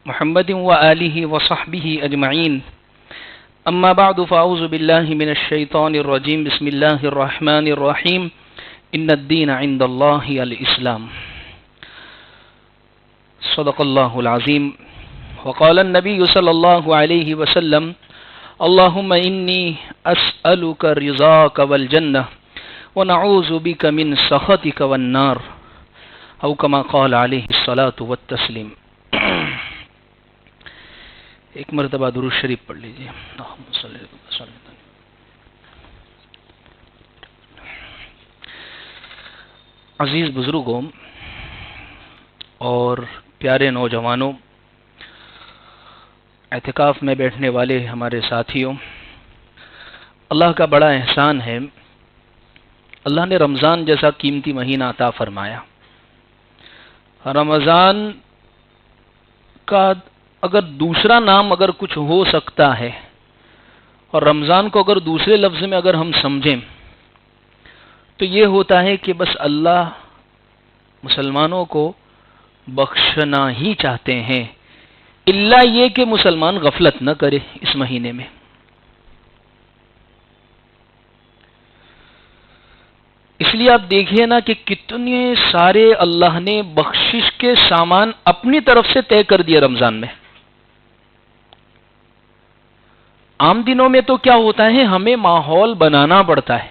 محمد وآله وصحبه أجمعين. أما بعد فأعوذ بالله من الشيطان الرجيم. بسم الله الرحمن الرحيم. إن الدين عند الله الإسلام. صدق الله العظيم. وقال النبي صلى الله عليه وسلم: اللهم إني أسألك رضاك والجنة ونعوذ بك من سخطك والنار، أو كما قال عليه الصلاة والتسلیم. ایک مرتبہ درود شریف پڑھ لیجیے. عزیز بزرگوں اور پیارے نوجوانوں، اعتکاف میں بیٹھنے والے ہمارے ساتھیوں، اللہ کا بڑا احسان ہے، اللہ نے رمضان جیسا قیمتی مہینہ عطا فرمایا. رمضان کا اگر دوسرا نام اگر کچھ ہو سکتا ہے، اور رمضان کو اگر دوسرے لفظ میں اگر ہم سمجھیں تو یہ ہوتا ہے کہ بس اللہ مسلمانوں کو بخشنا ہی چاہتے ہیں، الا یہ کہ مسلمان غفلت نہ کرے اس مہینے میں. اس لیے آپ دیکھیے نا کہ کتنے سارے اللہ نے بخشش کے سامان اپنی طرف سے طے کر دیے رمضان میں. عام دنوں میں تو کیا ہوتا ہے، ہمیں ماحول بنانا پڑتا ہے،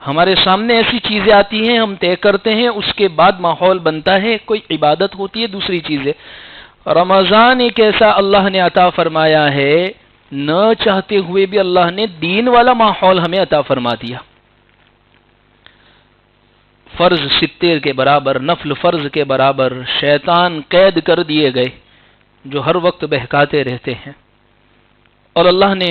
ہمارے سامنے ایسی چیزیں آتی ہیں، ہم طے کرتے ہیں، اس کے بعد ماحول بنتا ہے، کوئی عبادت ہوتی ہے، دوسری چیزیں. رمضان ایک ایسا اللہ نے عطا فرمایا ہے، نہ چاہتے ہوئے بھی اللہ نے دین والا ماحول ہمیں عطا فرما دیا. فرض 70 کے برابر، نفل فرض کے برابر شیطان قید کر دیے گئے جو ہر وقت بہکاتے رہتے ہیں، اور اللہ نے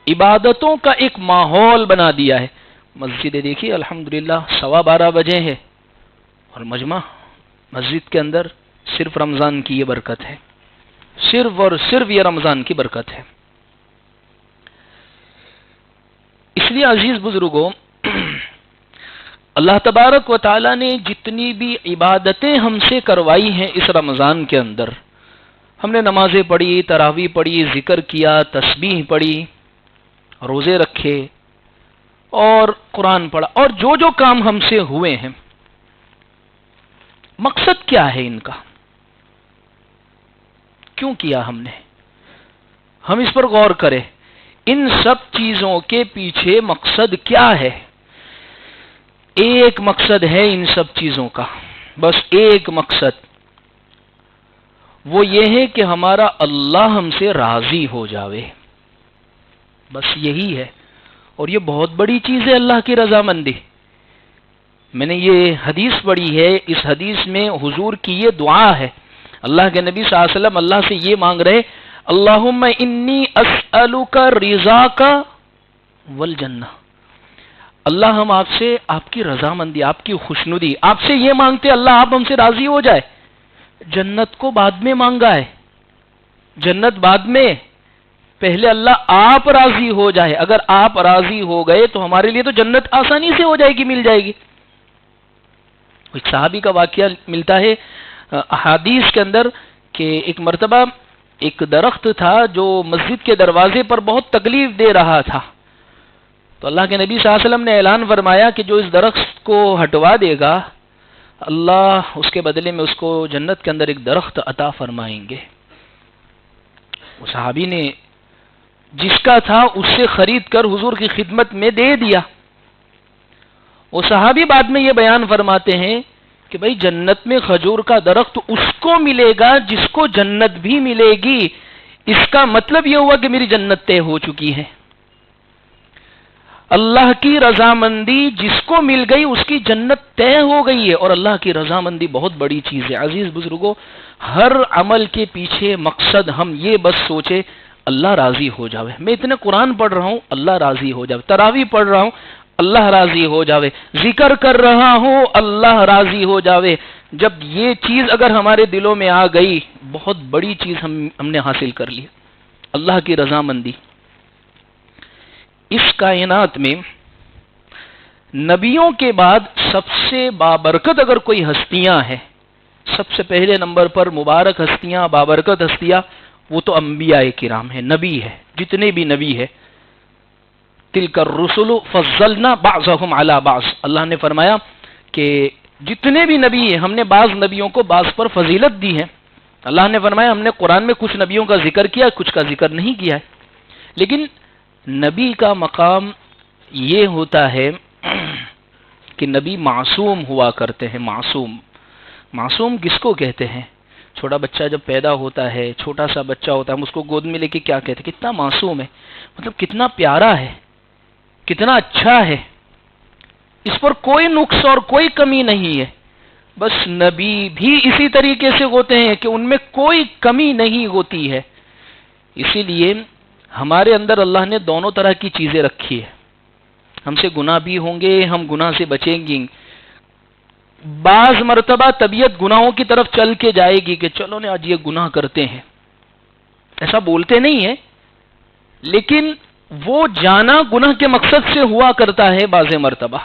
عبادتوں کا ایک ماحول بنا دیا ہے. مسجدیں دیکھیے الحمدللہ 12:15 بجے ہے، اور مجمع مسجد کے اندر صرف رمضان کی یہ برکت ہے، صرف اور صرف یہ رمضان کی برکت ہے. اس لیے عزیز بزرگوں، اللہ تبارک و تعالی نے جتنی بھی عبادتیں ہم سے کروائی ہیں اس رمضان کے اندر، ہم نے نمازیں پڑھی، تراویح پڑھی، ذکر کیا، تسبیح پڑھی، روزے رکھے اور قرآن پڑھا، اور جو جو کام ہم سے ہوئے ہیں، مقصد کیا ہے ان کا؟ کیوں کیا ہم نے؟ ہم اس پر غور کریں. ان سب چیزوں کے پیچھے مقصد کیا ہے؟ ایک مقصد ہے ان سب چیزوں کا، بس ایک مقصد، وہ یہ ہے کہ ہمارا اللہ ہم سے راضی ہو جاوے. بس یہی ہے، اور یہ بہت بڑی چیز ہے اللہ کی رضامندی. میں نے یہ حدیث پڑھی ہے، اس حدیث میں حضور کی یہ دعا ہے. اللہ کے نبی صلی اللہ علیہ وسلم اللہ سے یہ مانگ رہے: اللہم انی اسألک رضاک والجنہ. اللہ ہم آپ سے آپ کی رضامندی، آپ کی خوشنودی، آپ سے یہ مانگتے اللہ آپ ہم سے راضی ہو جائے. جنت کو بعد میں مانگا ہے، جنت بعد میں، پہلے اللہ آپ راضی ہو جائے. اگر آپ راضی ہو گئے تو ہمارے لیے تو جنت آسانی سے ہو جائے گی، مل جائے گی. ایک صحابی کا واقعہ ملتا ہے احادیث کے اندر کہ ایک مرتبہ ایک درخت تھا جو مسجد کے دروازے پر بہت تکلیف دے رہا تھا. تو اللہ کے نبی صلی اللہ علیہ وسلم نے اعلان فرمایا کہ جو اس درخت کو ہٹوا دے گا، اللہ اس کے بدلے میں اس کو جنت کے اندر ایک درخت عطا فرمائیں گے. وہ صحابی نے جس کا تھا اس سے خرید کر حضور کی خدمت میں دے دیا. وہ صحابی بعد میں یہ بیان فرماتے ہیں کہ بھئی جنت میں کھجور کا درخت اس کو ملے گا جس کو جنت بھی ملے گی. اس کا مطلب یہ ہوا کہ میری جنت طے ہو چکی ہے. اللہ کی رضامندی جس کو مل گئی اس کی جنت طے ہو گئی ہے، اور اللہ کی رضامندی بہت بڑی چیز ہے. عزیز بزرگوں، ہر عمل کے پیچھے مقصد ہم یہ بس سوچے اللہ راضی ہو جاوے. میں اتنے قرآن پڑھ رہا ہوں اللہ راضی ہو جاوے، تراویح پڑھ رہا ہوں اللہ راضی ہو جاوے، ذکر کر رہا ہوں اللہ راضی ہو جاوے. جب یہ چیز اگر ہمارے دلوں میں آ گئی، بہت بڑی چیز ہم نے حاصل کر لی، اللہ کی رضامندی. اس کائنات میں نبیوں کے بعد سب سے بابرکت اگر کوئی ہستیاں ہیں سب سے پہلے نمبر پر مبارک ہستیاں، بابرکت ہستیاں، وہ تو انبیاء کرام ہیں، نبی ہے، جتنے بھی نبی ہے. تلک الرسل فضلنا بعضهم علی بعض، اللہ نے فرمایا کہ جتنے بھی نبی ہیں ہم نے بعض نبیوں کو بعض پر فضیلت دی ہے. اللہ نے فرمایا ہم نے قرآن میں کچھ نبیوں کا ذکر کیا، کچھ کا ذکر نہیں کیا ہے. لیکن نبی کا مقام یہ ہوتا ہے کہ نبی معصوم ہوا کرتے ہیں. معصوم کس کو کہتے ہیں؟ چھوٹا بچہ جب پیدا ہوتا ہے، چھوٹا سا بچہ ہوتا ہے، ہم اس کو گود میں لے کے کیا کہتے ہیں؟ کتنا معصوم ہے، مطلب کتنا پیارا ہے، کتنا اچھا ہے، اس پر کوئی نقص اور کوئی کمی نہیں ہے. بس نبی بھی اسی طریقے سے ہوتے ہیں کہ ان میں کوئی کمی نہیں ہوتی ہے. اسی لیے ہمارے اندر اللہ نے دونوں طرح کی چیزیں رکھی ہے. ہم سے گناہ بھی ہوں گے، ہم گناہ سے بچیں گے. بعض مرتبہ طبیعت گناہوں کی طرف چل کے جائے گی کہ چلو نے آج یہ گناہ کرتے ہیں، ایسا بولتے نہیں ہیں، لیکن وہ جانا گناہ کے مقصد سے ہوا کرتا ہے. بعض مرتبہ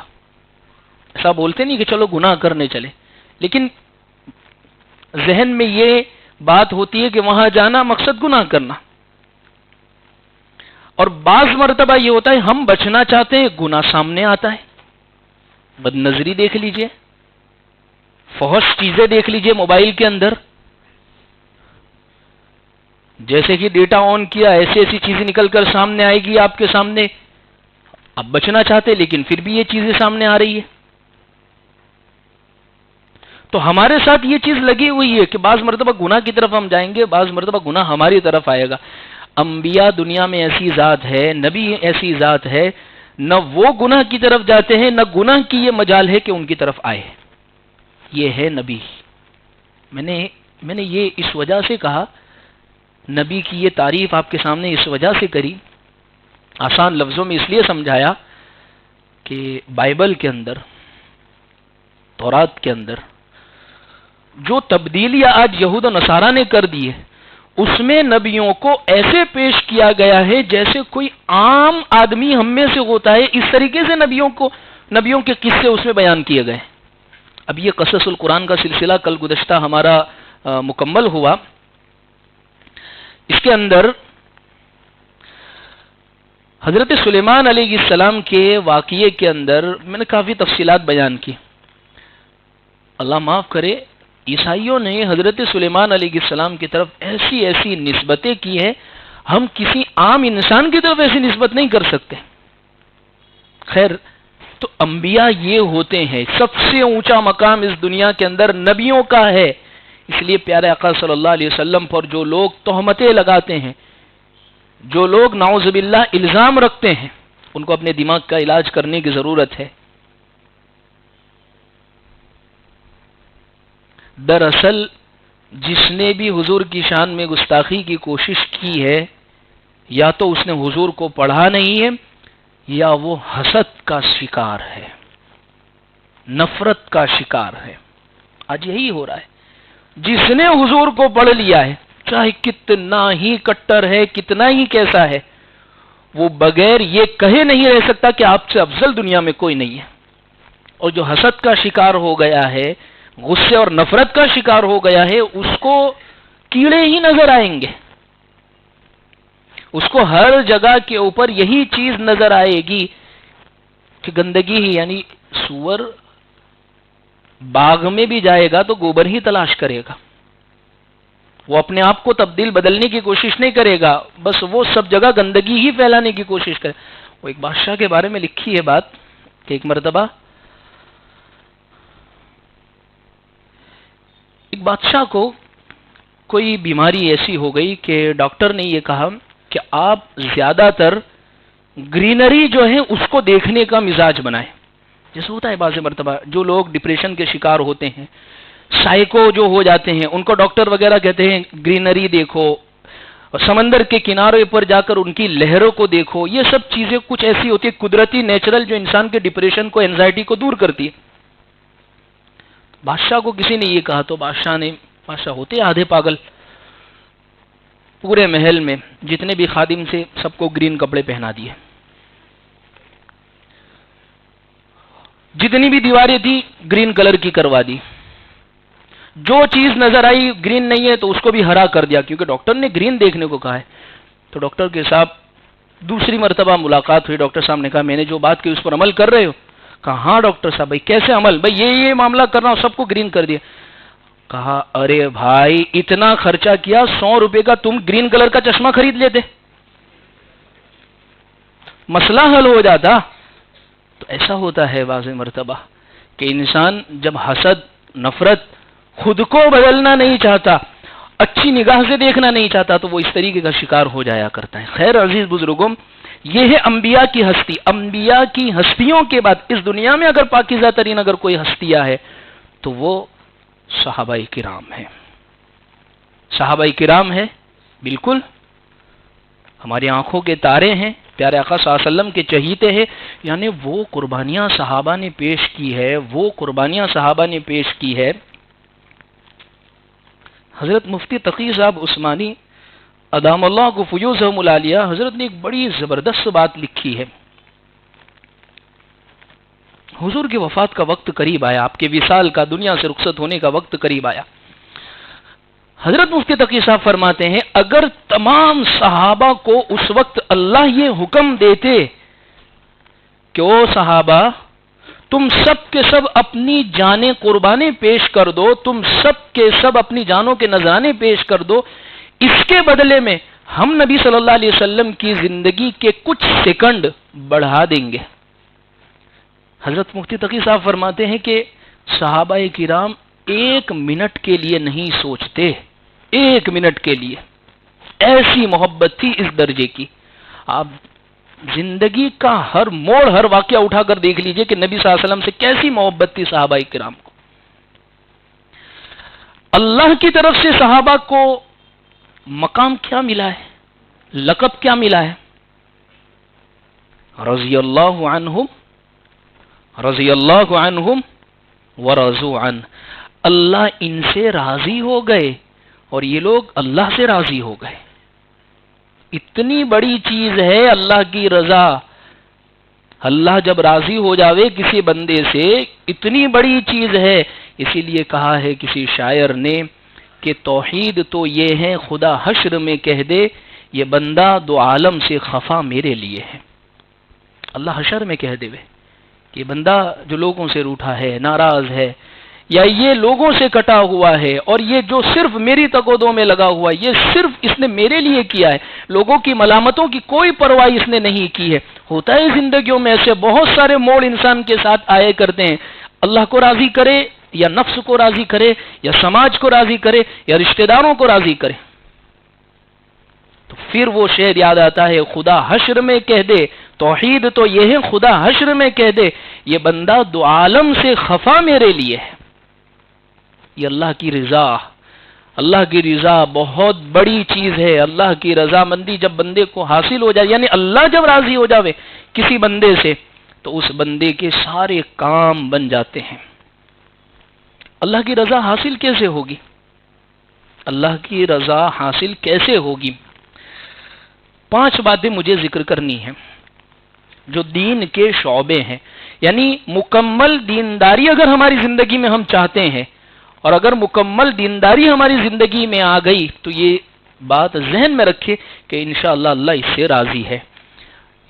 ایسا بولتے نہیں کہ چلو گناہ کرنے چلے، لیکن ذہن میں یہ بات ہوتی ہے کہ وہاں جانا مقصد گناہ کرنا. اور بعض مرتبہ یہ ہوتا ہے ہم بچنا چاہتے ہیں، گناہ سامنے آتا ہے. بد نظری دیکھ لیجئے، فحش چیزیں دیکھ لیجئے موبائل کے اندر، جیسے کہ ڈیٹا آن کیا ایسی ایسی چیزیں نکل کر سامنے آئے گی آپ کے سامنے. اب بچنا چاہتے لیکن پھر بھی یہ چیزیں سامنے آ رہی ہے. تو ہمارے ساتھ یہ چیز لگی ہوئی ہے کہ بعض مرتبہ گناہ کی طرف ہم جائیں گے، بعض مرتبہ گناہ ہماری طرف آئے گا. انبیاء دنیا میں ایسی ذات ہے، نبی ایسی ذات ہے، نہ وہ گناہ کی طرف جاتے ہیں، نہ گناہ کی یہ مجال ہے کہ ان کی طرف آئے. یہ ہے نبی. میں نے یہ اس وجہ سے کہا، نبی کی یہ تعریف آپ کے سامنے اس وجہ سے کری، آسان لفظوں میں اس لیے سمجھایا کہ بائبل کے اندر، تورات کے اندر جو تبدیلیاں آج یہود و نصارہ نے کر دی ہے، اس میں نبیوں کو ایسے پیش کیا گیا ہے جیسے کوئی عام آدمی ہم میں سے ہوتا ہے. اس طریقے سے نبیوں کے قصے اس میں بیان کیے گئے. اب یہ قصص القرآن کا سلسلہ کل گزشتہ ہمارا مکمل ہوا. اس کے اندر حضرت سلیمان علیہ السلام کے واقعے کے اندر میں نے کافی تفصیلات بیان کی. اللہ معاف کرے، عیسائیوں نے حضرت سلیمان علیہ السلام کی طرف ایسی نسبتیں کی ہیں، ہم کسی عام انسان کی طرف ایسی نسبت نہیں کر سکتے. خیر، تو انبیاء یہ ہوتے ہیں، سب سے اونچا مقام اس دنیا کے اندر نبیوں کا ہے. اس لیے پیارے آقا صلی اللہ علیہ وسلم پر جو لوگ تہمتیں لگاتے ہیں، جو لوگ نعوذ باللہ الزام رکھتے ہیں، ان کو اپنے دماغ کا علاج کرنے کی ضرورت ہے. دراصل جس نے بھی حضور کی شان میں گستاخی کی کوشش کی ہے، یا تو اس نے حضور کو پڑھا نہیں ہے، یا وہ حسد کا شکار ہے، نفرت کا شکار ہے. آج یہی ہو رہا ہے. جس نے حضور کو پڑھ لیا ہے، چاہے کتنا ہی کٹر ہے، کتنا ہی کیسا ہے، وہ بغیر یہ کہے نہیں رہ سکتا کہ آپ سے افضل دنیا میں کوئی نہیں ہے. اور جو حسد کا شکار ہو گیا ہے، غصے اور نفرت کا شکار ہو گیا ہے، اس کو کیڑے ہی نظر آئیں گے. اس کو ہر جگہ کے اوپر یہی چیز نظر آئے گی کہ گندگی ہی، یعنی سور باغ میں بھی جائے گا تو گوبر ہی تلاش کرے گا. وہ اپنے آپ کو تبدیل بدلنے کی کوشش نہیں کرے گا، بس وہ سب جگہ گندگی ہی پھیلانے کی کوشش کرے. وہ ایک بادشاہ کے بارے میں لکھی ہے بات کہ ایک مرتبہ ایک بادشاہ کو کوئی بیماری ایسی ہو گئی کہ ڈاکٹر نے یہ کہا کہ آپ زیادہ تر گرینری جو ہے اس کو دیکھنے کا مزاج بنائیں. جیسے ہوتا ہے بعض مرتبہ جو لوگ ڈپریشن کے شکار ہوتے ہیں، سائیکو جو ہو جاتے ہیں، ان کو ڈاکٹر وغیرہ کہتے ہیں گرینری دیکھو، سمندر کے کنارے پر جا کر ان کی لہروں کو دیکھو. یہ سب چیزیں کچھ ایسی ہوتی ہے قدرتی، نیچرل، جو انسان کے ڈپریشن کو، اینزائٹی کو دور کرتی ہے. بادشاہ کو کسی نے یہ کہا تو بادشاہ ہوتے آدھے پاگل، پورے محل میں جتنے بھی خادم سے سب کو گرین کپڑے پہنا دیے، جتنی بھی دیواریں تھی گرین کلر کی کروا دی. جو چیز نظر آئی گرین نہیں ہے تو اس کو بھی ہرا کر دیا، کیونکہ ڈاکٹر نے گرین دیکھنے کو کہا ہے. تو ڈاکٹر کے ساتھ دوسری مرتبہ ملاقات ہوئی. ڈاکٹر صاحب نے کہا میں نے جو بات کی اس پر عمل کر رہے ہو؟ کہا ہاں ڈاکٹر صاحب. بھائی کیسے عمل؟ بھائی یہ معاملہ کر رہا ہوں، سب کو گرین کر دیا. کہا ارے بھائی اتنا خرچہ کیا، 100 روپے کا تم گرین کلر کا چشمہ خرید لیتے، مسئلہ حل ہو جاتا. تو ایسا ہوتا ہے بعض مرتبہ کہ انسان جب حسد، نفرت، خود کو بدلنا نہیں چاہتا، اچھی نگاہ سے دیکھنا نہیں چاہتا، تو وہ اس طریقے کا شکار ہو جایا کرتا ہے. خیر عزیز بزرگوں، یہ ہے انبیاء کی ہستی. انبیاء کی ہستیوں کے بعد اس دنیا میں اگر پاکیزہ ترین اگر کوئی ہستیاں ہے تو وہ صحابہ کرام ہیں. صحابہ کرام ہے، بالکل ہماری آنکھوں کے تارے ہیں، پیارے آقا صلی اللہ علیہ وسلم کے چہیتے ہیں. یعنی وہ قربانیاں صحابہ نے پیش کی ہے، وہ قربانیاں صحابہ نے پیش کی ہے. حضرت مفتی تقی صاحب عثمانی ادام اللہ کو فیوزہم العالیہ، حضرت نے ایک بڑی زبردست بات لکھی ہے. حضور کی وفات کا وقت قریب آیا، آپ کے وصال کا، دنیا سے رخصت ہونے کا وقت قریب آیا. حضرت مفتی تقی صاحب فرماتے ہیں اگر تمام صحابہ کو اس وقت اللہ یہ حکم دیتے کہ او صحابہ تم سب کے سب اپنی جانیں قربانیں پیش کر دو، تم سب کے سب اپنی جانوں کے نذرانے پیش کر دو، اس کے بدلے میں ہم نبی صلی اللہ علیہ وسلم کی زندگی کے کچھ سیکنڈ بڑھا دیں گے. حضرت مفتی تقی صاحب فرماتے ہیں کہ صحابہ کرام 1 منٹ کے لیے نہیں سوچتے، 1 منٹ کے لیے. ایسی محبت تھی اس درجے کی. آپ زندگی کا ہر موڑ، ہر واقعہ اٹھا کر دیکھ لیجئے کہ نبی صلی اللہ علیہ وسلم سے کیسی محبت تھی صحابہ کرام کو. اللہ کی طرف سے صحابہ کو مقام کیا ملا ہے، لقب کیا ملا ہے؟ رضی اللہ عنہم، رضی اللہ عنہم ورضوا عنہ. اللہ ان سے راضی ہو گئے اور یہ لوگ اللہ سے راضی ہو گئے. اتنی بڑی چیز ہے اللہ کی رضا. اللہ جب راضی ہو جاوے کسی بندے سے، اتنی بڑی چیز ہے. اسی لیے کہا ہے کسی شاعر نے کہ توحید تو یہ ہے خدا حشر میں کہہ دے، یہ بندہ 2 عالم سے خفا میرے لیے ہے. اللہ حشر میں کہہ دے کہ یہ بندہ جو لوگوں سے روٹھا ہے، ناراض ہے، یا یہ لوگوں سے کٹا ہوا ہے، اور یہ جو صرف میری تقودوں میں لگا ہوا ہے، یہ صرف اس نے میرے لیے کیا ہے، لوگوں کی ملامتوں کی کوئی پرواہ اس نے نہیں کی ہے. ہوتا ہے زندگیوں میں ایسے بہت سارے موڑ انسان کے ساتھ آئے کرتے ہیں. اللہ کو راضی کرے یا نفس کو راضی کرے یا سماج کو راضی کرے یا رشتہ داروں کو راضی کرے، تو پھر وہ شعر یاد آتا ہے خدا حشر میں کہہ دے. توحید تو یہ ہے خدا حشر میں کہہ دے، یہ بندہ 2 عالم سے خفا میرے لیے ہے. یہ اللہ کی رضا، اللہ کی رضا بہت بڑی چیز ہے. اللہ کی رضامندی جب بندے کو حاصل ہو جائے، یعنی اللہ جب راضی ہو جاوے کسی بندے سے، تو اس بندے کے سارے کام بن جاتے ہیں. اللہ کی رضا حاصل کیسے ہوگی؟ اللہ کی رضا حاصل کیسے ہوگی؟ 5 باتیں مجھے ذکر کرنی ہیں جو دین کے شعبے ہیں. یعنی مکمل دینداری اگر ہماری زندگی میں ہم چاہتے ہیں، اور اگر مکمل دینداری ہماری زندگی میں آ گئی، تو یہ بات ذہن میں رکھے کہ انشاءاللہ اللہ اس سے راضی ہے.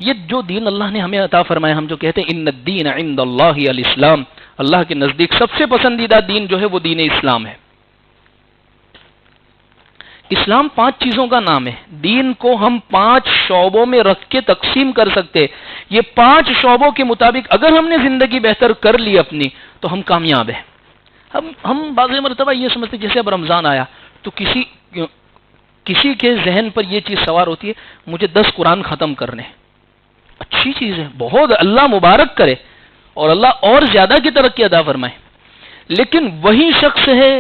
یہ جو دین اللہ نے ہمیں عطا فرمایا، ہم جو کہتے ہیں ان الدین عند اللہ الاسلام، اللہ کے نزدیک سب سے پسندیدہ دین جو ہے وہ دین اسلام ہے. اسلام 5 چیزوں کا نام ہے. دین کو ہم 5 شعبوں میں رکھ کے تقسیم کر سکتے. یہ 5 شعبوں کے مطابق اگر ہم نے زندگی بہتر کر لی اپنی، تو ہم کامیاب ہیں. ہم بعض مرتبہ یہ سمجھتے جیسے اب رمضان آیا تو کسی کے ذہن پر یہ چیز سوار ہوتی ہے مجھے 10 قرآن ختم کرنے. اچھی چیز ہے، بہت اللہ مبارک کرے اور اللہ اور زیادہ کی ترقی عطا فرمائے. لیکن وہی شخص ہے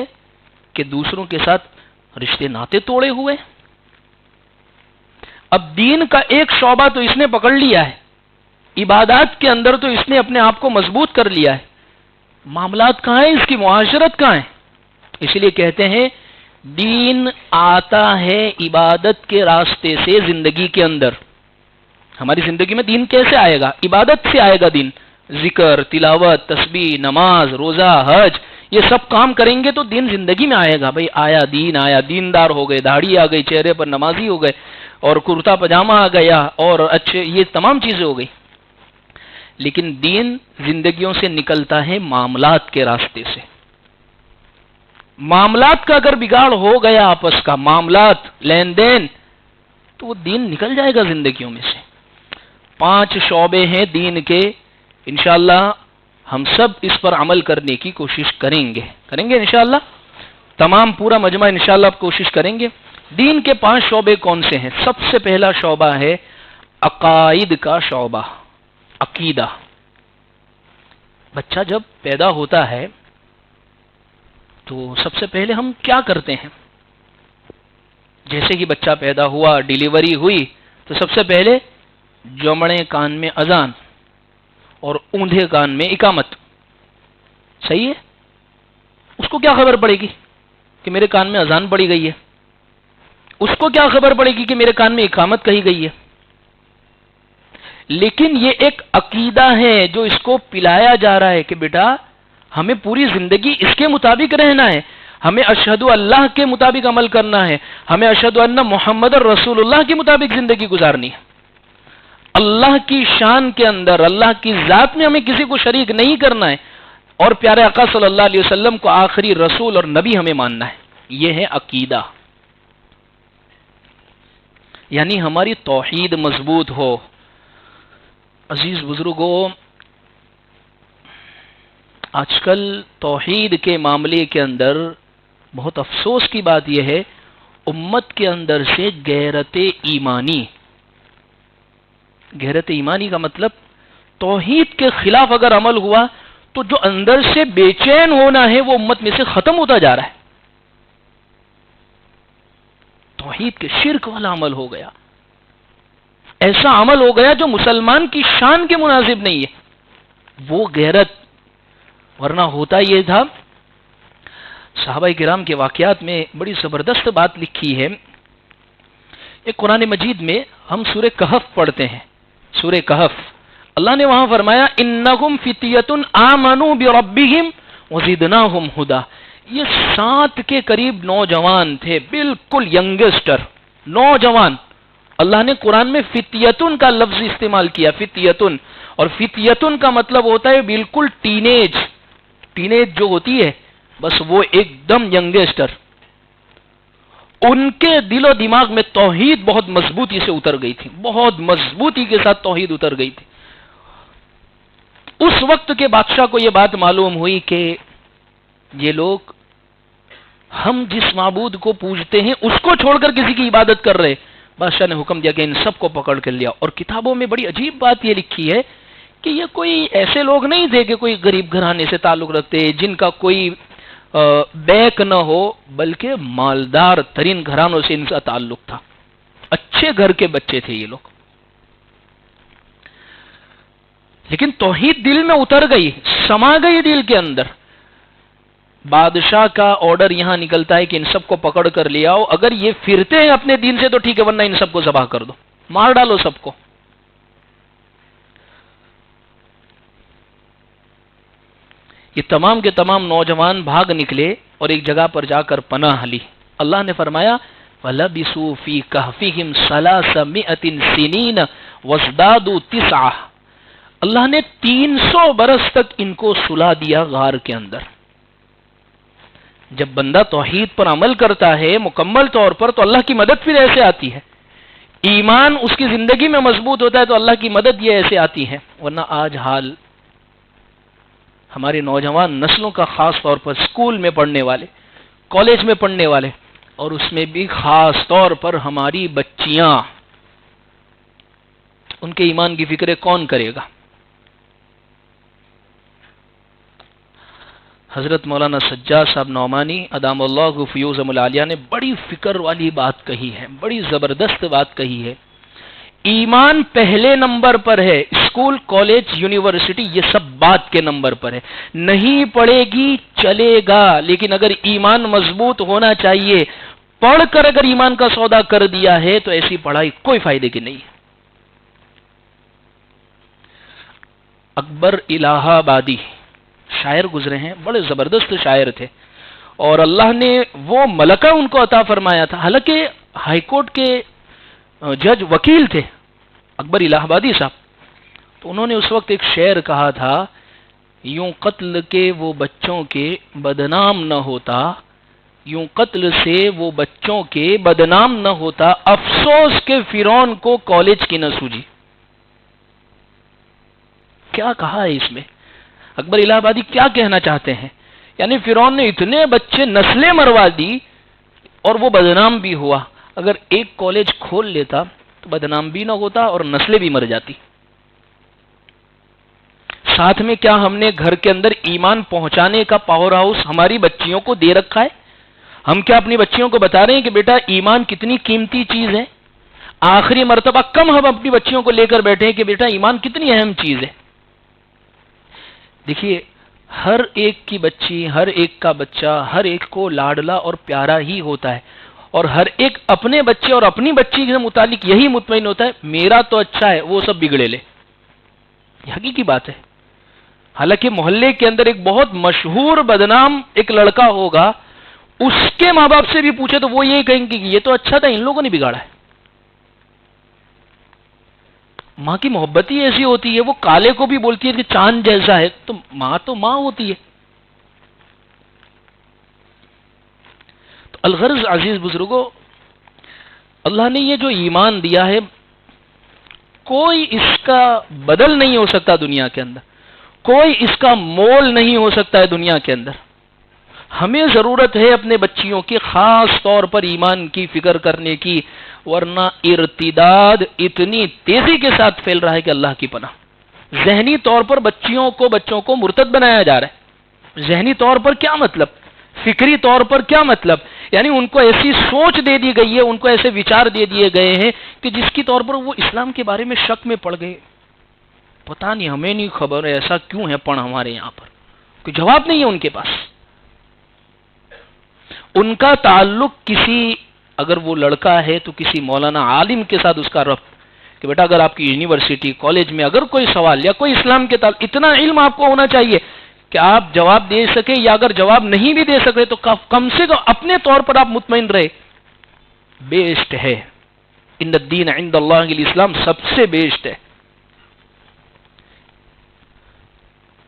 کہ دوسروں کے ساتھ رشتے ناتے توڑے ہوئے. اب دین کا ایک شعبہ تو اس نے پکڑ لیا ہے، عبادات کے اندر تو اس نے اپنے آپ کو مضبوط کر لیا ہے. معاملات کہاں ہیں؟ اس کی معاشرت کہاں ہے؟ اس لیے کہتے ہیں دین آتا ہے عبادت کے راستے سے. زندگی کے اندر ہماری زندگی میں دین کیسے آئے گا؟ عبادت سے آئے گا دین. ذکر، تلاوت، تسبیح، نماز، روزہ، حج، یہ سب کام کریں گے تو دین زندگی میں آئے گا. بھائی آیا دین، آیا دیندار ہو گئے، داڑھی آ گئی، چہرے پر نمازی ہو گئے، اور کرتا پجامہ آ گیا، اور اچھے یہ تمام چیزیں ہو گئی. لیکن دین زندگیوں سے نکلتا ہے معاملات کے راستے سے. معاملات کا اگر بگاڑ ہو گیا، آپس کا معاملات، لین دین، تو وہ دین نکل جائے گا زندگیوں میں سے. 5 شعبے ہیں دین کے، انشاءاللہ ہم سب اس پر عمل کرنے کی کوشش کریں گے انشاءاللہ. تمام پورا مجمع انشاءاللہ آپ کوشش کریں گے. دین کے 5 شعبے کون سے ہیں؟ سب سے پہلا شعبہ ہے عقائد کا شعبہ، عقیدہ. بچہ جب پیدا ہوتا ہے تو سب سے پہلے ہم کیا کرتے ہیں؟ جیسے کہ بچہ پیدا ہوا، ڈیلیوری ہوئی، تو سب سے پہلے جمڑے کان میں اذان اور اوندھے کان میں اقامت. صحیح ہے؟ اس کو کیا خبر پڑے گی کہ میرے کان میں اذان پڑی گئی ہے؟ اس کو کیا خبر پڑے گی کہ میرے کان میں اقامت کہی گئی ہے؟ لیکن یہ ایک عقیدہ ہے جو اس کو پلایا جا رہا ہے کہ بیٹا ہمیں پوری زندگی اس کے مطابق رہنا ہے، ہمیں اشہد اللہ کے مطابق عمل کرنا ہے، ہمیں اشہد ان محمد رسول اللہ کے مطابق زندگی گزارنی ہے. اللہ کی شان کے اندر، اللہ کی ذات میں ہمیں کسی کو شریک نہیں کرنا ہے، اور پیارے آقا صلی اللہ علیہ وسلم کو آخری رسول اور نبی ہمیں ماننا ہے. یہ ہے عقیدہ. یعنی ہماری توحید مضبوط ہو. عزیز بزرگوں، آج کل توحید کے معاملے کے اندر بہت افسوس کی بات یہ ہے، امت کے اندر سے غیرت ایمانی کا مطلب توحید کے خلاف اگر عمل ہوا تو جو اندر سے بے چین ہونا ہے وہ امت میں سے ختم ہوتا جا رہا ہے. توحید کے شرک والا عمل ہو گیا، ایسا عمل ہو گیا جو مسلمان کی شان کے مناسب نہیں ہے. وہ غیرت، ورنہ ہوتا یہ تھا. صحابہ کرام کے واقعات میں بڑی زبردست بات لکھی ہے. ایک قرآن مجید میں ہم سورہ کہف پڑھتے ہیں، سورہ کہف. اللہ نے وہاں فرمایا انہم فتیۃ آمنوا بربہم وزدناہم ھدی. یہ 7 کے قریب نوجوان تھے، بالکل ینگسٹر نوجوان. اللہ نے قرآن میں فتیتن کا لفظ استعمال کیا، فتیتن. اور فتیتن کا مطلب ہوتا ہے بالکل ٹینیج جو ہوتی ہے، بس وہ ایک دم ینگسٹر. ان کے دل و دماغ میں توحید بہت مضبوطی سے اتر گئی تھی، بہت مضبوطی کے ساتھ توحید اتر گئی تھی. اس وقت کے بادشاہ کو یہ بات معلوم ہوئی کہ یہ لوگ ہم جس معبود کو پوجتے ہیں اس کو چھوڑ کر کسی کی عبادت کر رہے. بادشاہ نے حکم دیا کہ ان سب کو پکڑ کر لیا. اور کتابوں میں بڑی عجیب بات یہ لکھی ہے کہ یہ کوئی ایسے لوگ نہیں تھے کہ کوئی غریب گھرانے سے تعلق رکھتے، جن کا کوئی بیک نہ ہو، بلکہ مالدار ترین گھرانوں سے ان کا تعلق تھا. اچھے گھر کے بچے تھے یہ لوگ. لیکن توحید دل میں اتر گئی، سما گئی دل کے اندر. بادشاہ کا آرڈر یہاں نکلتا ہے کہ ان سب کو پکڑ کر لے آؤ. اگر یہ پھرتے ہیں اپنے دین سے تو ٹھیک ہے، ورنہ ان سب کو ذبح کر دو، مار ڈالو سب کو. یہ تمام کے تمام نوجوان بھاگ نکلے اور ایک جگہ پر جا کر پناہ لی. اللہ نے فرمایا وَلَبِثُوا فِي كَهْفِهِمْ 300 سِنِينَ وَازْدَادُوا 9. اللہ نے 300 برس تک ان کو سلا دیا غار کے اندر. جب بندہ توحید پر عمل کرتا ہے مکمل طور پر تو اللہ کی مدد پھر ایسے آتی ہے. ایمان اس کی زندگی میں مضبوط ہوتا ہے تو اللہ کی مدد یہ ایسے آتی ہے. ورنہ آج حال ہمارے نوجوان نسلوں کا، خاص طور پر اسکول میں پڑھنے والے، کالج میں پڑھنے والے، اور اس میں بھی خاص طور پر ہماری بچیاں، ان کے ایمان کی فکر کون کرے گا؟ حضرت مولانا سجاد صاحب نعمانی ادام اللہ فیوزہم العالیہ نے بڑی فکر والی بات کہی ہے، بڑی زبردست بات کہی ہے. ایمان پہلے نمبر پر ہے، اسکول، کالج، یونیورسٹی یہ سب بات کے نمبر پر ہے. نہیں پڑھے گی چلے گا، لیکن اگر ایمان مضبوط ہونا چاہیے. پڑھ کر اگر ایمان کا سودا کر دیا ہے تو ایسی پڑھائی کوئی فائدے کی نہیں ہے. اکبر الہ آبادی شاعر گزرے ہیں، بڑے زبردست شاعر تھے، اور اللہ نے وہ ملکہ ان کو عطا فرمایا تھا. حالانکہ ہائی کورٹ کے جج وکیل تھے اکبر الہ آبادی صاحب. تو انہوں نے اس وقت ایک شعر کہا تھا، یوں قتل کے وہ بچوں کے بدنام نہ ہوتا، یوں قتل سے وہ بچوں کے بدنام نہ ہوتا، افسوس کے فرعون کو کالج کی نہ سوجی. کیا کہا ہے اس میں؟ اکبر الہ آبادی کیا کہنا چاہتے ہیں؟ یعنی فرعون نے اتنے بچے نسلیں مروا دی اور وہ بدنام بھی ہوا. اگر ایک کالج کھول لیتا تو بدنام بھی نہ ہوتا اور نسلیں بھی مر جاتی. ساتھ میں کیا ہم نے گھر کے اندر ایمان پہنچانے کا پاور ہاؤس ہماری بچیوں کو دے رکھا ہے؟ ہم کیا اپنی بچیوں کو بتا رہے ہیں کہ بیٹا ایمان کتنی قیمتی چیز ہے؟ آخری مرتبہ کم ہم اپنی بچیوں کو لے کر بیٹھے ہیں کہ بیٹا ایمان کتنی اہم چیز ہے. دیکھیے، ہر ایک کی بچی، ہر ایک کا بچہ، ہر ایک کو لاڈلا اور پیارا ہی ہوتا ہے، اور ہر ایک اپنے بچے اور اپنی بچی کے متعلق یہی مطمئن ہوتا ہے میرا تو اچھا ہے، وہ سب بگڑے لے. یہ حقیقی بات ہے. حالانکہ محلے کے اندر ایک بہت مشہور بدنام ایک لڑکا ہوگا، اس کے ماں باپ سے بھی پوچھے تو وہ یہ کہیں گے کہ یہ تو اچھا تھا، ان لوگوں نے بگاڑا ہے. ماں کی محبت ہی ایسی ہوتی ہے، وہ کالے کو بھی بولتی ہے کہ چاند جیسا ہے. تو ماں ہوتی ہے. تو الغرض عزیز بزرگوں، اللہ نے یہ جو ایمان دیا ہے، کوئی اس کا بدل نہیں ہو سکتا دنیا کے اندر، کوئی اس کا مول نہیں ہو سکتا ہے دنیا کے اندر. ہمیں ضرورت ہے اپنے بچیوں کی خاص طور پر ایمان کی فکر کرنے کی، ورنہ ارتداد اتنی تیزی کے ساتھ پھیل رہا ہے کہ اللہ کی پناہ. ذہنی طور پر بچوں کو مرتد بنایا جا رہا ہے. ذہنی طور پر کیا مطلب؟ فکری طور پر کیا مطلب؟ یعنی ان کو ایسی سوچ دے دی گئی ہے، ان کو ایسے وچار دے دیے گئے ہیں کہ جس کی طور پر وہ اسلام کے بارے میں شک میں پڑ گئے. پتہ نہیں، ہمیں نہیں خبر ایسا کیوں ہے پڑھ ہمارے یہاں پر، کوئی جواب نہیں ہے ان کے پاس. ان کا تعلق کسی، اگر وہ لڑکا ہے تو کسی مولانا عالم کے ساتھ اس کا ربط، کہ بیٹا اگر آپ کی یونیورسٹی کالج میں اگر کوئی سوال یا کوئی اسلام کے تعلق، اتنا علم آپ کو ہونا چاہیے کہ آپ جواب دے سکیں، یا اگر جواب نہیں بھی دے سکتے تو کم سے کم اپنے طور پر آپ مطمئن رہے. بیسٹ ہے. ان الدین عند اللہ الاسلام، سب سے بیسٹ ہے.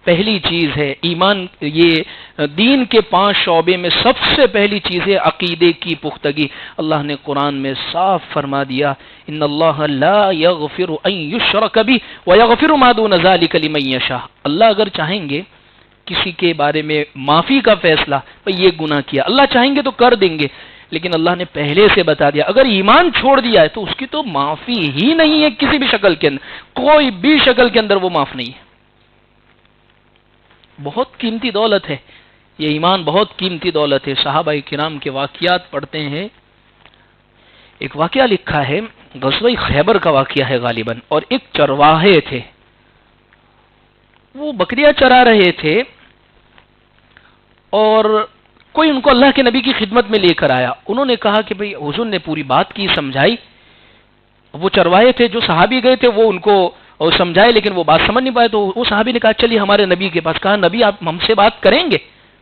پہلی چیز ہے ایمان. یہ دین کے 5 شعبے میں سب سے پہلی چیز ہے عقیدے کی پختگی. اللہ نے قرآن میں صاف فرما دیا، ان اللہ لا یغفر ان یشرک بہ ویغفر ما دون ذلک لمن یشاء. اللہ اگر چاہیں گے کسی کے بارے میں معافی کا فیصلہ، بھئی یہ گناہ کیا، اللہ چاہیں گے تو کر دیں گے، لیکن اللہ نے پہلے سے بتا دیا اگر ایمان چھوڑ دیا ہے تو اس کی تو معافی ہی نہیں ہے کسی بھی شکل کے اندر، کوئی بھی شکل کے اندر وہ معاف نہیں ہے. بہت قیمتی دولت ہے یہ ایمان، بہت قیمتی دولت ہے. صحابہ کرام کے واقعات پڑھتے ہیں. ایک واقعہ لکھا ہے، غزوہ خیبر کا واقعہ ہے غالباً، اور ایک چرواہے تھے، وہ بکریاں چرا رہے تھے، اور کوئی ان کو اللہ کے نبی کی خدمت میں لے کر آیا. انہوں نے کہا کہ بھئی حضور نے پوری بات کی، سمجھائی. وہ چرواہے تھے جو صحابی گئے تھے، وہ ان کو اور سمجھائے، لیکن وہ بات سمجھ نہیں پائے. تو وہ صحابی نے کہا چلیے ہمارے نبی کے پاس. کہا نبی آپ ہم سے بات کریں گے؟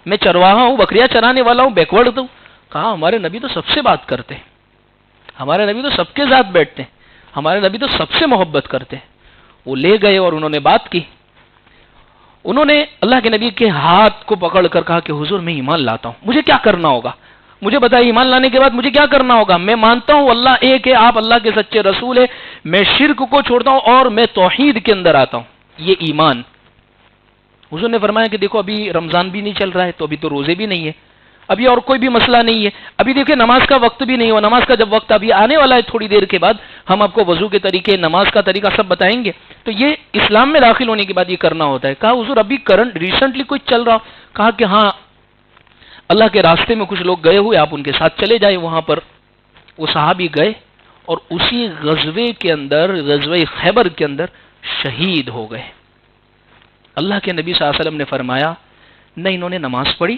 میں چرواہا ہوں، بکریاں چرانے والا ہوں، بیکورڈ ہوں. کہا ہمارے نبی تو سب سے بات کرتے ہیں، ہمارے نبی تو سب کے ساتھ بیٹھتے ہیں، ہمارے نبی تو سب سے محبت کرتے ہیں. وہ لے گئے اور انہوں نے بات کی. انہوں نے اللہ کے نبی کے ہاتھ کو پکڑ کر کہا کہ حضور میں ایمان لاتا ہوں، مجھے کیا کرنا ہوگا؟ مجھے بتائیے ایمان لانے کے بعد مجھے کیا کرنا ہوگا؟ میں مانتا ہوں اللہ ایک ہے، آپ اللہ کے سچے رسول ہیں، میں شرک کو چھوڑتا ہوں اور میں توحید کے اندر آتا ہوں. یہ ایمان. حضور نے فرمایا کہ دیکھو ابھی رمضان بھی نہیں چل رہا ہے، تو ابھی تو روزے بھی نہیں ہے، ابھی اور کوئی بھی مسئلہ نہیں ہے، ابھی دیکھیں نماز کا وقت بھی نہیں ہوا. نماز کا جب وقت ابھی آنے والا ہے تھوڑی دیر کے بعد، ہم آپ کو وضو کے طریقے، نماز کا طریقہ سب بتائیں گے. تو یہ اسلام میں داخل ہونے کے بعد یہ کرنا ہوتا ہے. کہا حضور ابھی کرنٹ ریسنٹلی کوئی چل رہا؟ کہا کہ ہاں اللہ کے راستے میں کچھ لوگ گئے ہوئے، آپ ان کے ساتھ چلے جائیں. وہاں پر وہ صحابی گئے اور اسی غزوے کے اندر، غزوہ خیبر کے اندر شہید ہو گئے. اللہ کے نبی صلی اللہ علیہ وسلم نے فرمایا نہ انہوں نے نماز پڑھی،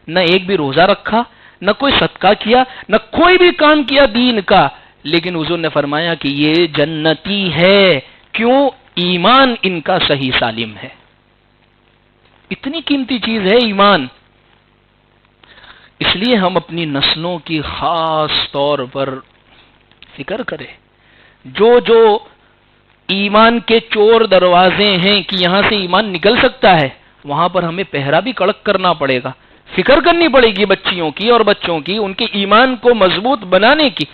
نہ ایک بھی روزہ رکھا، نہ کوئی صدقہ کیا، نہ کوئی بھی کام کیا دین کا، لیکن حضور نے فرمایا کہ یہ جنتی ہے. کیوں؟ ایمان ان کا صحیح سالم ہے. اتنی قیمتی چیز ہے ایمان. اس لیے ہم اپنی نسلوں کی خاص طور پر فکر کریں. جو ایمان کے چور دروازے ہیں کہ یہاں سے ایمان نکل سکتا ہے، وہاں پر ہمیں پہرا بھی کڑک کرنا پڑے گا، فکر کرنی پڑے گی بچیوں کی اور بچوں کی، ان کے ایمان کو مضبوط بنانے کی.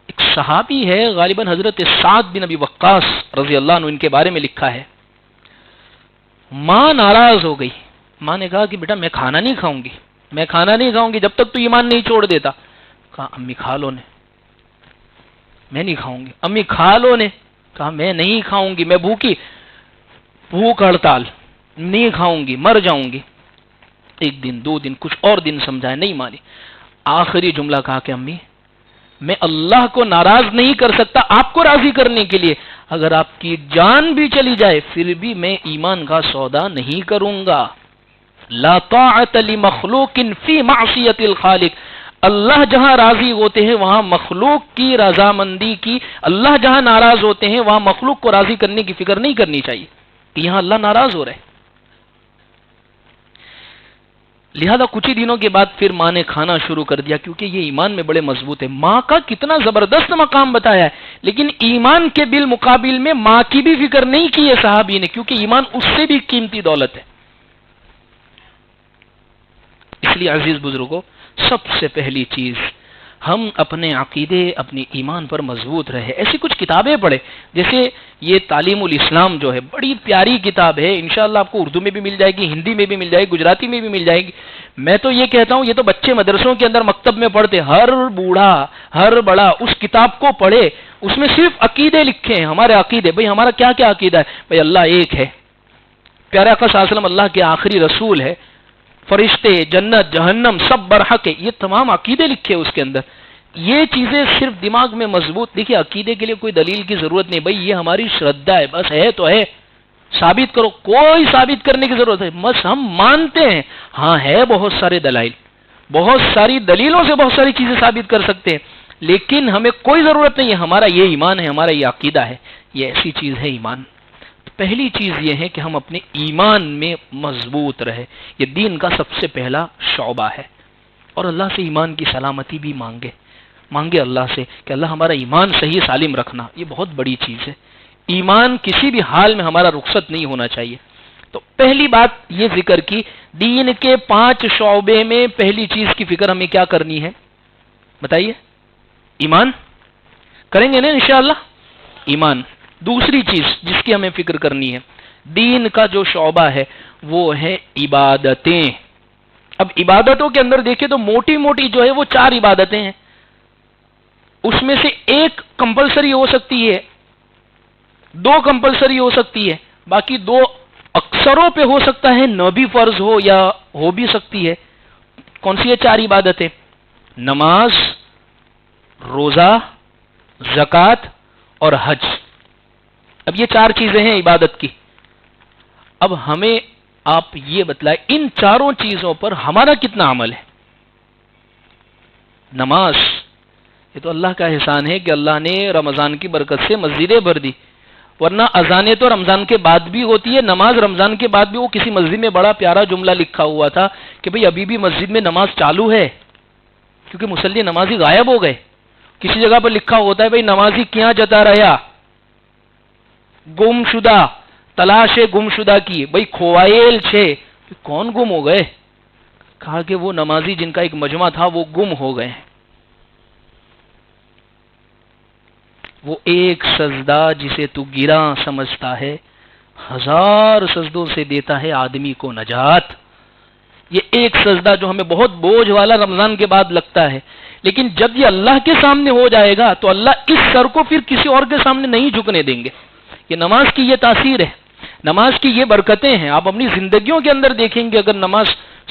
ایک صحابی ہے غالباً حضرت سعد بن ابی وقاص رضی اللہ عنہ، ان کے بارے میں لکھا ہے، ماں ناراض ہو گئی. ماں نے کہا کہ بیٹا میں کھانا نہیں کھاؤں گی، میں کھانا نہیں کھاؤں گی جب تک تو ایمان نہیں چھوڑ دیتا. کہا امی کھا لو نے. میں نہیں کھاؤں گی. امی کھا لو نے. کہا میں نہیں کھاؤں گی، میں بھوکی، بھوک ہڑتال، نہیں کھاؤں گی، مر جاؤں گی. ایک دن، دو دن، کچھ اور دن سمجھائے، نہیں مانی. آخری جملہ کہا کہ امی میں اللہ کو ناراض نہیں کر سکتا آپ کو راضی کرنے کے لیے، اگر آپ کی جان بھی چلی جائے پھر بھی میں ایمان کا سودا نہیں کروں گا. لا طاعت لمخلوق فی معصیت الخالق. اللہ جہاں راضی ہوتے ہیں وہاں مخلوق کی رضامندی کی، اللہ جہاں ناراض ہوتے ہیں وہاں مخلوق کو راضی کرنے کی فکر نہیں کرنی چاہیے کہ یہاں اللہ ناراض ہو رہے. لہذا کچھ ہی دنوں کے بعد پھر ماں نے کھانا شروع کر دیا، کیونکہ یہ ایمان میں بڑے مضبوط ہے. ماں کا کتنا زبردست مقام بتایا ہے، لیکن ایمان کے بالمقابل میں ماں کی بھی فکر نہیں کی ہے صحابی نے، کیونکہ ایمان اس سے بھی قیمتی دولت ہے. اس لیے عزیز بزرگوں، سب سے پہلی چیز ہم اپنے عقیدے، اپنے ایمان پر مضبوط رہے. ایسی کچھ کتابیں پڑھیں، جیسے یہ تعلیم الاسلام جو ہے، بڑی پیاری کتاب ہے. انشاءاللہ آپ کو اردو میں بھی مل جائے گی، ہندی میں بھی مل جائے گی، گجراتی میں بھی مل جائے گی. میں تو یہ کہتا ہوں یہ تو بچے مدرسوں کے اندر مکتب میں پڑھتے، ہر بوڑھا ہر بڑا اس کتاب کو پڑھے. اس میں صرف عقیدے لکھے ہیں، ہمارے عقیدے. بھئی ہمارا کیا کیا عقیدہ ہے؟ بھئی اللہ ایک ہے، پیارے آقا صلی اللہ علیہ وسلم اللہ کے آخری رسول ہے، فرشتے، جنت، جہنم سب برحق ہے. یہ تمام عقیدے لکھے اس کے اندر. یہ چیزیں صرف دماغ میں مضبوط. دیکھیے عقیدے کے لیے کوئی دلیل کی ضرورت نہیں. بھئی یہ ہماری شردھا ہے، بس ہے تو ہے، ثابت کرو. کوئی ثابت کرنے کی ضرورت ہے، بس ہم مانتے ہیں. ہاں ہے بہت سارے دلائل، بہت ساری دلیلوں سے بہت ساری چیزیں ثابت کر سکتے ہیں، لیکن ہمیں کوئی ضرورت نہیں ہے. ہمارا یہ ایمان ہے، ہمارا یہ عقیدہ ہے. یہ ایسی چیز ہے ایمان. پہلی چیز یہ ہے کہ ہم اپنے ایمان میں مضبوط رہے. یہ دین کا سب سے پہلا شعبہ ہے. اور اللہ سے ایمان کی سلامتی بھی مانگے اللہ سے کہ اللہ ہمارا ایمان صحیح سالم رکھنا. یہ بہت بڑی چیز ہے. ایمان کسی بھی حال میں ہمارا رخصت نہیں ہونا چاہیے. تو پہلی بات یہ ذکر کی، دین کے 5 شعبے میں پہلی چیز کی فکر ہمیں کیا کرنی ہے بتائیے؟ ایمان. کریں گے نا انشاءاللہ؟ ایمان. دوسری چیز جس کی ہمیں فکر کرنی ہے، دین کا جو شعبہ ہے وہ ہے عبادتیں. اب عبادتوں کے اندر دیکھیں تو موٹی موٹی جو ہے وہ 4 عبادتیں ہیں. اس میں سے ایک کمپلسری ہو سکتی ہے، 2 کمپلسری ہو سکتی ہے، باقی 2 اکثروں پہ ہو سکتا ہے، نہ بھی فرض ہو یا ہو بھی سکتی ہے. کون سی ہے 4 عبادتیں؟ نماز، روزہ، زکوٰۃ اور حج. اب یہ 4 چیزیں ہیں عبادت کی. اب ہمیں آپ یہ بتلائیں ان چاروں چیزوں پر ہمارا کتنا عمل ہے. نماز، یہ تو اللہ کا احسان ہے کہ اللہ نے رمضان کی برکت سے مسجدیں بھر دی، ورنہ اذانیں تو رمضان کے بعد بھی ہوتی ہے. نماز رمضان کے بعد بھی. وہ کسی مسجد میں بڑا پیارا جملہ لکھا ہوا تھا کہ بھئی ابھی بھی مسجد میں نماز چالو ہے، کیونکہ مصلی نمازی غائب ہو گئے. کسی جگہ پر لکھا ہوتا ہے بھئی نمازی کیا جتا رہا، گم شدہ، تلاش گم شدہ کی. بھئی کھوائل چھے، کون گم ہو گئے؟ کہا کہ وہ نمازی جن کا ایک مجمع تھا وہ گم ہو گئے. وہ ایک سجدہ جسے تو گراں سمجھتا ہے، 1000 سجدوں سے دیتا ہے آدمی کو نجات. یہ ایک سجدہ جو ہمیں بہت بوجھ والا رمضان کے بعد لگتا ہے، لیکن جب یہ اللہ کے سامنے ہو جائے گا تو اللہ اس سر کو پھر کسی اور کے سامنے نہیں جھکنے دیں گے. یہ نماز کی یہ تاثیر ہے، نماز کی یہ برکتیں ہیں. آپ اپنی زندگیوں کے اندر دیکھیں گے اگر نماز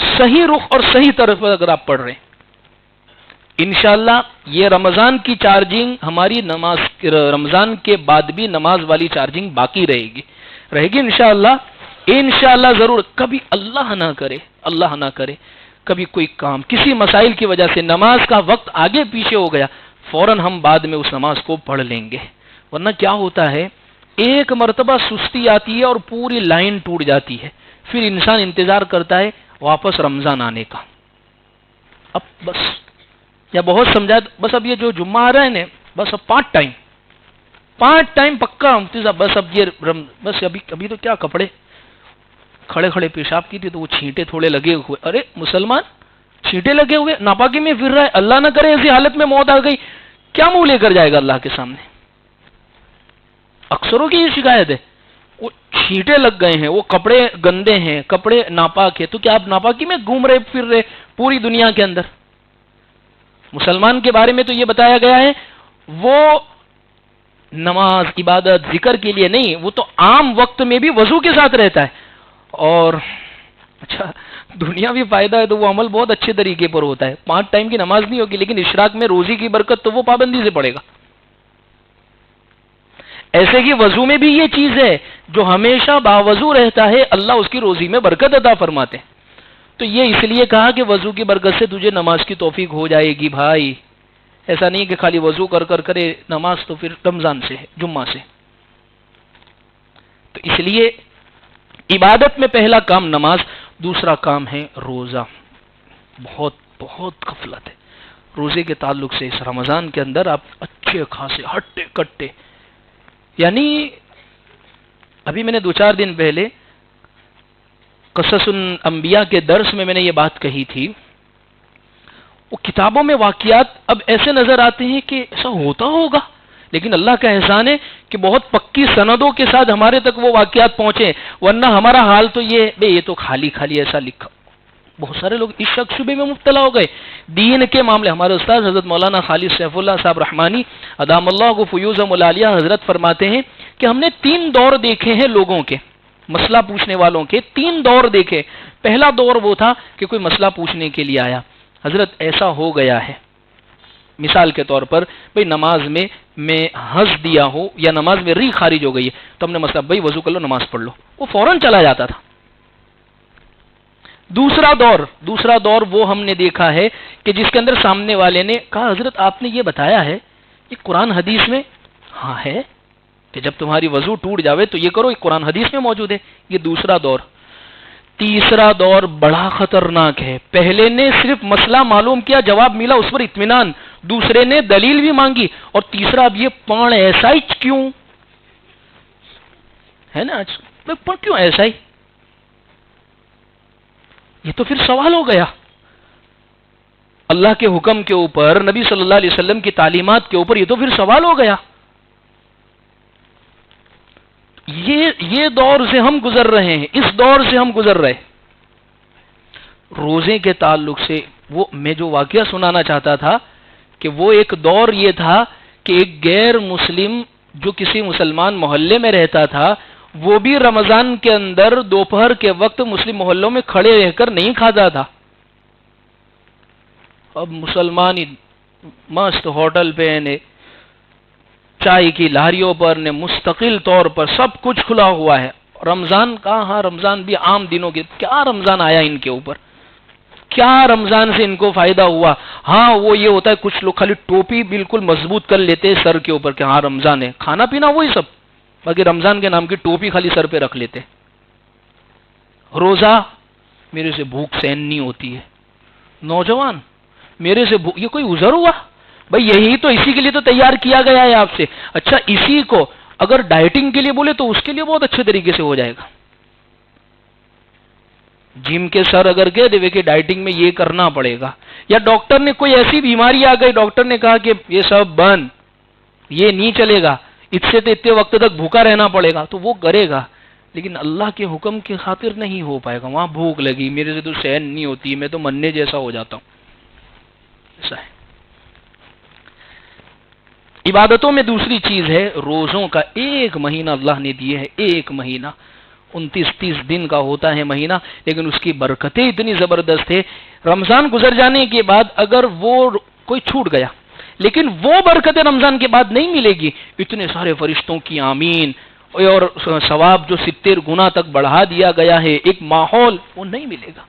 صحیح رخ اور صحیح طرف اگر آپ پڑھ رہے ہیں، انشاءاللہ یہ رمضان کی چارجنگ ہماری نماز، رمضان کے بعد بھی نماز والی چارجنگ باقی رہے گی انشاءاللہ ضرور. کبھی اللہ نہ کرے کبھی کوئی کام، کسی مسائل کی وجہ سے نماز کا وقت آگے پیچھے ہو گیا، فوراً ہم بعد میں اس نماز کو پڑھ لیں گے. ورنہ کیا ہوتا ہے ایک مرتبہ سستی آتی ہے اور پوری لائن ٹوٹ جاتی ہے، پھر انسان انتظار کرتا ہے واپس رمضان آنے کا. اب بس یا بہت سمجھا، بس اب یہ جو جمعہ آ رہا ہے نا، بس اب 5 ٹائم پکا انتظار، بس اب یہ بس ابھی تو کیا کپڑے کھڑے کھڑے پیشاب کی تھی تو وہ چھینٹے تھوڑے لگے ہوئے. ارے مسلمان، چھینٹے لگے ہوئے، ناپاکی میں پھر رہا ہے، اللہ نہ کرے ایسی حالت میں موت آ گئی، کیا منہ لے کر جائے گا اللہ کے سامنے؟ اکثروں کی یہ شکایت ہے، وہ چھینٹے لگ گئے ہیں، وہ کپڑے گندے ہیں، کپڑے ناپاک ہے، تو کیا آپ ناپاکی میں گھوم رہے پھر رہے پوری دنیا کے اندر؟ مسلمان کے بارے میں تو یہ بتایا گیا ہے وہ نماز، عبادت، ذکر کے لیے نہیں، وہ تو عام وقت میں بھی وضو کے ساتھ رہتا ہے. اور اچھا دنیاوی فائدہ ہے تو وہ عمل بہت اچھے طریقے پر ہوتا ہے. 5 ٹائم کی نماز نہیں ہوگی لیکن اشراق میں روزی کی برکت تو وہ پابندی سے پڑے گا. ایسے کہ وضو میں بھی یہ چیز ہے، جو ہمیشہ باوضو رہتا ہے اللہ اس کی روزی میں برکت عطا فرماتے ہیں. تو یہ اس لیے کہا کہ وضو کی برکت سے تجھے نماز کی توفیق ہو جائے گی بھائی. ایسا نہیں کہ خالی وضو کر کرے نماز تو پھر رمضان سے ہے، جمعہ سے. تو اس لیے عبادت میں پہلا کام نماز، دوسرا کام ہے روزہ. بہت بہت غفلت ہے روزے کے تعلق سے. اس رمضان کے اندر آپ اچھے خاصے ہٹے کٹے، یعنی ابھی میں نے 2-4 دن پہلے قصص الانبیاء کے درس میں نے یہ بات کہی تھی، وہ کتابوں میں واقعات اب ایسے نظر آتے ہیں کہ ایسا ہوتا ہوگا، لیکن اللہ کا احسان ہے کہ بہت پکی سندوں کے ساتھ ہمارے تک وہ واقعات پہنچے، ورنہ ہمارا حال تو یہ تو خالی ایسا لکھا. بہت سارے لوگ اس شک شبے میں مبتلا ہو گئے دین کے معاملے. ہمارے استاد حضرت مولانا خالد سیف اللہ صاحب رحمانی ادام اللہ کو فیوز ملالیہ حضرت فرماتے ہیں کہ ہم نے 3 دور دیکھے ہیں لوگوں کے، مسئلہ پوچھنے والوں کے 3 دور دیکھے. پہلا دور وہ تھا کہ کوئی مسئلہ پوچھنے کے لیے آیا، حضرت ایسا ہو گیا ہے، مثال کے طور پر بھئی نماز میں ہنس دیا ہو یا نماز میں ری خارج ہو گئی ہے، تو ہم نے مسئلہ بھئی وضو کر لو نماز پڑھ لو، وہ فوراً چلا جاتا تھا. دوسرا دور وہ ہم نے دیکھا ہے کہ جس کے اندر سامنے والے نے کہا حضرت آپ نے یہ بتایا ہے یہ قرآن حدیث میں؟ ہاں ہے کہ جب تمہاری وضو ٹوٹ جاوے تو یہ کرو، یہ قرآن حدیث میں موجود ہے. یہ دوسرا دور. تیسرا دور بڑا خطرناک ہے. پہلے نے صرف مسئلہ معلوم کیا، جواب ملا، اس پر اطمینان. دوسرے نے دلیل بھی مانگی، اور تیسرا اب یہ پڑھ ایسا ہی کیوں ہے نا، پڑھ کیوں ایسا ہی، یہ تو پھر سوال ہو گیا. اللہ کے حکم کے اوپر، نبی صلی اللہ علیہ وسلم کی تعلیمات کے اوپر یہ تو پھر سوال ہو گیا. یہ دور سے ہم گزر رہے ہیں، اس دور سے ہم گزر رہے. روزے کے تعلق سے وہ میں جو واقعہ سنانا چاہتا تھا کہ وہ ایک دور یہ تھا کہ ایک غیر مسلم جو کسی مسلمان محلے میں رہتا تھا، وہ بھی رمضان کے اندر دوپہر کے وقت مسلم محلوں میں کھڑے رہ کر نہیں کھاتا تھا. اب مسلمان مست ہوٹل پہ نے، چائے کی لاریوں پر نے، مستقل طور پر سب کچھ کھلا ہوا ہے. رمضان کا، ہاں رمضان بھی عام دنوں کے، کیا رمضان آیا ان کے اوپر، کیا رمضان سے ان کو فائدہ ہوا؟ ہاں وہ یہ ہوتا ہے کچھ لوگ خالی ٹوپی بالکل مضبوط کر لیتے سر کے اوپر کہ ہاں رمضان ہے، کھانا پینا وہی سب، باقی رمضان کے نام کی ٹوپی خالی سر پہ رکھ لیتے. روزہ میرے سے بھوک سہن نہیں ہوتی ہے. نوجوان میرے سے یہ کوئی عذر ہوا؟ بھئی یہی تو اسی کے لیے تو تیار کیا گیا ہے آپ سے. اچھا اسی کو اگر ڈائٹنگ کے لیے بولے تو اس کے لیے بہت اچھے طریقے سے ہو جائے گا. جم کے سر اگر کہہ دے کہ ڈائٹنگ میں یہ کرنا پڑے گا، یا ڈاکٹر نے کوئی ایسی بیماری آ گئی، ڈاکٹر نے کہا کہ یہ سب بند، یہ نہیں چلے گا، اس سے تو اتنے وقت تک بھوکا رہنا پڑے گا، تو وہ کرے گا. لیکن اللہ کے حکم کی خاطر نہیں ہو پائے گا. وہاں بھوک لگی، میرے سے تو سہن نہیں ہوتی، میں تو مرنے جیسا ہو جاتا ہوں. ایسا ہے. عبادتوں میں دوسری چیز ہے روزوں کا 1 مہینہ اللہ نے دیے ہے. 1 مہینہ 29-30 دن کا ہوتا ہے مہینہ، لیکن اس کی برکتیں اتنی زبردست ہے. رمضان گزر جانے کے بعد اگر وہ کوئی چھوٹ گیا، لیکن وہ برکتیں رمضان کے بعد نہیں ملے گی. اتنے سارے فرشتوں کی آمین اور ثواب جو 70 گنا تک بڑھا دیا گیا ہے، ایک ماحول وہ نہیں ملے گا.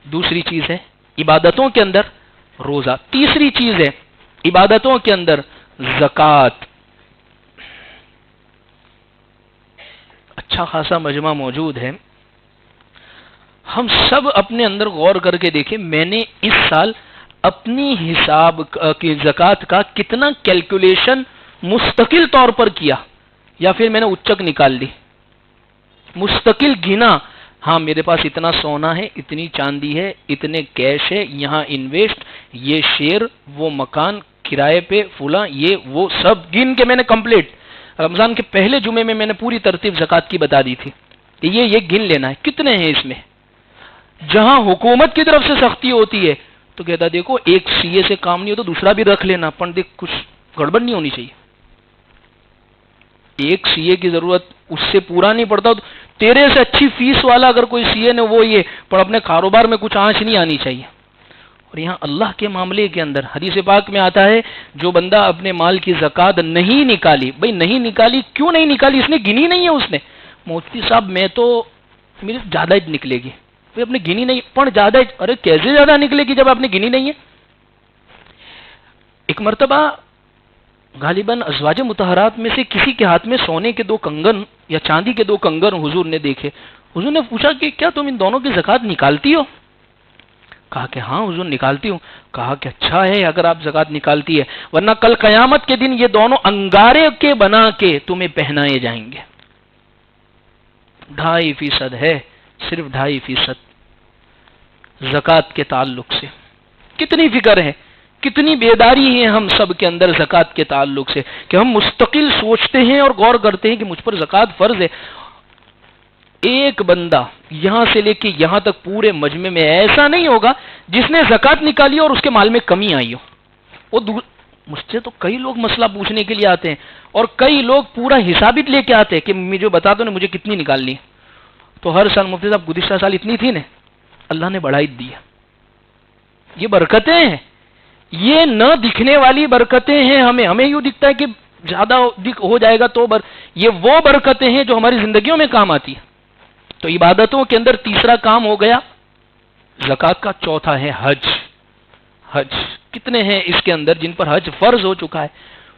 دوسری چیز ہے عبادتوں کے اندر روزہ. تیسری چیز ہے عبادتوں کے اندر زکوٰۃ. اچھا خاصا مجمع موجود ہے، ہم سب اپنے اندر غور کر کے دیکھیں میں نے اس سال اپنی حساب کی زکوٰۃ کا کتنا کیلکولیشن مستقل طور پر کیا، یا پھر میں نے اچک نکال لی، مستقل گنا، ہاں میرے پاس اتنا سونا ہے، اتنی چاندی ہے، اتنے کیش ہے، یہاں انویسٹ، یہ شیئر، وہ مکان کرائے پہ، فلاں، یہ وہ سب گن کے میں نے کمپلیٹ رمضان کے پہلے جمعے میں نے پوری ترتیب زکوٰۃ کی بتا دی تھی کہ یہ گن لینا ہے کتنے ہیں اس میں۔ جہاں حکومت کی طرف سے سختی ہوتی ہے تو کہتا دیکھو ایک سی اے سے کام نہیں ہو تو دوسرا بھی رکھ لینا، پر دیکھ کچھ گڑبڑ نہیں ہونی چاہیے، ایک سی اے کی ضرورت اس سے پورا نہیں پڑتا، تیرے سے اچھی فیس والا اگر کوئی سی اے نے وہ یہ، پر اپنے کاروبار میں کچھ آنچ نہیں آنی چاہیے۔ اور یہاں اللہ کے معاملے کے اندر حدیث پاک میں آتا ہے جو بندہ اپنے مال کی زکوٰۃ نہیں نکالی، بھئی نہیں نکالی، کیوں نہیں نکالی؟ اس نے گنی نہیں ہے، اس نے مفتی صاحب میں تو میری زیادہ نکلے گی، بھئی اپنے گنی نہیں، پر زیادہ، ارے کیسے زیادہ نکلے گی جب آپ نے گنی نہیں ہے؟ ایک مرتبہ غالباً ازواج مطہرات میں سے کسی کے ہاتھ میں سونے کے 2 کنگن یا چاندی کے 2 کنگن حضور نے دیکھے، حضور نے پوچھا کہ کیا تم ان دونوں کی زکوٰۃ نکالتی ہو؟ کہا کہ ہاں حضور نکالتی ہوں۔ کہا کہ اچھا ہے اگر آپ زکوٰۃ نکالتی ہے، ورنہ کل قیامت کے دن یہ دونوں انگارے کے بنا کے تمہیں پہنائے جائیں گے۔ 2.5% ہے، صرف 2.5% زکوٰۃ کے تعلق سے۔ کتنی فکر ہے، کتنی بیداری ہے ہم سب کے اندر زکوٰۃ کے تعلق سے، کہ ہم مستقل سوچتے ہیں اور غور کرتے ہیں کہ مجھ پر زکوٰۃ فرض ہے۔ ایک بندہ یہاں سے لے کے یہاں تک پورے مجمع میں ایسا نہیں ہوگا جس نے زکوٰۃ نکالی اور اس کے مال میں کمی آئی ہو۔ وہ مجھ سے تو کئی لوگ مسئلہ پوچھنے کے لیے آتے ہیں اور کئی لوگ پورا حساب لے کے آتے ہیں کہ مجھے بتا دو نا مجھے کتنی نکالنی ہے، تو ہر سال مفتی صاحب گزشتہ سال اتنی تھی نا، اللہ نے بڑھائی دی ہے۔ یہ برکتیں ہیں، یہ نہ دکھنے والی برکتیں ہیں، ہمیں یوں دکھتا ہے کہ زیادہ ہو جائے گا تو یہ وہ برکتیں ہیں جو ہماری زندگیوں میں کام آتی ہیں۔ تو عبادتوں کے اندر تیسرا کام ہو گیا زکوٰۃ کا، چوتھا ہے حج۔ حج کتنے ہیں اس کے اندر جن پر حج فرض ہو چکا ہے؟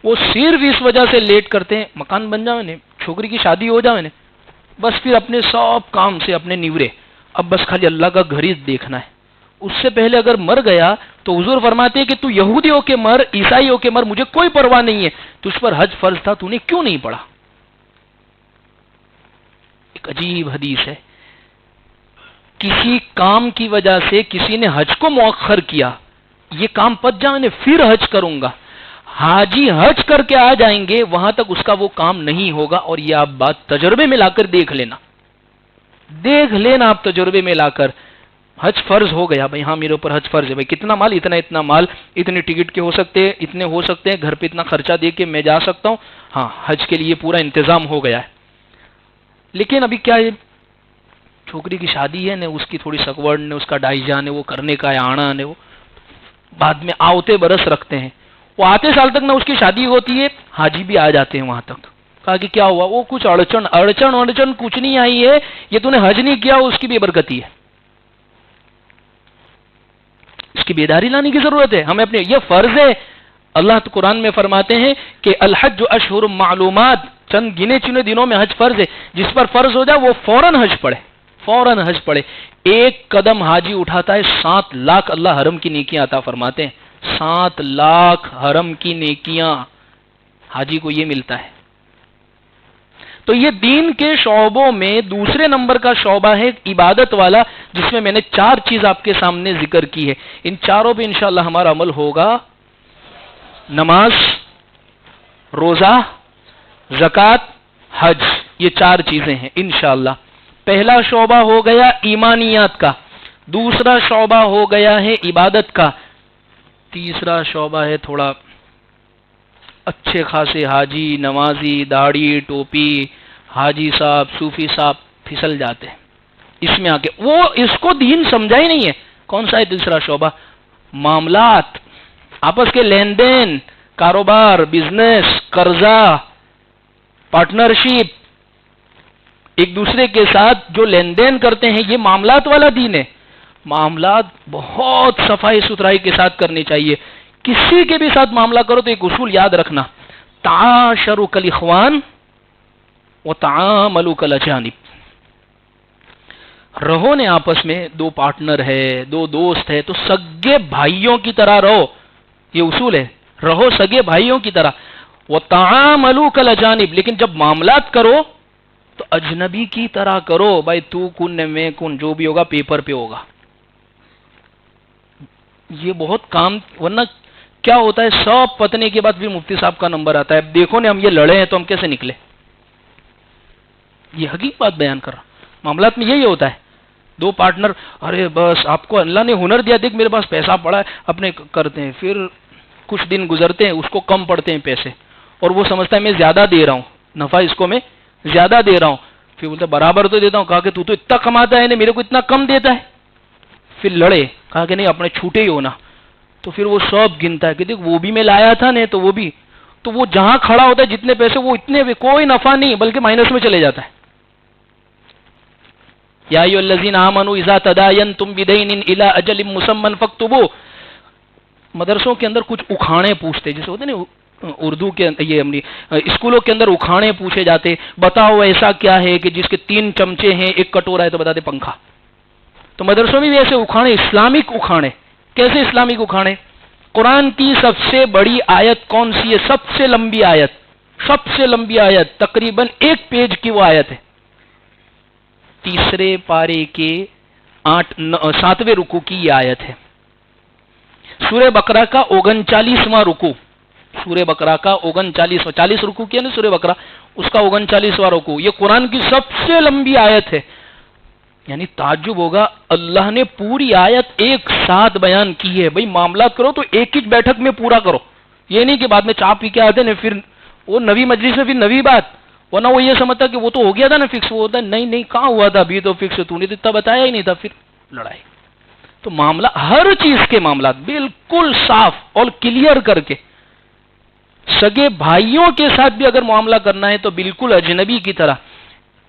وہ صرف اس وجہ سے لیٹ کرتے ہیں مکان بن جاوے نے، چھوکری کی شادی ہو جاوے نے، بس پھر اپنے سب کام سے اپنے نیورے، اب بس خالی اللہ کا گھر ہی دیکھنا ہے۔ اس سے پہلے اگر مر گیا تو حضور فرماتے ہیں کہ تو یہودی ہو کے مر، عیسائی ہو کے مر، مجھے کوئی پرواہ نہیں ہے، تجھ پر حج فرض تھا، تو نے کیوں نہیں پڑھا؟ ایک عجیب حدیث ہے، کسی کام کی وجہ سے کسی نے حج کو مؤخر کیا، یہ کام پچ جانے پھر حج کروں گا، حاجی حج کر کے آ جائیں گے وہاں تک اس کا وہ کام نہیں ہوگا۔ اور یہ آپ بات تجربے میں لا کر دیکھ لینا آپ تجربے میں لا کر، حج فرض ہو گیا، بھائی ہاں میرے اوپر حج فرض ہے، بھائی کتنا مال، اتنا مال، اتنے ٹکٹ کے ہو سکتے ہیں، اتنے ہو سکتے ہیں، گھر پہ اتنا خرچہ دے کے میں جا سکتا ہوں، ہاں حج کے لیے پورا انتظام ہو گیا ہے۔ لیکن ابھی کیا ہے، چھوکری کی شادی ہے نا، اس کی تھوڑی سگوڑ نے، اس کا ڈائی جان ہے، وہ کرنے کا ہے، آنا نے، وہ بعد میں آوتے برس رکھتے ہیں، وہ آتے سال تک نہ اس کی شادی ہوتی ہے، حاجی بھی آ جاتے ہیں وہاں تک۔ کہا کہ کیا ہوا؟ وہ کچھ اڑچن کچھ نہیں آئی ہے، یہ تو نے حج نہیں کیا، اس کی بھی برکتی ہے۔ اس کی بیداری لانے کی ضرورت ہے ہمیں اپنے، یہ فرض ہے۔ اللہ تو قرآن میں فرماتے ہیں کہ الحج اشہر معلومات، چند گنے چنے دنوں میں حج فرض ہے، جس پر فرض ہو جائے وہ فوراً حج پڑھے۔ ایک قدم حاجی اٹھاتا ہے 7 لاکھ اللہ حرم کی نیکیاں عطا فرماتے ہیں، 7 لاکھ حرم کی نیکیاں حاجی کو یہ ملتا ہے۔ تو یہ دین کے شعبوں میں دوسرے نمبر کا شعبہ ہے عبادت والا، جس میں نے 4 چیز آپ کے سامنے ذکر کی ہے، ان چاروں پہ انشاءاللہ ہمارا عمل ہوگا۔ نماز، روزہ، زکوٰۃ، حج، یہ 4 چیزیں ہیں انشاءاللہ۔ پہلا شعبہ ہو گیا ایمانیات کا، دوسرا شعبہ ہو گیا ہے عبادت کا، تیسرا شعبہ ہے تھوڑا اچھے خاصے حاجی، نمازی، داڑھی ٹوپی، حاجی صاحب، صوفی صاحب پھسل جاتے ہیں اس میں آ کے، وہ اس کو دین سمجھا ہی نہیں ہے۔ کون سا ہے تیسرا شعبہ؟ معاملات، آپس کے لین دین، کاروبار، بزنس، قرضہ، پارٹنرشپ، ایک دوسرے کے ساتھ جو لین دین کرتے ہیں، یہ معاملات والا دین ہے۔ معاملات بہت صفائی ستھرائی کے ساتھ کرنی چاہیے۔ کسی کے بھی ساتھ معاملہ کرو تو ایک اصول یاد رکھنا، تعاشروا کالاخوان وَتَعَامَلُوا كَالْأَجَانِبِ، رہو نے آپس میں، دو پارٹنر ہے، دو دوست ہے تو سگے بھائیوں کی طرح رہو، یہ اصول ہے، رہو سگے بھائیوں کی طرح. وَتَعَامَلُوا كَالْأَجَانِبِ، لیکن جب معاملات کرو تو اجنبی کی طرح کرو، بھائی تو کن میں کن، جو بھی ہوگا پیپر پہ ہوگا. یہ بہت کام، ورنہ کیا ہوتا ہے سب پتنے کے بعد پھر مفتی صاحب کا نمبر آتا ہے، دیکھو نے ہم یہ لڑے ہیں تو ہم کیسے نکلے. یہ حقیقت بات بیان کر رہا ہوں، معاملات میں یہی ہوتا ہے. دو پارٹنر، ارے بس آپ کو اللہ نے ہنر دیا، دیکھ میرے پاس پیسہ پڑا ہے، اپنے کرتے ہیں، پھر کچھ دن گزرتے ہیں، اس کو کم پڑتے ہیں پیسے، اور وہ سمجھتا ہے میں زیادہ دے رہا ہوں، نفع اس کو میں زیادہ دے رہا ہوں. پھر بولتا برابر تو دیتا ہوں. کہا کہ تو اتنا کماتا ہے، میرے کو اتنا کم دیتا ہے. پھر لڑے، کہا کہ نہیں اپنے چھوٹے ہی ہونا. تو پھر وہ سب گنتا ہے کہ دیکھ وہ بھی میں لایا تھا نہیں تو وہ بھی، تو وہ جہاں کھڑا ہوتا ہے جتنے پیسے وہ اتنے بھی کوئی نفع نہیں بلکہ مائنس میں چلے جاتا ہے. یا ایھا الذین آمنوا اذا تداینتم بدین الی اجل مسمى فاکتبوہ. مدرسوں کے اندر کچھ اکھاڑے پوچھتے، جیسے ہوتے ہیں نا اردو کے، یہ اپنی اسکولوں کے اندر اکھاڑے پوچھے جاتے، بتاؤ ایسا کیا ہے کہ جس کے 3 چمچے ہیں، 1 کٹورا ہے تو بتا دے پنکھا. تو مدرسوں میں بھی ایسے اکھاڑے، اسلامک اکھاڑے. کیسے اسلامک اکھاڑے؟ قرآن کی سب سے بڑی آیت کون سی ہے؟ سب سے لمبی آیت، سب سے لمبی آیت، تقریباً 1 پیج کی وہ آیت ہے، تیسرے پارے کے 7ویں رکوع کی یہ آیت ہے. سورہ بقرہ کا 39واں رکوع، سورہ بقرہ کا 40 رکوع کیا نا سورہ بقرہ، اس کا 39واں رکوع. یہ قرآن کی سب سے لمبی آیت ہے. یعنی تعجب ہوگا، اللہ نے پوری آیت ایک ساتھ بیان کی ہے. بھئی معاملات کرو تو ایک ہی بیٹھک میں پورا کرو، یہ نہیں کہ بعد میں چاپ پی کے آتے نا پھر وہ نوی مجلس میں پھر نوی بات، ورنہ وہ یہ سمجھتا کہ وہ تو ہو گیا تھا نا فکس، وہ ہوتا ہے نہیں کہاں ہوا تھا ابھی تو فکس، تو نے تو اتنا بتایا ہی نہیں تھا، پھر لڑائی. تو معاملہ ہر چیز کے معاملات بالکل صاف اور کلیئر کر کے، سگے بھائیوں کے ساتھ بھی اگر معاملہ کرنا ہے تو بالکل اجنبی کی طرح.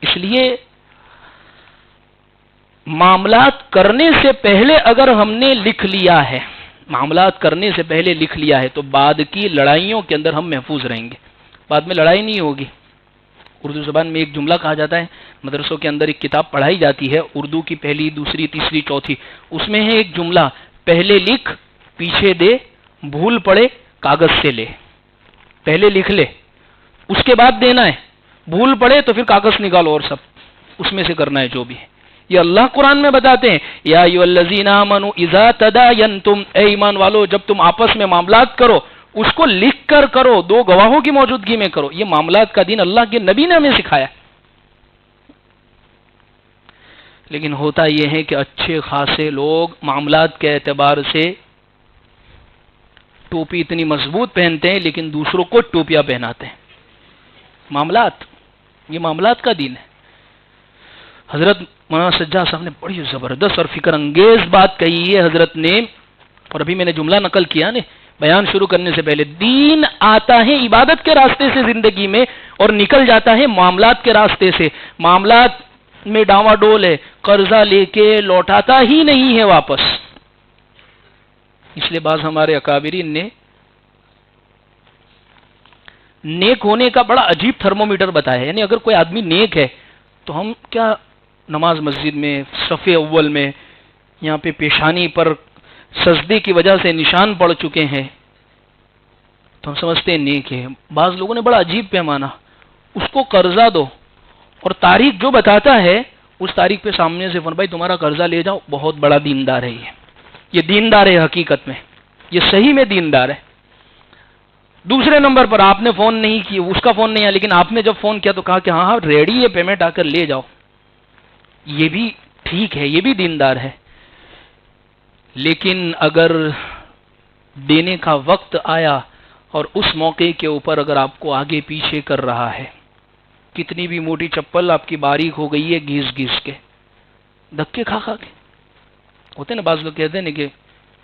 اس لیے معاملات کرنے سے پہلے اگر ہم نے لکھ لیا ہے، معاملات کرنے سے پہلے لکھ لیا ہے تو بعد کی لڑائیوں کے اندر ہم محفوظ رہیں گے، بعد میں لڑائی نہیں ہوگی. اردو زبان میں ایک جملہ کہا جاتا ہے، مدرسوں کے اندر ایک کتاب پڑھائی جاتی ہے اردو کی، پہلی دوسری تیسری چوتھی، اس میں ہے ایک جملہ، پہلے لکھ پیچھے دے، بھول پڑے کاغذ سے لے. پہلے لکھ لے اس کے بعد دینا ہے، بھول پڑے تو پھر کاغذ نکالو اور سب اس میں سے کرنا ہے جو بھی ہے. یہ اللہ قرآن میں بتاتے ہیں، یا ایھا الذین آمنوا اذا تداینتم، اے ایمان والو جب تم آپس میں معاملات کرو اس کو لکھ کر کرو، 2 گواہوں کی موجودگی میں کرو. یہ معاملات کا دین اللہ کے نبی نے ہمیں سکھایا. لیکن ہوتا یہ ہے کہ اچھے خاصے لوگ معاملات کے اعتبار سے ٹوپی اتنی مضبوط پہنتے ہیں لیکن دوسروں کو ٹوپیاں پہناتے ہیں. یہ معاملات کا دین ہے. حضرت مولانا سجاد صاحب نے بڑی زبردست اور فکر انگیز بات کہی ہے حضرت نے، اور ابھی میں نے جملہ نقل کیا نا بیان شروع کرنے سے پہلے، دین آتا ہے عبادت کے راستے سے زندگی میں اور نکل جاتا ہے معاملات کے راستے سے. معاملات میں ڈاوا ڈول ہے، قرضہ لے کے لوٹاتا ہی نہیں ہے واپس. اس لیے بعض ہمارے اکابرین نے نیک ہونے کا بڑا عجیب تھرمومیٹر بتایا ہے. یعنی اگر کوئی آدمی نیک ہے تو ہم کیا نماز مسجد میں صف اول میں یہاں پہ پیشانی پر سجدے کی وجہ سے نشان پڑ چکے ہیں تو ہم سمجھتے ہیں نیک ہے. بعض لوگوں نے بڑا عجیب پیمانہ، اس کو قرضہ دو اور تاریخ جو بتاتا ہے اس تاریخ پہ سامنے سے بھائی تمہارا قرضہ لے جاؤ، بہت بڑا دیندار ہے. یہ دیندار ہے حقیقت میں، یہ صحیح میں دیندار ہے. دوسرے نمبر پر آپ نے فون نہیں کیا، اس کا فون نہیں آیا، لیکن آپ نے جب فون کیا تو کہا کہ ہاں ریڈی ہے پیمنٹ، آ کر لے جاؤ. یہ بھی ٹھیک ہے، یہ بھی دیندار ہے. لیکن اگر دینے کا وقت آیا اور اس موقع کے اوپر اگر آپ کو آگے پیچھے کر رہا ہے، کتنی بھی موٹی چپل آپ کی باریک ہو گئی ہے، گھس گھس کے دھکے کھا کے ہوتے نا. بعض لوگ کہتے ہیں کہ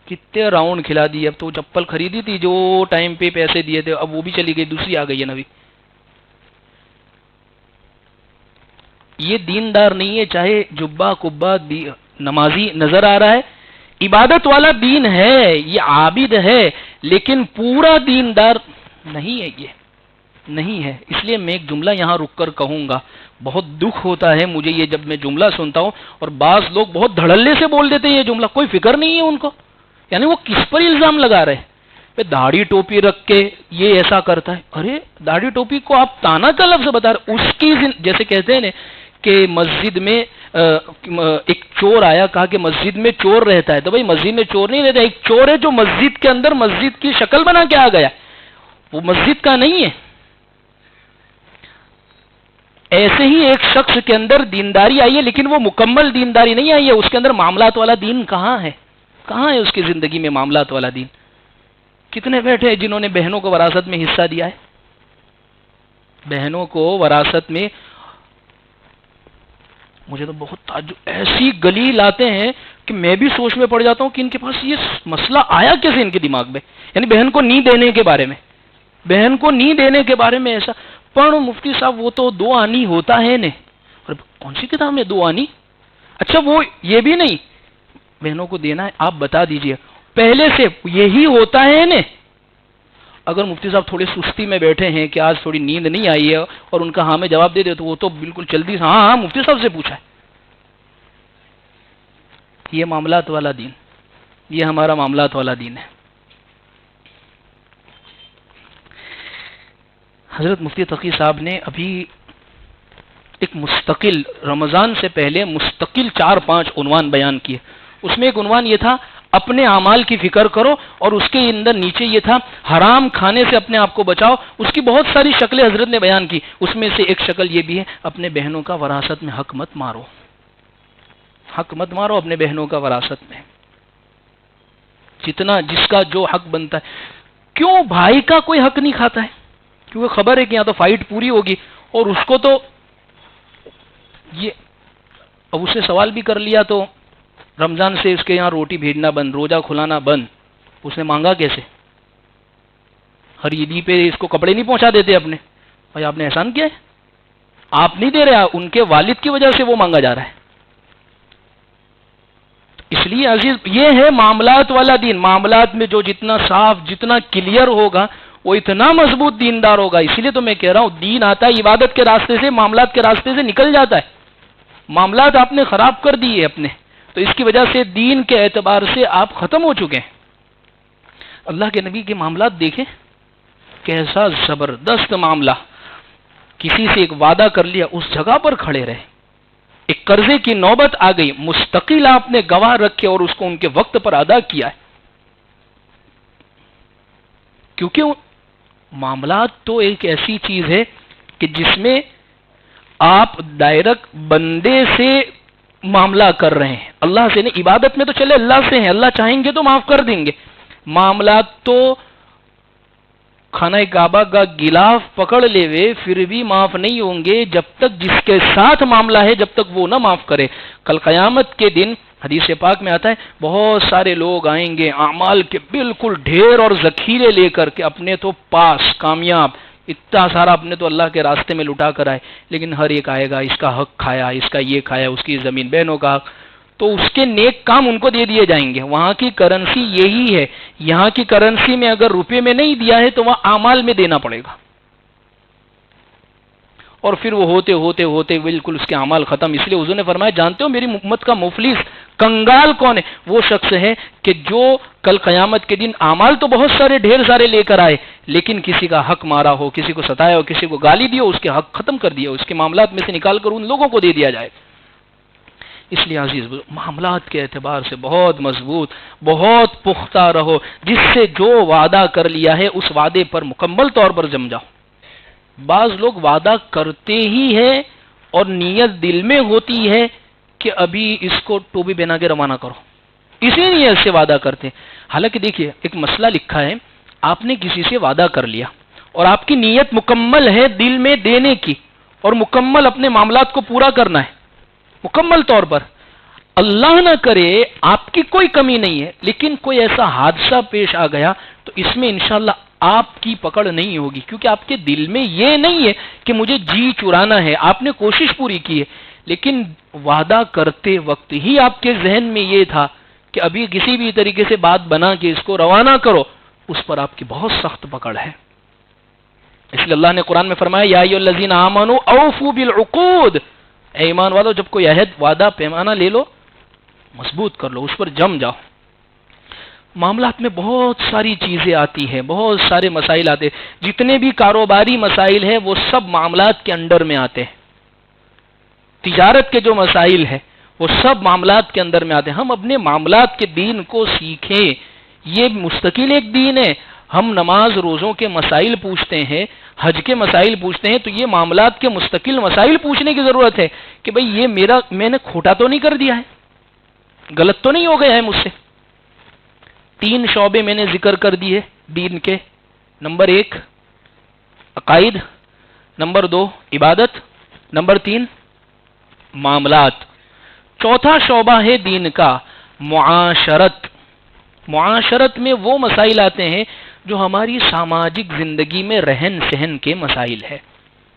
کتنے راؤنڈ کھلا دی، اب تو چپل خریدی تھی جو ٹائم پہ پیسے دیے تھے اب وہ بھی چلی گئی، دوسری آ گئی ہے نوی. یہ دیندار نہیں ہے. چاہے جبہ کبا نمازی نظر آ رہا ہے، عبادت والا دین ہے، یہ عابد ہے، لیکن پورا دیندار نہیں ہے. نہیں ہے. اس لیے میں ایک جملہ یہاں رک کر کہوں گا. بہت دکھ ہوتا ہے مجھے یہ جب میں جملہ سنتا ہوں اور بعض لوگ بہت دھڑلے سے بول دیتے ہیں یہ جملہ, کوئی فکر نہیں ہے ان کو. یعنی وہ کس پر الزام لگا رہے ہیں؟ داڑھی ٹوپی رکھ کے یہ ایسا کرتا ہے. ارے داڑھی ٹوپی کو آپ تانا کا لفظ بتا رہے, اس کی جیسے کہتے ہیں نا کہ مسجد میں ایک چور آیا, کہا کہ مسجد میں چور رہتا ہے. تو بھائی مسجد میں چور نہیں رہتا, ایک چور ہے جو مسجد کے اندر مسجد کی شکل بنا کے آ گیا, وہ مسجد کا نہیں ہے. ایسے ہی ایک شخص کے اندر دینداری آئی ہے لیکن وہ مکمل دینداری نہیں آئی ہے, اس کے اندر معاملات والا دین کہاں ہے؟ کہاں ہے اس کی زندگی میں معاملات والا دین؟ کتنے بیٹھے ہیں جنہوں نے بہنوں کو وراثت میں حصہ دیا ہے؟ بہنوں کو وراثت میں, مجھے تو بہت تعجب, ایسی گلیل آتے ہیں کہ میں بھی سوچ میں پڑ جاتا ہوں کہ ان کے پاس یہ مسئلہ آیا کیسے ان کے دماغ میں. یعنی بہن کو نہیں دینے کے بارے میں, بہن کو نہیں دینے کے بارے میں ایسا. پڑھو مفتی صاحب وہ تو دو آنی ہوتا ہے نا. اور کون سی کتاب میں دو آنی؟ اچھا وہ یہ بھی نہیں بہنوں کو دینا ہے, آپ بتا دیجئے پہلے سے یہی ہوتا ہے نا. اگر مفتی صاحب تھوڑی سستی میں بیٹھے ہیں کہ آج تھوڑی نیند نہیں آئی ہے اور ان کا ہاں میں جواب دے دے تو وہ تو بالکل جلدی سے ہاں مفتی صاحب سے پوچھا ہے. یہ معاملات والا دین, یہ ہمارا معاملات والا دین ہے. حضرت مفتی تقی صاحب نے ابھی ایک مستقل رمضان سے پہلے مستقل 4-5 عنوان بیان کیے. اس میں ایک عنوان یہ تھا اپنے اعمال کی فکر کرو, اور اس کے اندر نیچے یہ تھا حرام کھانے سے اپنے آپ کو بچاؤ. اس کی بہت ساری شکلیں حضرت نے بیان کی, اس میں سے ایک شکل یہ بھی ہے اپنے بہنوں کا وراثت میں حق مت مارو. حق مت مارو اپنے بہنوں کا وراثت میں, جتنا جس کا جو حق بنتا ہے. کیوں بھائی کا کوئی حق نہیں کھاتا ہے؟ کیونکہ خبر ہے کہ یہاں تو فائٹ پوری ہوگی, اور اس کو تو یہ اب اس نے سوال بھی کر لیا تو رمضان سے اس کے یہاں روٹی بھیجنا بند, روزہ کھلانا بند. اس نے مانگا کیسے؟ ہر عیدی پہ اس کو کپڑے نہیں پہنچا دیتے اپنے. بھائی آپ نے احسان کیا ہے, آپ نہیں دے رہے, ان کے والد کی وجہ سے وہ مانگا جا رہا ہے. اس لیے عزیز یہ ہے معاملات والا دین. معاملات میں جو جتنا صاف جتنا کلیئر ہوگا وہ اتنا مضبوط دیندار ہوگا. اسی لیے تو میں کہہ رہا ہوں دین آتا ہے عبادت کے راستے سے, معاملات کے راستے سے نکل جاتا ہے. معاملات آپ نے خراب کر دیے اپنے, تو اس کی وجہ سے دین کے اعتبار سے آپ ختم ہو چکے ہیں. اللہ کے نبی کے معاملات دیکھیں کیسا زبردست معاملہ. کسی سے ایک وعدہ کر لیا, اس جگہ پر کھڑے رہے. ایک قرضے کی نوبت آ گئی, مستقل آپ نے گواہ رکھے اور اس کو ان کے وقت پر ادا کیا ہے. کیونکہ معاملات تو ایک ایسی چیز ہے کہ جس میں آپ ڈائریکٹ بندے سے معاملہ کر رہے ہیں, اللہ سے نہیں. عبادت میں تو چلے اللہ سے ہیں, اللہ چاہیں گے تو معاف کر دیں گے. معاملات تو خانہ کعبہ کا غلاف پکڑ لے وے پھر بھی معاف نہیں ہوں گے جب تک جس کے ساتھ معاملہ ہے جب تک وہ نہ معاف کرے. کل قیامت کے دن حدیث پاک میں آتا ہے بہت سارے لوگ آئیں گے اعمال کے بالکل ڈھیر اور ذخیرے لے کر کے, اپنے تو پاس کامیاب اتنا سارا اپنے تو اللہ کے راستے میں لٹا کر آئے, لیکن ہر ایک آئے گا اس کا حق کھایا, اس کا یہ کھایا, اس کی زمین بہنوں کا حق, تو اس کے نیک کام ان کو دے دیے جائیں گے. وہاں کی کرنسی یہی ہے. یہاں کی کرنسی میں اگر روپے میں نہیں دیا ہے تو وہاں اعمال میں دینا پڑے گا, اور پھر وہ ہوتے ہوتے ہوتے بالکل اس کے اعمال ختم. اس لیے حضور نے فرمایا جانتے ہو میری امت کا مفلس کنگال کون ہے؟ وہ شخص ہے کہ جو کل قیامت کے دن اعمال تو بہت سارے ڈھیر سارے لے کر آئے لیکن کسی کا حق مارا ہو, کسی کو ستایا ہو, کسی کو گالی دی ہو, اس کے حق ختم کر دیا, اس کے معاملات میں سے نکال کر ان لوگوں کو دے دیا جائے. اس لیے عزیز معاملات کے اعتبار سے بہت مضبوط بہت پختہ رہو. جس سے جو وعدہ کر لیا ہے اس وعدے پر مکمل طور پر جم جاؤ. بعض لوگ وعدہ کرتے ہی ہیں اور نیت دل میں ہوتی ہے کہ ابھی اس کو ٹوپی پہنا کے روانہ کرو, اسی نیت سے وعدہ کرتے. حالانکہ دیکھیے ایک مسئلہ لکھا ہے, آپ نے کسی سے وعدہ کر لیا اور آپ کی نیت مکمل ہے دل میں دینے کی اور مکمل اپنے معاملات کو پورا کرنا ہے مکمل طور پر. اللہ نہ کرے آپ کی کوئی کمی نہیں ہے لیکن کوئی ایسا حادثہ پیش آ گیا تو اس میں انشاءاللہ آپ کی پکڑ نہیں ہوگی, کیونکہ آپ کے دل میں یہ نہیں ہے کہ مجھے جی چرانا ہے. آپ نے کوشش پوری کی ہے لیکن وعدہ کرتے وقت ہی آپ کے ذہن میں یہ تھا کہ ابھی کسی بھی طریقے سے بات بنا کے اس کو روانہ کرو, اس پر آپ کی بہت سخت پکڑ ہے. اس لیے اللہ نے قرآن میں فرمایا یا ایھا الذین آمنوا اوفوا بالعقود، اے ایمان والو جب کوئی عہد وعدہ پیمانہ لے لو مضبوط کر لو، اس پر جم جاؤ۔ معاملات میں بہت ساری چیزیں آتی ہیں، بہت سارے مسائل آتے ہیں، جتنے بھی کاروباری مسائل ہیں وہ سب معاملات کے انڈر میں آتے ہیں۔ تجارت کے جو مسائل ہیں وہ سب معاملات کے اندر میں آتے ہیں۔ ہم اپنے معاملات کے دین کو سیکھیں، یہ مستقل ایک دین ہے۔ ہم نماز روزوں کے مسائل پوچھتے ہیں، حج کے مسائل پوچھتے ہیں، تو یہ معاملات کے مستقل مسائل پوچھنے کی ضرورت ہے کہ بھئی یہ میں نے کھوٹا تو نہیں کر دیا ہے، غلط تو نہیں ہو گیا ہے مجھ سے۔ 3 شعبے میں نے ذکر کر دیے دین کے، نمبر 1 عقائد، نمبر 2 عبادت، نمبر 3 معاملات۔ چوتھا شعبہ ہے دین کا معاشرت۔ معاشرت میں وہ مسائل آتے ہیں جو ہماری سماجک زندگی میں رہن سہن کے مسائل ہے،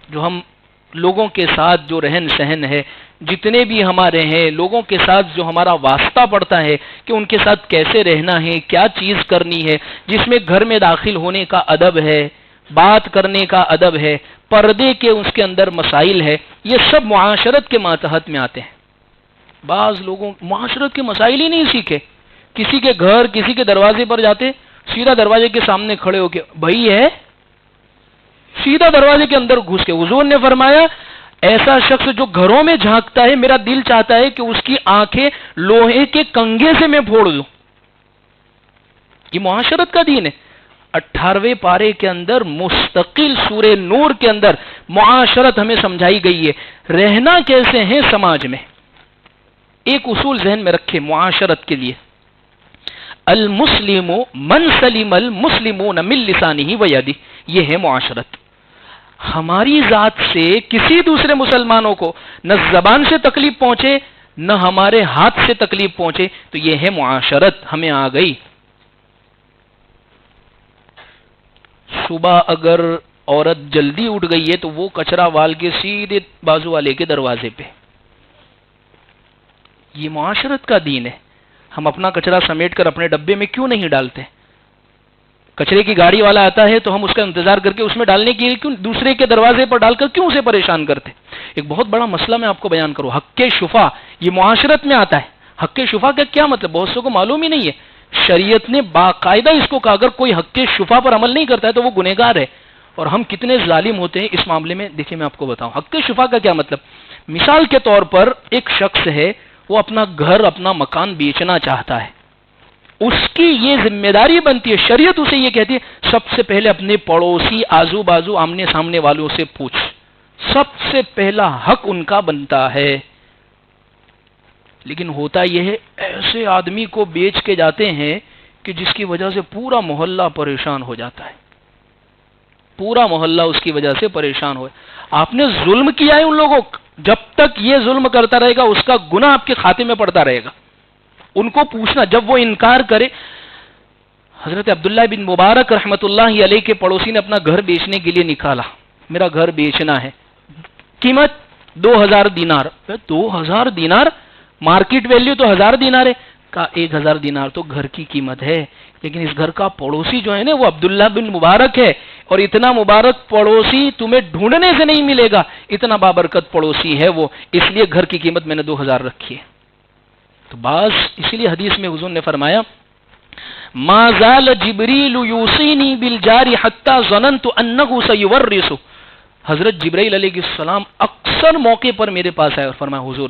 جو ہم لوگوں کے ساتھ جو رہن سہن ہے، جتنے بھی ہمارے ہیں لوگوں کے ساتھ جو ہمارا واسطہ پڑتا ہے کہ ان کے ساتھ کیسے رہنا ہے، کیا چیز کرنی ہے، جس میں گھر میں داخل ہونے کا ادب ہے، بات کرنے کا ادب ہے، پردے کے اس کے اندر مسائل ہے، یہ سب معاشرت کے ماتحت میں آتے ہیں۔ بعض لوگوں معاشرت کے مسائل ہی نہیں سیکھے، کسی کے گھر کسی کے دروازے پر جاتے سیدھا دروازے کے سامنے کھڑے ہو کے بھائی ہے، سیدھا دروازے کے اندر گھس کے۔ حضور نے فرمایا ایسا شخص جو گھروں میں جھانکتا ہے میرا دل چاہتا ہے کہ اس کی آنکھیں لوہے کے کنگے سے میں پھوڑ دوں۔ یہ معاشرت کا دین ہے۔ 18ویں پارے کے اندر مستقل سورہ نور کے اندر معاشرت ہمیں سمجھائی گئی ہے، رہنا کیسے ہیں سماج میں۔ ایک اصول ذہن میں رکھے معاشرت کے لیے، المسلم من سلم المسلمون من لسانہ ویدہ، یہ ہے معاشرت۔ ہماری ذات سے کسی دوسرے مسلمانوں کو نہ زبان سے تکلیف پہنچے نہ ہمارے ہاتھ سے تکلیف پہنچے، تو یہ ہے معاشرت ہمیں آ گئی۔ صبح اگر عورت جلدی اٹھ گئی ہے تو وہ کچرا وال کے سیدھے بازو والے کے دروازے پہ، یہ معاشرت کا دین ہے۔ ہم اپنا کچرا سمیٹ کر اپنے ڈبے میں کیوں نہیں ڈالتے؟ کچرے کی گاڑی والا آتا ہے تو ہم اس کا انتظار کر کے اس میں ڈالنے کے لیے کیوں دوسرے کے دروازے پر ڈال کر کیوں اسے پریشان کرتے؟ ایک بہت بڑا مسئلہ میں آپ کو بیان کروں، حق شفا، یہ معاشرت میں آتا ہے۔ حق شفا کا کیا مطلب؟ بہت سو کو معلوم ہی نہیں ہے۔ شریعت نے باقاعدہ اس کو کہا اگر کوئی حق شفا پر عمل نہیں کرتا ہے تو وہ گنہگار ہے، اور ہم کتنے ظالم ہوتے ہیں اس معاملے میں۔ دیکھیں میں آپ کو بتاؤں حق شفا کا کیا مطلب۔ مثال کے طور پر ایک شخص ہے، وہ اپنا گھر اپنا مکان بیچنا چاہتا ہے، اس کی یہ ذمہ داری بنتی ہے، شریعت اسے یہ کہتی ہے سب سے پہلے اپنے پڑوسی آزو بازو آمنے سامنے والوں سے پوچھ، سب سے پہلا حق ان کا بنتا ہے۔ لیکن ہوتا یہ ہے ایسے آدمی کو بیچ کے جاتے ہیں کہ جس کی وجہ سے پورا محلہ پریشان ہو جاتا ہے، پورا محلہ اس کی وجہ سے پریشان ہو۔ آپ نے ظلم کیا ہے ان لوگوں، جب تک یہ ظلم کرتا رہے گا اس کا گناہ آپ کے کھاتے میں پڑتا رہے گا۔ ان کو پوچھنا، جب وہ انکار کرے، حضرت عبداللہ بن مبارک رحمت اللہ علیہ کے پڑوسی نے اپنا گھر بیچنے کے لیے نکالا، میرا گھر بیچنا ہے، قیمت 2000 دینار۔ 2000 دینار؟ مارکیٹ ویلیو تو 1000 دینار ہے۔ کہا 1000 دینار تو گھر کی قیمت ہے، لیکن اس گھر کا پڑوسی جو ہے نا وہ عبداللہ بن مبارک ہے، اور اتنا مبارک پڑوسی تمہیں ڈھونڈنے سے نہیں ملے گا، اتنا بابرکت پڑوسی ہے وہ، اس لیے گھر کی قیمت میں نے 2000 رکھی ہے۔ تو بعض اسی لیے حدیث میں حضور نے فرمایا ما زال جبریل یوصینی بالجار حتی ظننت انہ سیورث۔ حضرت جبرائیل علیہ السلام اکثر موقع پر میرے پاس آئے اور فرمایا حضور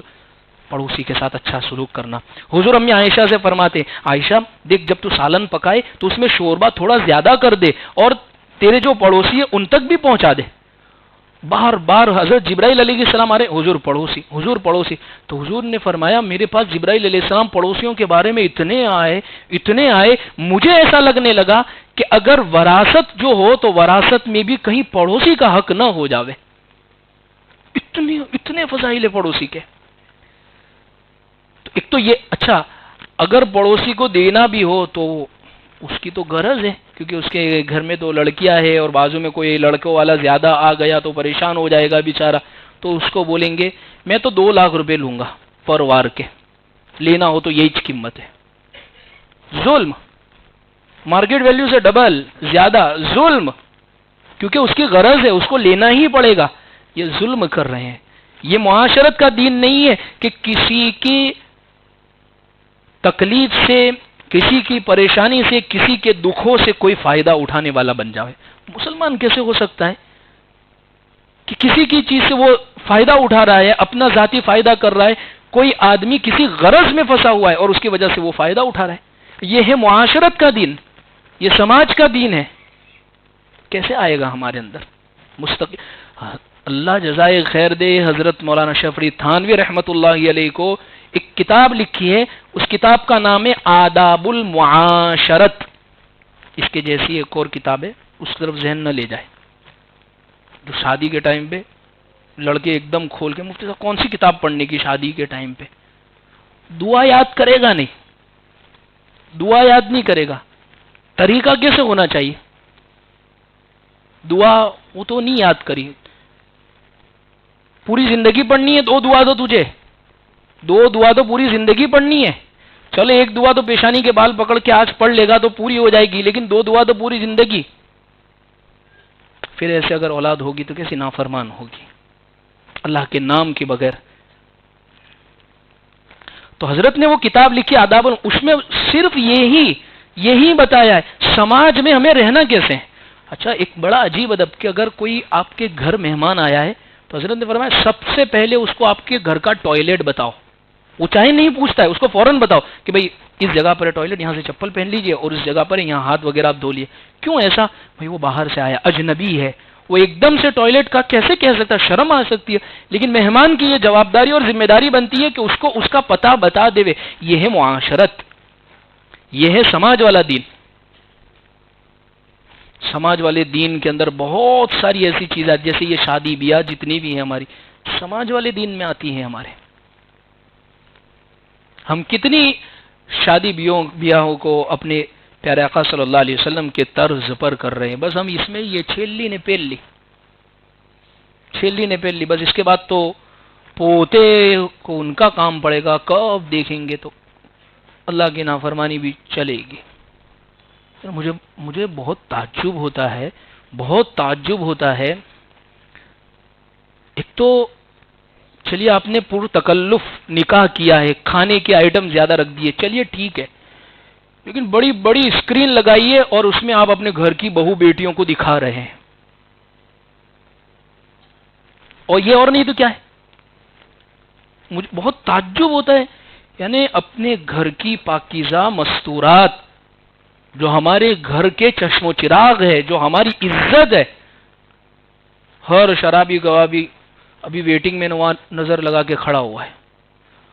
پڑوسی کے ساتھ اچھا سلوک کرنا۔ حضور امی عائشہ سے فرماتے عائشہ دیکھ جب تو سالن پکائے تو اس میں شوربہ تھوڑا زیادہ کر دے اور تیرے جو پڑوسی ہے ان تک بھی پہنچا دے۔ بار بار حضرت جبرائیل علیہ السلام آ رہے، حضور پڑوسی، حضور پڑوسی۔ تو حضور نے فرمایا میرے پاس جبرائیل علیہ السلام پڑوسیوں کے بارے میں اتنے آئے، مجھے ایسا لگنے لگا کہ اگر وراثت جو ہو تو وراثت میں بھی کہیں پڑوسی کا حق نہ ہو جاوے۔ اتنے فضائل ہے پڑوسی کے۔ ایک تو یہ اچھا اگر پڑوسی کو دینا بھی ہو تو اس کی تو غرض ہے، کیونکہ اس کے گھر میں تو لڑکیاں ہے اور بازو میں کوئی لڑکوں والا زیادہ آ گیا تو پریشان ہو جائے گا بیچارہ، تو اس کو بولیں گے میں تو 2 لاکھ روپے لوں گا پر وار کے، لینا ہو تو یہی قیمت ہے۔ ظلم، مارکیٹ ویلیو سے ڈبل زیادہ ظلم۔ کیونکہ اس کی غرض ہے، اس کو لینا ہی پڑے گا. یہ ظلم کر رہے ہیں. یہ معاشرت کا دین نہیں ہے کہ کسی کی تکلیف سے، کسی کی پریشانی سے، کسی کے دکھوں سے کوئی فائدہ اٹھانے والا بن جائے. مسلمان کیسے ہو سکتا ہے کہ کسی کی چیز سے وہ فائدہ اٹھا رہا ہے، اپنا ذاتی فائدہ کر رہا ہے؟ کوئی آدمی کسی غرض میں پھنسا ہوا ہے اور اس کی وجہ سے وہ فائدہ اٹھا رہا ہے. یہ ہے معاشرت کا دین، یہ سماج کا دین ہے. کیسے آئے گا ہمارے اندر مستقل؟ اللہ جزائے خیر دے. حضرت مولانا اشرف فرید تھانوی رحمۃ اللہ علیہ کو ایک کتاب لکھی ہے، اس کتاب کا نام ہے آداب المعاشرت. اس کے جیسی ایک اور کتاب ہے، اس طرف ذہن نہ لے جائے. جو شادی کے ٹائم پہ لڑکے ایک دم کھول کے، مفتی صاحب کون سی کتاب پڑھنے کی شادی کے ٹائم پہ؟ دعا یاد کرے گا نہیں، دعا یاد نہیں کرے گا. طریقہ کیسے ہونا چاہیے؟ دعا وہ تو نہیں یاد کری. پوری زندگی پڑھنی ہے دو دعا تو تجھے، دو دعا تو پوری زندگی پڑھنی ہے. چلو ایک دعا تو پیشانی کے بال پکڑ کے آج پڑھ لے گا تو پوری ہو جائے گی، لیکن دو دعا تو پوری زندگی. پھر ایسے اگر اولاد ہوگی تو کیسی نافرمان ہوگی اللہ کے نام کے بغیر. تو حضرت نے وہ کتاب لکھی آداب، اس میں صرف یہی بتایا ہے سماج میں ہمیں رہنا کیسے ہے. اچھا ایک بڑا عجیب ادب کہ اگر کوئی آپ کے گھر مہمان آیا ہے تو حضرت نے فرمایا سب سے پہلے اس کو آپ کے گھر کا ٹوائلٹ بتاؤ. وہ چاہے نہیں پوچھتا ہے، اس کو فوراً بتاؤ کہ بھئی اس جگہ پر ٹوائلٹ، یہاں سے چپل پہن لیجئے، اور اس جگہ پر یہاں ہاتھ وغیرہ آپ دھو لیے. کیوں ایسا؟ بھئی وہ باہر سے آیا، اجنبی ہے، وہ ایک دم سے ٹوائلٹ کا کیسے کہہ سکتا ہے؟ شرم آ سکتی ہے. لیکن مہمان کی یہ جوابداری اور ذمہ داری بنتی ہے کہ اس کو اس کا پتہ بتا دے. یہ ہے معاشرت، یہ ہے سماج والا دین. سماج والے دین کے اندر بہت ساری ایسی چیزیں جیسے یہ شادی بیاہ جتنی بھی ہیں ہماری، سماج والے دین میں آتی ہیں ہمارے. ہم کتنی شادی بیاہوں کو اپنے پیارے آقا صلی اللہ علیہ وسلم کے طرز پر کر رہے ہیں. بس ہم اس میں یہ چھیل لی نے پھیل لی، بس اس کے بعد تو پوتے کو ان کا کام پڑے گا. کب دیکھیں گے تو اللہ کی نافرمانی بھی چلے گی. مجھے بہت تعجب ہوتا ہے. ایک تو چلیے آپ نے پر تکلف نکاح کیا ہے، کھانے کے آئٹم زیادہ رکھ دیے، چلیے ٹھیک ہے، لیکن بڑی بڑی اسکرین لگائیے اور اس میں آپ اپنے گھر کی بہو بیٹیوں کو دکھا رہے ہیں. اور یہ اور نہیں تو کیا ہے؟ مجھے بہت تعجب ہوتا ہے. یعنی اپنے گھر کی پاکیزہ مستورات جو ہمارے گھر کے چشم و چراغ ہے، جو ہماری عزت ہے، ہر شرابی گوابی ابھی ویٹنگ میں نظر لگا کے کھڑا ہوا ہے.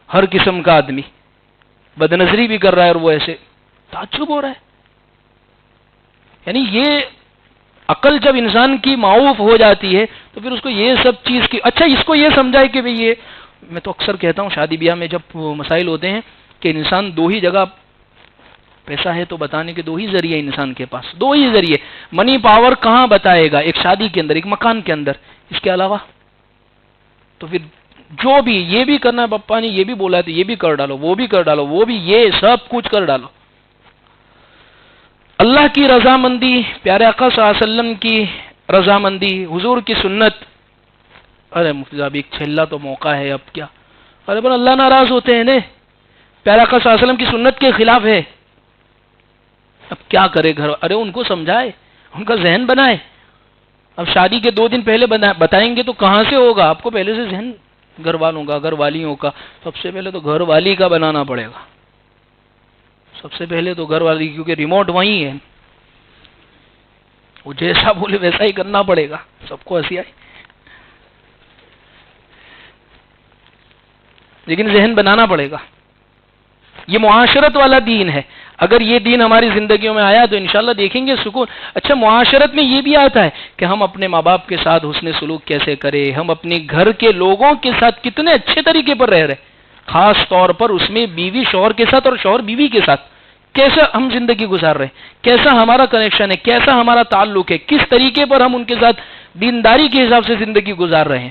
ہر قسم کا آدمی بدنظری بھی کر رہا ہے اور وہ ایسے. تعجب ہو رہا ہے. یعنی یہ عقل جب انسان کی معوف ہو جاتی ہے تو پھر اس کو یہ سب چیز کی، اچھا اس کو یہ سمجھائے کہ بھئی یہ، میں تو اکثر کہتا ہوں شادی بیاہ میں جب مسائل ہوتے ہیں کہ انسان دو ہی جگہ، پیسہ ہے تو بتانے کے دو ہی ذریعے انسان کے پاس، دو ہی ذریعے. منی پاور کہاں بتائے گا؟ ایک شادی کے اندر، ایک مکان کے اندر. اس کے علاوہ تو پھر جو بھی یہ بھی کرنا ہے، پپا نے یہ بھی بولا ہے تو یہ بھی کر ڈالو، وہ بھی کر ڈالو، وہ بھی، یہ سب کچھ کر ڈالو. اللہ کی رضامندی، پیارے آقا صلی اللہ علیہ وسلم کی رضامندی، حضور کی سنت. ارے مفتی صاحب ایک چھلا تو موقع ہے، اب کیا؟ ارے پر اللہ ناراض ہوتے ہیں نا، پیارے آقا صلی اللہ علیہ وسلم کی سنت کے خلاف ہے. اب کیا کرے گھر؟ ارے ان کو سمجھائے، ان کا ذہن بنائے. اب شادی کے 2 دن پہلے بتائیں گے تو کہاں سے ہوگا؟ آپ کو پہلے سے ذہن گھر والوں کا، گھر والیوں کا، سب سے پہلے تو گھر والی کا بنانا پڑے گا. سب سے پہلے تو گھر والی، کیونکہ ریموٹ وہیں ہے، وہ جیسا بولے ویسا ہی کرنا پڑے گا. سب کو ہنسی آئی، لیکن ذہن بنانا پڑے گا. یہ معاشرت والا دین ہے. اگر یہ دین ہماری زندگیوں میں آیا تو انشاءاللہ دیکھیں گے سکون. اچھا معاشرت میں یہ بھی آتا ہے کہ ہم اپنے ماں باپ کے ساتھ حسن سلوک کیسے کریں، ہم اپنے گھر کے لوگوں کے ساتھ کتنے اچھے طریقے پر رہ رہے، خاص طور پر اس میں بیوی شوہر کے ساتھ اور شوہر بیوی کے ساتھ کیسا ہم زندگی گزار رہے ہیں، کیسا ہمارا کنیکشن ہے، کیسا ہمارا تعلق ہے، کس طریقے پر ہم ان کے ساتھ دینداری کے حساب سے زندگی گزار رہے ہیں.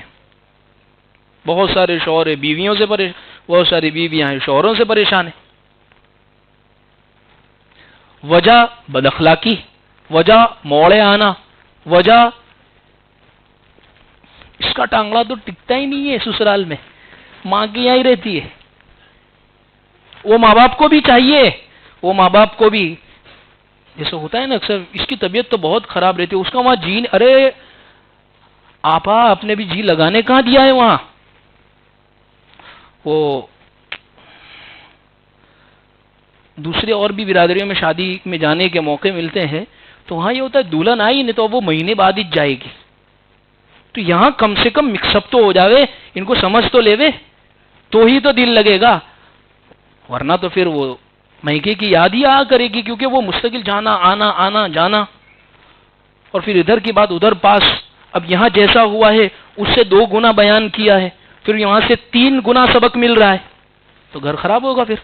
بہت سارے شوہر بیویوں سے پریشان، بہت ساری بیویاں ہیں شوہروں سے پریشان ہیں. وجہ بد اخلاقی، وجہ موڑے آنا، وجہ اس کا ٹانگڑا تو ٹکتا ہی نہیں ہے سسرال میں، ماں کی یہاں ہی رہتی ہے. وہ ماں باپ کو بھی چاہیے، وہ ماں باپ کو بھی، جیسا ہوتا ہے نا اکثر، اس کی طبیعت تو بہت خراب رہتی ہے، اس کا وہاں جی، ارے آپا آپ نے بھی جی لگانے کہاں دیا ہے وہاں. وہ دوسرے اور بھی برادریوں میں شادی میں جانے کے موقع ملتے ہیں تو وہاں یہ ہوتا ہے دلہن آئی نہیں تو وہ مہینے بعد ہی جائے گی. تو یہاں کم سے کم مکس اپ تو ہو جاوے، ان کو سمجھ تو لے وے تو ہی تو دل لگے گا، ورنہ تو پھر وہ میکے کی یاد ہی آ کرے گی، کیونکہ وہ مستقل جانا آنا آنا جانا، اور پھر ادھر کی بات ادھر پاس. اب یہاں جیسا ہوا ہے اس سے 2 گنا بیان کیا ہے، پھر یہاں سے 3 گنا سبق مل رہا ہے، تو گھر خراب ہوگا، پھر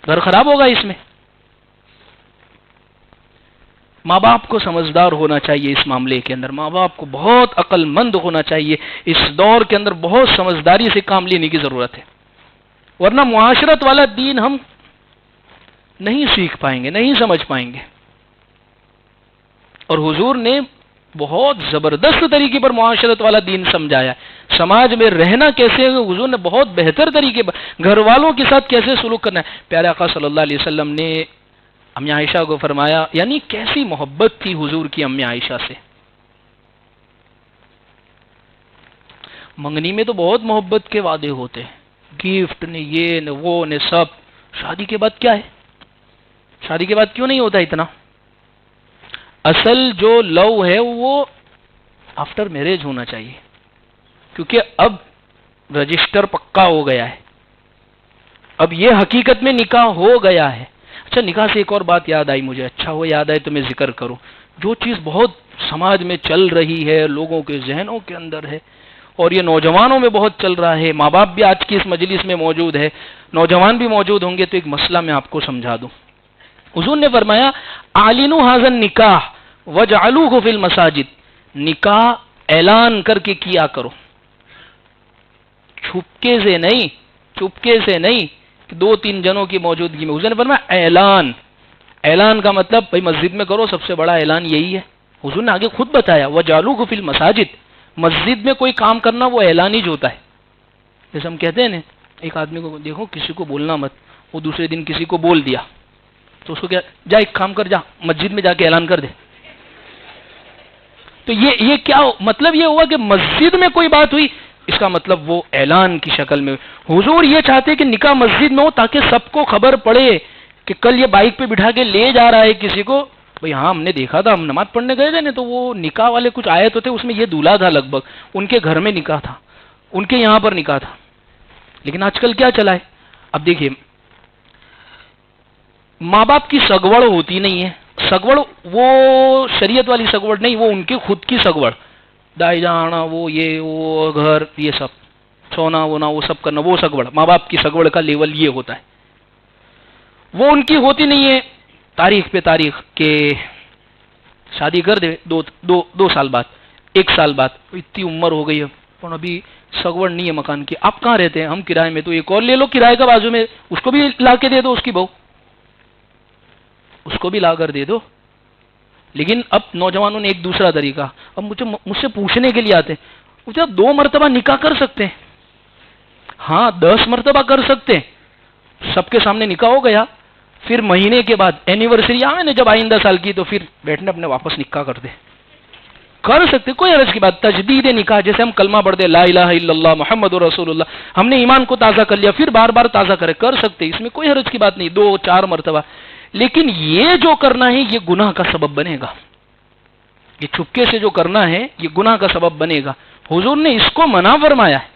گھر خراب ہوگا. اس میں ماں باپ کو سمجھدار ہونا چاہیے، اس معاملے کے اندر ماں باپ کو بہت عقل مند ہونا چاہیے. اس دور کے اندر بہت سمجھداری سے کام لینے کی ضرورت ہے، ورنہ معاشرت والا دین ہم نہیں سیکھ پائیں گے، نہیں سمجھ پائیں گے. اور حضور نے بہت زبردست طریقے پر معاشرت والا دین سمجھایا، سماج میں رہنا کیسے ہے حضور نے بہت بہتر طریقے پر، گھر والوں کے ساتھ کیسے سلوک کرنا ہے. پیارے آقا صلی اللہ علیہ وسلم نے امی عائشہ کو فرمایا، یعنی کیسی محبت تھی حضور کی امی عائشہ سے. منگنی میں تو بہت محبت کے وعدے ہوتے ہیں، گفٹ نے، یہ نے، وہ نے، سب. شادی کے بعد کیا ہے؟ شادی کے بعد کیوں نہیں ہوتا اتنا؟ اصل جو لو ہے وہ آفٹر میرج ہونا چاہیے، کیونکہ اب رجسٹر پکا ہو گیا ہے، اب یہ حقیقت میں نکاح ہو گیا ہے. اچھا، نکاح سے ایک اور بات یاد آئی مجھے، اچھا وہ یاد آئے تو میں ذکر کروں. جو چیز بہت سماج میں چل رہی ہے، لوگوں کے ذہنوں کے اندر ہے، اور یہ نوجوانوں میں بہت چل رہا ہے، ماں باپ بھی آج کی اس مجلس میں موجود ہے، نوجوان بھی موجود ہوں گے، تو ایک مسئلہ میں آپ کو سمجھا دوں. حضور نے فرمایا اعلنوا ھذا النکاح وجعلوہ فی المساجد، نکاح اعلان کر کے کیا کرو، چھپکے سے نہیں، چپکے سے نہیں کہ 2-3 جنوں کی موجودگی میں. حضور نے فرمایا اعلان، اعلان کا مطلب بھائی مسجد میں کرو، سب سے بڑا اعلان یہی ہے. حضور نے آگے خود بتایا وجعلوہ فی المساجد، مسجد میں کوئی کام کرنا وہ اعلان ہی جو ہوتا ہے. جیسے ہم کہتے ہیں نا، ایک آدمی کو دیکھو کسی کو بولنا مت، وہ دوسرے دن کسی کو بول دیا تو اس کو کیا، جا ایک کام کر، جا مسجد میں جا کے اعلان کر دے. تو یہ کیا مطلب یہ ہوا کہ مسجد میں کوئی بات ہوئی، اس کا مطلب وہ اعلان کی شکل میں. حضور یہ چاہتے کہ نکاح مسجد میں ہو تاکہ سب کو خبر پڑے کہ کل یہ بائک پہ بٹھا کے لے جا رہا ہے کسی کو، بھئی ہاں ہم نے دیکھا تھا، ہم نماز پڑھنے گئے تھے نا، تو وہ نکاح والے کچھ آئے تو تھے، اس میں یہ دولہا تھا، لگ بھگ ان کے گھر میں نکاح تھا، ان کے یہاں پر نکاح تھا. لیکن آج کل کیا چلا ہے؟ اب دیکھیے، ماں باپ کی سگوڑ ہوتی نہیں ہے، سگوڑ وہ شریعت والی سگوڑ نہیں، وہ ان کی خود کی سگوڑ، دائی جانا، وہ یہ وہ گھر، یہ سب سونا وونا وہ سب کرنا، وہ سگوڑ، ماں باپ کی سگوڑ کا لیول یہ ہوتا ہے. وہ ان کی ہوتی نہیں ہے. تاریخ پہ تاریخ کہ شادی کر دے 2 سال بعد، 1 سال بعد، اتنی عمر ہو گئی ہے اور ابھی سگوڑ نہیں ہے مکان کی. آپ کہاں رہتے ہیں؟ ہم کرائے میں. تو ایک اور لے لو کرائے کا بازو میں، اس کو بھی لا کے دے دو، اس کی بہو، اس کو بھی لا کر دے دو. لیکن اب نوجوانوں نے ایک دوسرا طریقہ، اب مجھ سے پوچھنے کے لیے آتے ہیں، مجھے 2 مرتبہ نکاح کر سکتے ہیں؟ ہاں 10 مرتبہ کر سکتے ہیں، سب کے سامنے نکاح ہو گیا، پھر مہینے کے بعد اینیورسری آئے نا جب آئندہ سال کی، تو پھر بیٹھنے اپنے واپس نکاح کر دے، کر سکتے، کوئی حرج کی بات. تجدید نکاح، جیسے ہم کلمہ پڑھ دے لا الہ الا اللہ محمد رسول اللہ، ہم نے ایمان کو تازہ کر لیا، پھر بار بار تازہ کرے، کر سکتے، اس میں کوئی حرج کی بات نہیں، 2-4 مرتبہ. لیکن یہ جو کرنا ہے یہ گناہ کا سبب بنے گا، یہ چھپکے سے جو کرنا ہے یہ گناہ کا سبب بنے گا. حضور نے اس کو منع فرمایا ہے،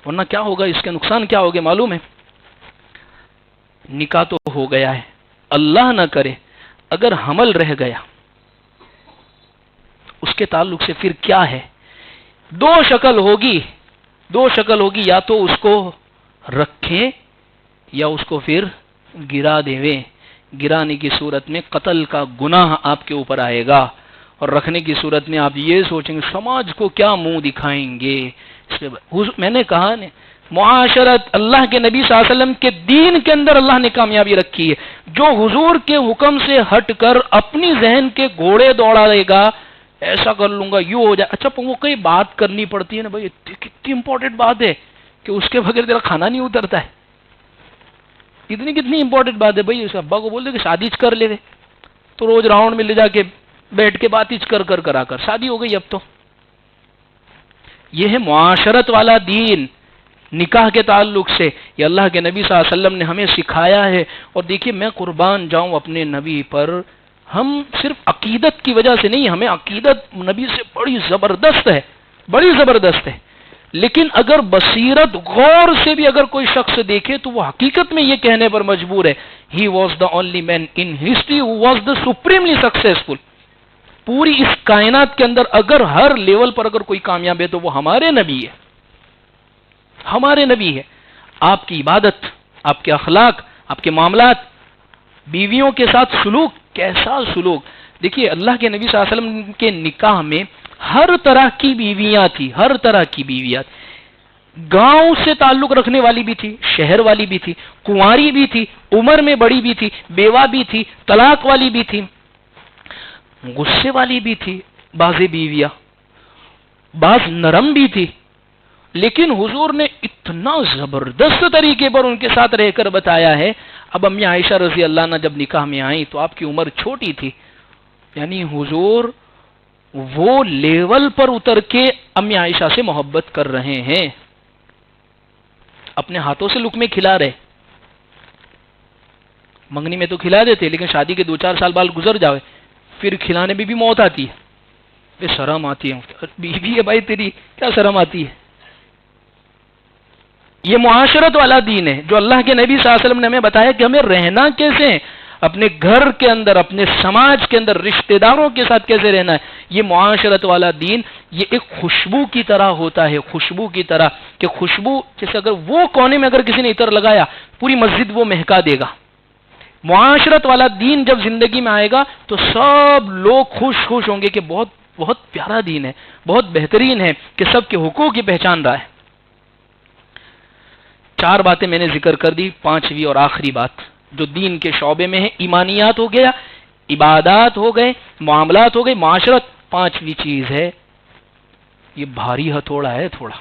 ورنہ کیا ہوگا، اس کے نقصان کیا ہوگے معلوم ہے. نکاح تو ہو گیا ہے، اللہ نہ کرے اگر حمل رہ گیا، اس کے تعلق سے پھر کیا ہے؟ 2 شکل ہوگی، یا تو اس کو رکھیں یا اس کو پھر گرا دیں. گرانے کی صورت میں قتل کا گناہ آپ کے اوپر آئے گا، اور رکھنے کی صورت میں آپ یہ سوچیں گے سماج کو کیا منہ دکھائیں گے. میں نے کہا نا، معاشرت اللہ کے نبی صلی اللہ علیہ وسلم کے دین کے اندر اللہ نے کامیابی رکھی ہے. جو حضور کے حکم سے ہٹ کر اپنی ذہن کے گھوڑے دوڑائے گا، ایسا کر لوں گا، یوں ہو جائے. اچھا وہ کئی بات کرنی پڑتی ہے نا بھائی، کتنی امپورٹنٹ بات ہے کہ اس کے بغیر تیرا کھانا نہیں اترتا ہے. کتنی امپورٹنٹ بات ہے بھائی. اس ابا کو بول دے کہ شادی کر لے، تو روز راؤنڈ میں لے جا کے بیٹھ کے بات کرا کر شادی ہو گئی. اب تو یہ ہے معاشرت والا دین. نکاح کے تعلق سے یہ اللہ کے نبی صلی اللہ علیہ وسلم نے ہمیں سکھایا ہے. اور دیکھیے میں قربان جاؤں اپنے نبی پر، ہم صرف عقیدت کی وجہ سے نہیں، ہمیں عقیدت نبی سے بڑی زبردست ہے. لیکن اگر بصیرت غور سے بھی اگر کوئی شخص دیکھے تو وہ حقیقت میں یہ کہنے پر مجبور ہے، he was the only man in history who was the supremely successful. پوری اس کائنات کے اندر اگر ہر لیول پر اگر کوئی کامیاب ہے تو وہ ہمارے نبی ہے. آپ کی عبادت، آپ کے اخلاق، آپ کے معاملات، بیویوں کے ساتھ سلوک، کیسا سلوک. دیکھیے اللہ کے نبی صلی اللہ علیہ وسلم کے نکاح میں ہر طرح کی بیویاں تھی، گاؤں سے تعلق رکھنے والی بھی تھی، شہر والی بھی تھی، کنواری بھی تھی، عمر میں بڑی بھی تھی، بیوہ بھی تھی، طلاق والی بھی تھی، غصے والی بھی تھی، بعض بیویاں بعض نرم بھی تھی. لیکن حضور نے اتنا زبردست طریقے پر ان کے ساتھ رہ کر بتایا ہے. اب امی عائشہ رضی اللہ عنہ جب نکاح میں آئیں تو آپ کی عمر چھوٹی تھی، یعنی حضور وہ لیول پر اتر کے امی عائشہ سے محبت کر رہے ہیں. اپنے ہاتھوں سے لقمے کھلا رہے، منگنی میں تو کھلا دیتے، لیکن شادی کے 2-4 سال بعد گزر جاوے پھر کھلانے میں بھی موت آتی ہے، شرم آتی ہے. بیوی ہے بھائی تیری، کیا شرم آتی ہے. یہ معاشرت والا دین ہے جو اللہ کے نبی صلی اللہ علیہ وسلم نے ہمیں بتایا کہ ہمیں رہنا کیسے ہے، اپنے گھر کے اندر، اپنے سماج کے اندر، رشتہ داروں کے ساتھ کیسے رہنا ہے. یہ معاشرت والا دین یہ ایک خوشبو کی طرح ہوتا ہے، خوشبو کی طرح کہ خوشبو جیسے اگر وہ کونے میں اگر کسی نے عطر لگایا پوری مسجد وہ مہکا دے گا. معاشرت والا دین جب زندگی میں آئے گا تو سب لوگ خوش ہوں گے کہ بہت بہت پیارا دین ہے، بہت بہترین ہے کہ سب کے حقوق کی پہچان رہا ہے. 4 باتیں میں نے ذکر کر دی. 5ویں اور آخری بات جو دین کے شعبے میں ہے، ایمانیات ہو گیا، عبادات ہو گئے، معاملات ہو گئے، معاشرت. 5ویں چیز ہے، یہ بھاری ہتھوڑا ہے تھوڑا،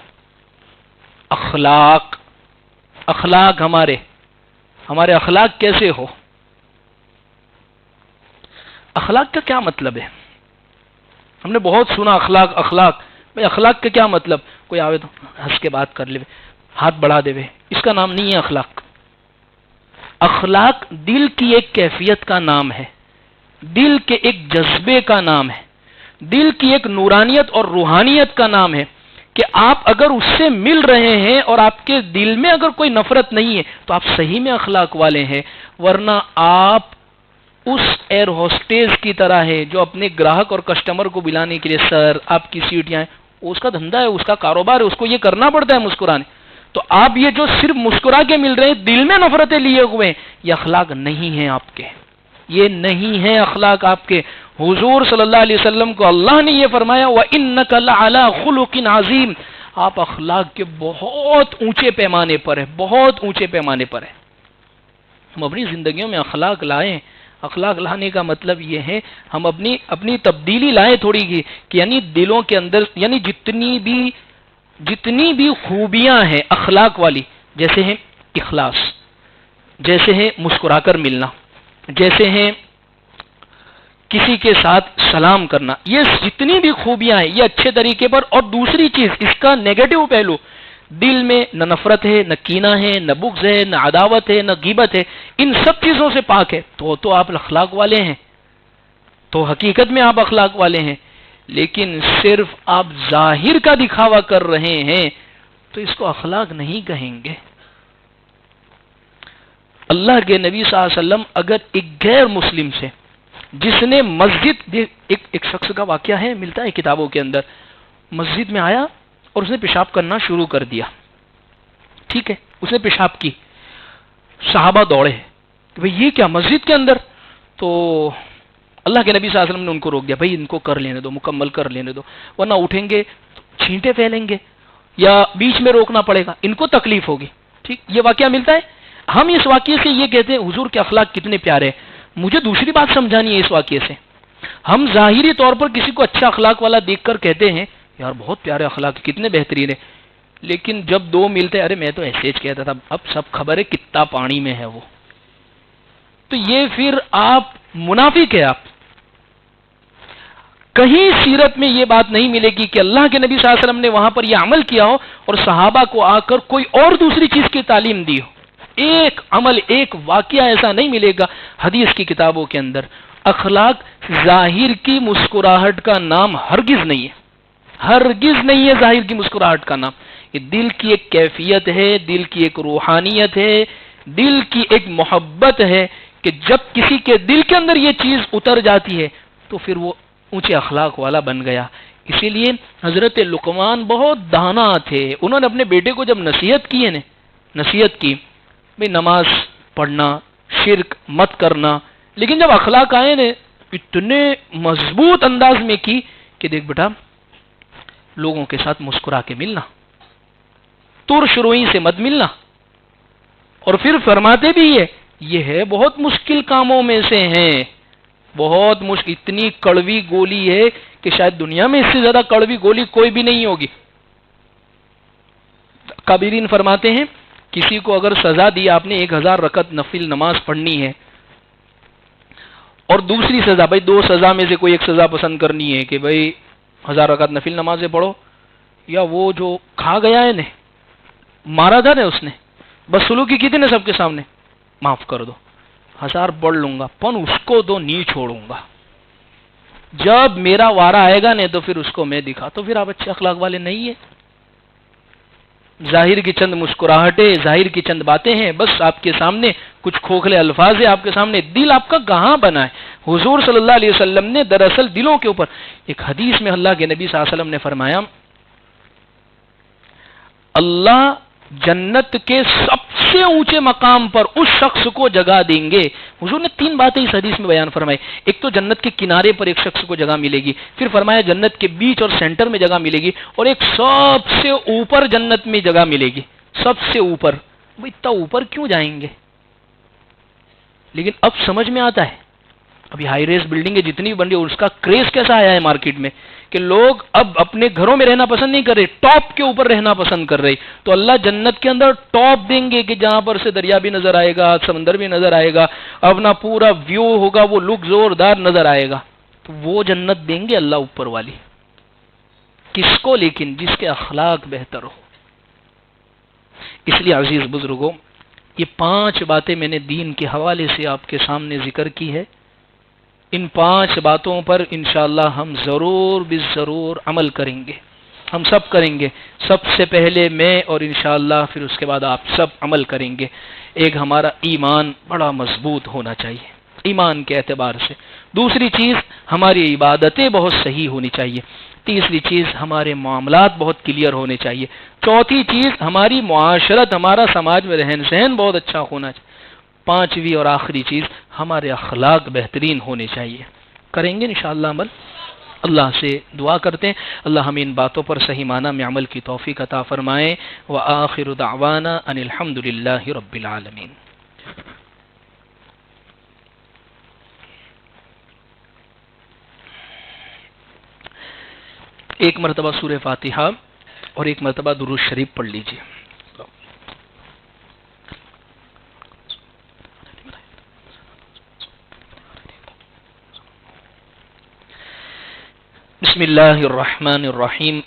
اخلاق. اخلاق ہمارے اخلاق کیسے ہو. اخلاق کا کیا مطلب ہے؟ ہم نے بہت سنا اخلاق بھائی اخلاق کا کیا مطلب. کوئی آوے تو ہنس کے بات کر لے، ہاتھ بڑھا دے، اس کا نام نہیں ہے اخلاق. اخلاق دل کی ایک کیفیت کا نام ہے، دل کے ایک جذبے کا نام ہے، دل کی ایک نورانیت اور روحانیت کا نام ہے کہ آپ اگر اس سے مل رہے ہیں اور آپ کے دل میں اگر کوئی نفرت نہیں ہے تو آپ صحیح میں اخلاق والے ہیں. ورنہ آپ اس ایئر ہوسٹیز کی طرح ہے جو اپنے گراہک اور کسٹمر کو بلانے کے لیے سر آپ کی سیٹ یہاں ہے، اس کا دھندا ہے، اس کا کاروبار ہے، اس کو یہ کرنا پڑتا ہے مسکرانے. تو آپ یہ جو صرف مسکرا کے مل رہے ہیں، دل میں نفرتیں لیے ہوئے ہیں، یہ اخلاق نہیں ہیں آپ کے، یہ نہیں ہیں اخلاق آپ کے. حضور صلی اللہ علیہ وسلم کو اللہ نے یہ فرمایا وَإِنَّكَ لَعَلَىٰ خُلُقٍ عَظِيمٍ، آپ اخلاق کے بہت اونچے پیمانے پر ہے، بہت اونچے پیمانے پر ہے. ہم اپنی زندگیوں میں اخلاق لائیں. اخلاق لانے کا مطلب یہ ہے ہم اپنی تبدیلی لائیں تھوڑی کی کہ یعنی دلوں کے اندر یعنی جتنی بھی خوبیاں ہیں اخلاق والی، جیسے ہیں اخلاص، جیسے ہیں مسکرا کر ملنا، جیسے ہیں کسی کے ساتھ سلام کرنا، یہ جتنی بھی خوبیاں ہیں یہ اچھے طریقے پر. اور دوسری چیز اس کا نیگیٹو پہلو، دل میں نہ نفرت ہے، نہ کینہ ہے، نہ بغض ہے، نہ عداوت ہے، نہ غیبت ہے، ان سب چیزوں سے پاک ہے تو آپ اخلاق والے ہیں، تو حقیقت میں آپ اخلاق والے ہیں. لیکن صرف آپ ظاہر کا دکھاوا کر رہے ہیں تو اس کو اخلاق نہیں کہیں گے. اللہ کے نبی صلی اللہ علیہ وسلم اگر ایک غیر مسلم سے جس نے مسجد ایک شخص کا واقعہ ہے ملتا ہے کتابوں کے اندر، مسجد میں آیا اور اس نے پیشاب کرنا شروع کر دیا، ٹھیک ہے، اس نے پیشاب کی، صحابہ دوڑے کہ بھئی یہ کیا مسجد کے اندر. تو اللہ کے نبی صلی اللہ علیہ وسلم نے ان کو روک دیا، بھئی ان کو کر لینے دو، مکمل کر لینے دو، ورنہ اٹھیں گے تو چھینٹے پھیلیں گے یا بیچ میں روکنا پڑے گا، ان کو تکلیف ہوگی. ٹھیک، یہ واقعہ ملتا ہے. ہم اس واقعے سے یہ کہتے ہیں حضور کے اخلاق کتنے پیارے ہیں. مجھے دوسری بات سمجھانی ہے اس واقعے سے ہم ظاہری طور پر کسی کو اچھا اخلاق والا دیکھ کر کہتے ہیں یار بہت پیارے اخلاق، کتنے بہترین ہیں، لیکن جب دو ملتے ارے میں تو ایسے ہی کہتا تھا، اب سب خبر ہے کتنا پانی میں ہے وہ، تو یہ پھر آپ منافق ہے. آپ کہیں سیرت میں یہ بات نہیں ملے گی کہ اللہ کے نبی صلی اللہ علیہ وسلم نے وہاں پر یہ عمل کیا ہو اور صحابہ کو آ کر کوئی اور دوسری چیز کی تعلیم دی ہو. ایک عمل، ایک واقعہ ایسا نہیں ملے گا حدیث کی کتابوں کے اندر. اخلاق ظاہر کی مسکراہٹ کا نام ہرگز نہیں ہے، ہرگز نہیں ہے ظاہر کی مسکراہٹ کا نام. یہ دل کی ایک کیفیت ہے، دل کی ایک روحانیت ہے، دل کی ایک محبت ہے کہ جب کسی کے دل کے اندر یہ چیز اتر جاتی ہے تو پھر وہ اونچے اخلاق والا بن گیا. اسی لیے حضرت لقمان بہت دانا تھے. انہوں نے اپنے بیٹے کو جب نصیحت کی ہے نا، نصیحت کی بھئی نماز پڑھنا، شرک مت کرنا، لیکن جب اخلاق آئے نے اتنے مضبوط انداز میں کی کہ دیکھ بیٹا لوگوں کے ساتھ مسکرا کے ملنا، ترش روئی سے مت ملنا. اور پھر فرماتے بھی یہ ہے بہت مشکل کاموں میں سے ہیں، بہت مشکل، اتنی کڑوی گولی ہے کہ شاید دنیا میں اس سے زیادہ کڑوی گولی کوئی بھی نہیں ہوگی. کابرین فرماتے ہیں کسی کو اگر سزا دی آپ نے 1000 رکعت نفل نماز پڑھنی ہے، اور دوسری سزا، بھائی 2 سزا میں سے کوئی ایک سزا پسند کرنی ہے کہ بھائی 1000 رکعت نفل نمازیں پڑھو، یا وہ جو کھا گیا ہے نے، مارا تھا نا اس نے، بس سلوکی کی تھی نا سب کے سامنے، معاف کر دو 1000 پڑھ لوں گا پن اس کو تو نہیں چھوڑوں گا، جب میرا وارہ آئے گا نہیں تو پھر اس کو میں دکھا. تو پھر آپ اچھے اخلاق والے نہیں ہیں. ظاہر کی چند مسکراہٹیں، ظاہر کی چند باتیں ہیں، بس آپ کے سامنے کچھ کھوکھلے الفاظ ہیں آپ کے سامنے. دل آپ کا کہاں بنا ہے؟ حضور صلی اللہ علیہ وسلم نے دراصل دلوں کے اوپر ایک حدیث میں اللہ کے نبی صلی اللہ علیہ وسلم نے فرمایا اللہ جنت کے سب سے اونچے مقام پر اس شخص کو جگہ دیں گے. حضور نے 3 باتیں اس حدیث میں بیان فرمائی. ایک تو جنت کے کنارے پر ایک شخص کو جگہ ملے گی، پھر فرمایا جنت کے بیچ اور سینٹر میں جگہ ملے گی، اور ایک سب سے اوپر جنت میں جگہ ملے گی، سب سے اوپر. بھئی اتنا اوپر کیوں جائیں گے؟ لیکن اب سمجھ میں آتا ہے. ابھی ہائی ریز بلڈنگیں جتنی بن رہی ہیں اس کا کریز کیسا آیا ہے مارکیٹ میں کہ لوگ اب اپنے گھروں میں رہنا پسند نہیں کر رہے، ٹاپ کے اوپر رہنا پسند کر رہے. تو اللہ جنت کے اندر ٹاپ دیں گے کہ جہاں پر سے دریا بھی نظر آئے گا، سمندر بھی نظر آئے گا، اپنا پورا ویو ہوگا، وہ لک زوردار نظر آئے گا. تو وہ جنت دیں گے اللہ اوپر والی. کس کو؟ لیکن جس کے اخلاق بہتر ہو. اس لیے عزیز بزرگوں، یہ 5 باتیں میں نے دین کے حوالے سے آپ کے سامنے ذکر کی ہے. ان 5 باتوں پر انشاءاللہ ہم ضرور ضرور عمل کریں گے، ہم سب کریں گے. سب سے پہلے میں، اور انشاءاللہ پھر اس کے بعد آپ سب عمل کریں گے. ایک ہمارا ایمان بڑا مضبوط ہونا چاہیے ایمان کے اعتبار سے. دوسری چیز ہماری عبادتیں بہت صحیح ہونی چاہیے. تیسری چیز ہمارے معاملات بہت کلیئر ہونے چاہیے. چوتھی چیز ہماری معاشرت، ہمارا سماج میں رہن سہن بہت اچھا ہونا چاہیے. 5ویں اور آخری چیز ہمارے اخلاق بہترین ہونے چاہیے. کریں گے انشاءاللہ عمل. اللہ سے دعا کرتے ہیں اللہ ہمیں ان باتوں پر صحیح معنی میں عمل کی توفیق عطا فرمائے. وآخر دعوانا ان الحمدللہ رب العالمین. ایک مرتبہ سورہ فاتحہ اور ایک مرتبہ درود شریف پڑھ لیجیے. بسم اللہ الرحمن الرحیم.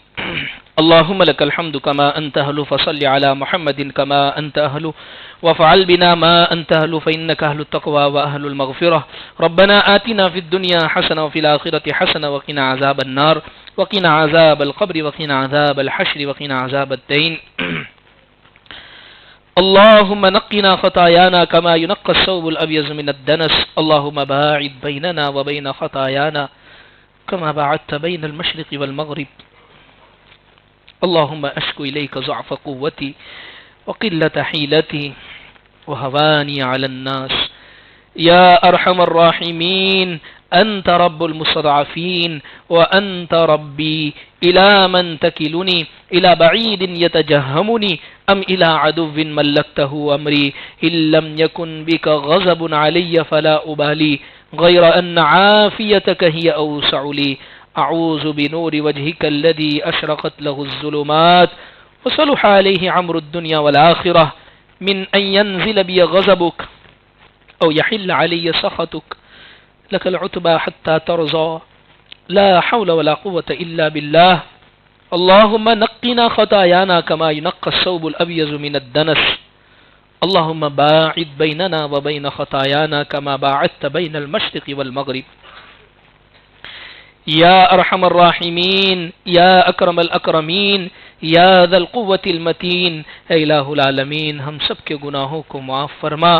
اللهم لك الحمد كما أنت أهل فصل على محمد كما أنت أهل وفعل بنا ما أنت أهل فإنك أهل التقوى وأهل المغفرة. ربنا آتنا في الدنيا حسنة وفي الآخرة حسنة وقنا عذاب النار وقنا عذاب القبر وقنا عذاب الحشر وقنا عذاب الدين. اللهم نقنا خطايانا كما ينقى الثوب الأبيض من الدنس. اللهم باعد بيننا وبين خطايانا كما بعدت بين المشرق والمغرب. اللهم أشكو إليك ضعف قوتي وقلة حيلتي وهواني على الناس. يا أرحم الراحمين أنت رب المستضعفين وأنت ربي. إلى من تكلني؟ إلى بعيد يتجهمني أم إلى عدو ملكته أمري؟ إن لم يكن بك غضب علي فلا أبالي غير أن عافيتك هي أوسع لي. أعوذ بنور وجهك الذي أشرقت له الظلمات وصلح عليه عمر الدنيا والآخرة من أن ينزل بي غضبك أو يحل علي سخطك. لك العتبى حتى ترضى. لا حول ولا قوة إلا بالله. اللهم نقنا خطايانا كما ينقى الثوب الأبيض من الدنس. اللهم باعد بيننا وبين خطايانا كما باعدت بين المشرق والمغرب. یا ارحم الراحمین، یا اکرم الاکرمین، یا ذا القوة المتین، اے الہ العالمین ہم سب کے گناہوں کو معاف فرما.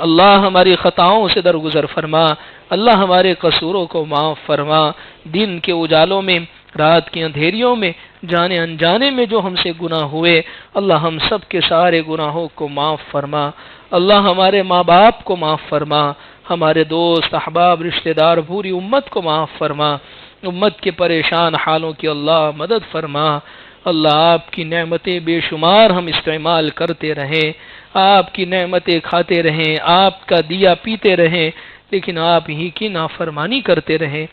اللہ ہماری خطاؤں سے درگزر فرما. اللہ ہمارے قصوروں کو معاف فرما. دن کے اجالوں میں، رات کے اندھیریوں میں، جانے انجانے میں جو ہم سے گناہ ہوئے، اللہ ہم سب کے سارے گناہوں کو معاف فرما. اللہ ہمارے ماں باپ کو معاف فرما. ہمارے دوست احباب رشتہ دار پوری امت کو معاف فرما. امت کے پریشان حالوں کی اللہ مدد فرما. اللہ آپ کی نعمتیں بے شمار ہم استعمال کرتے رہیں، آپ کی نعمتیں کھاتے رہیں، آپ کا دیا پیتے رہیں، لیکن آپ ہی کی نافرمانی کرتے رہیں.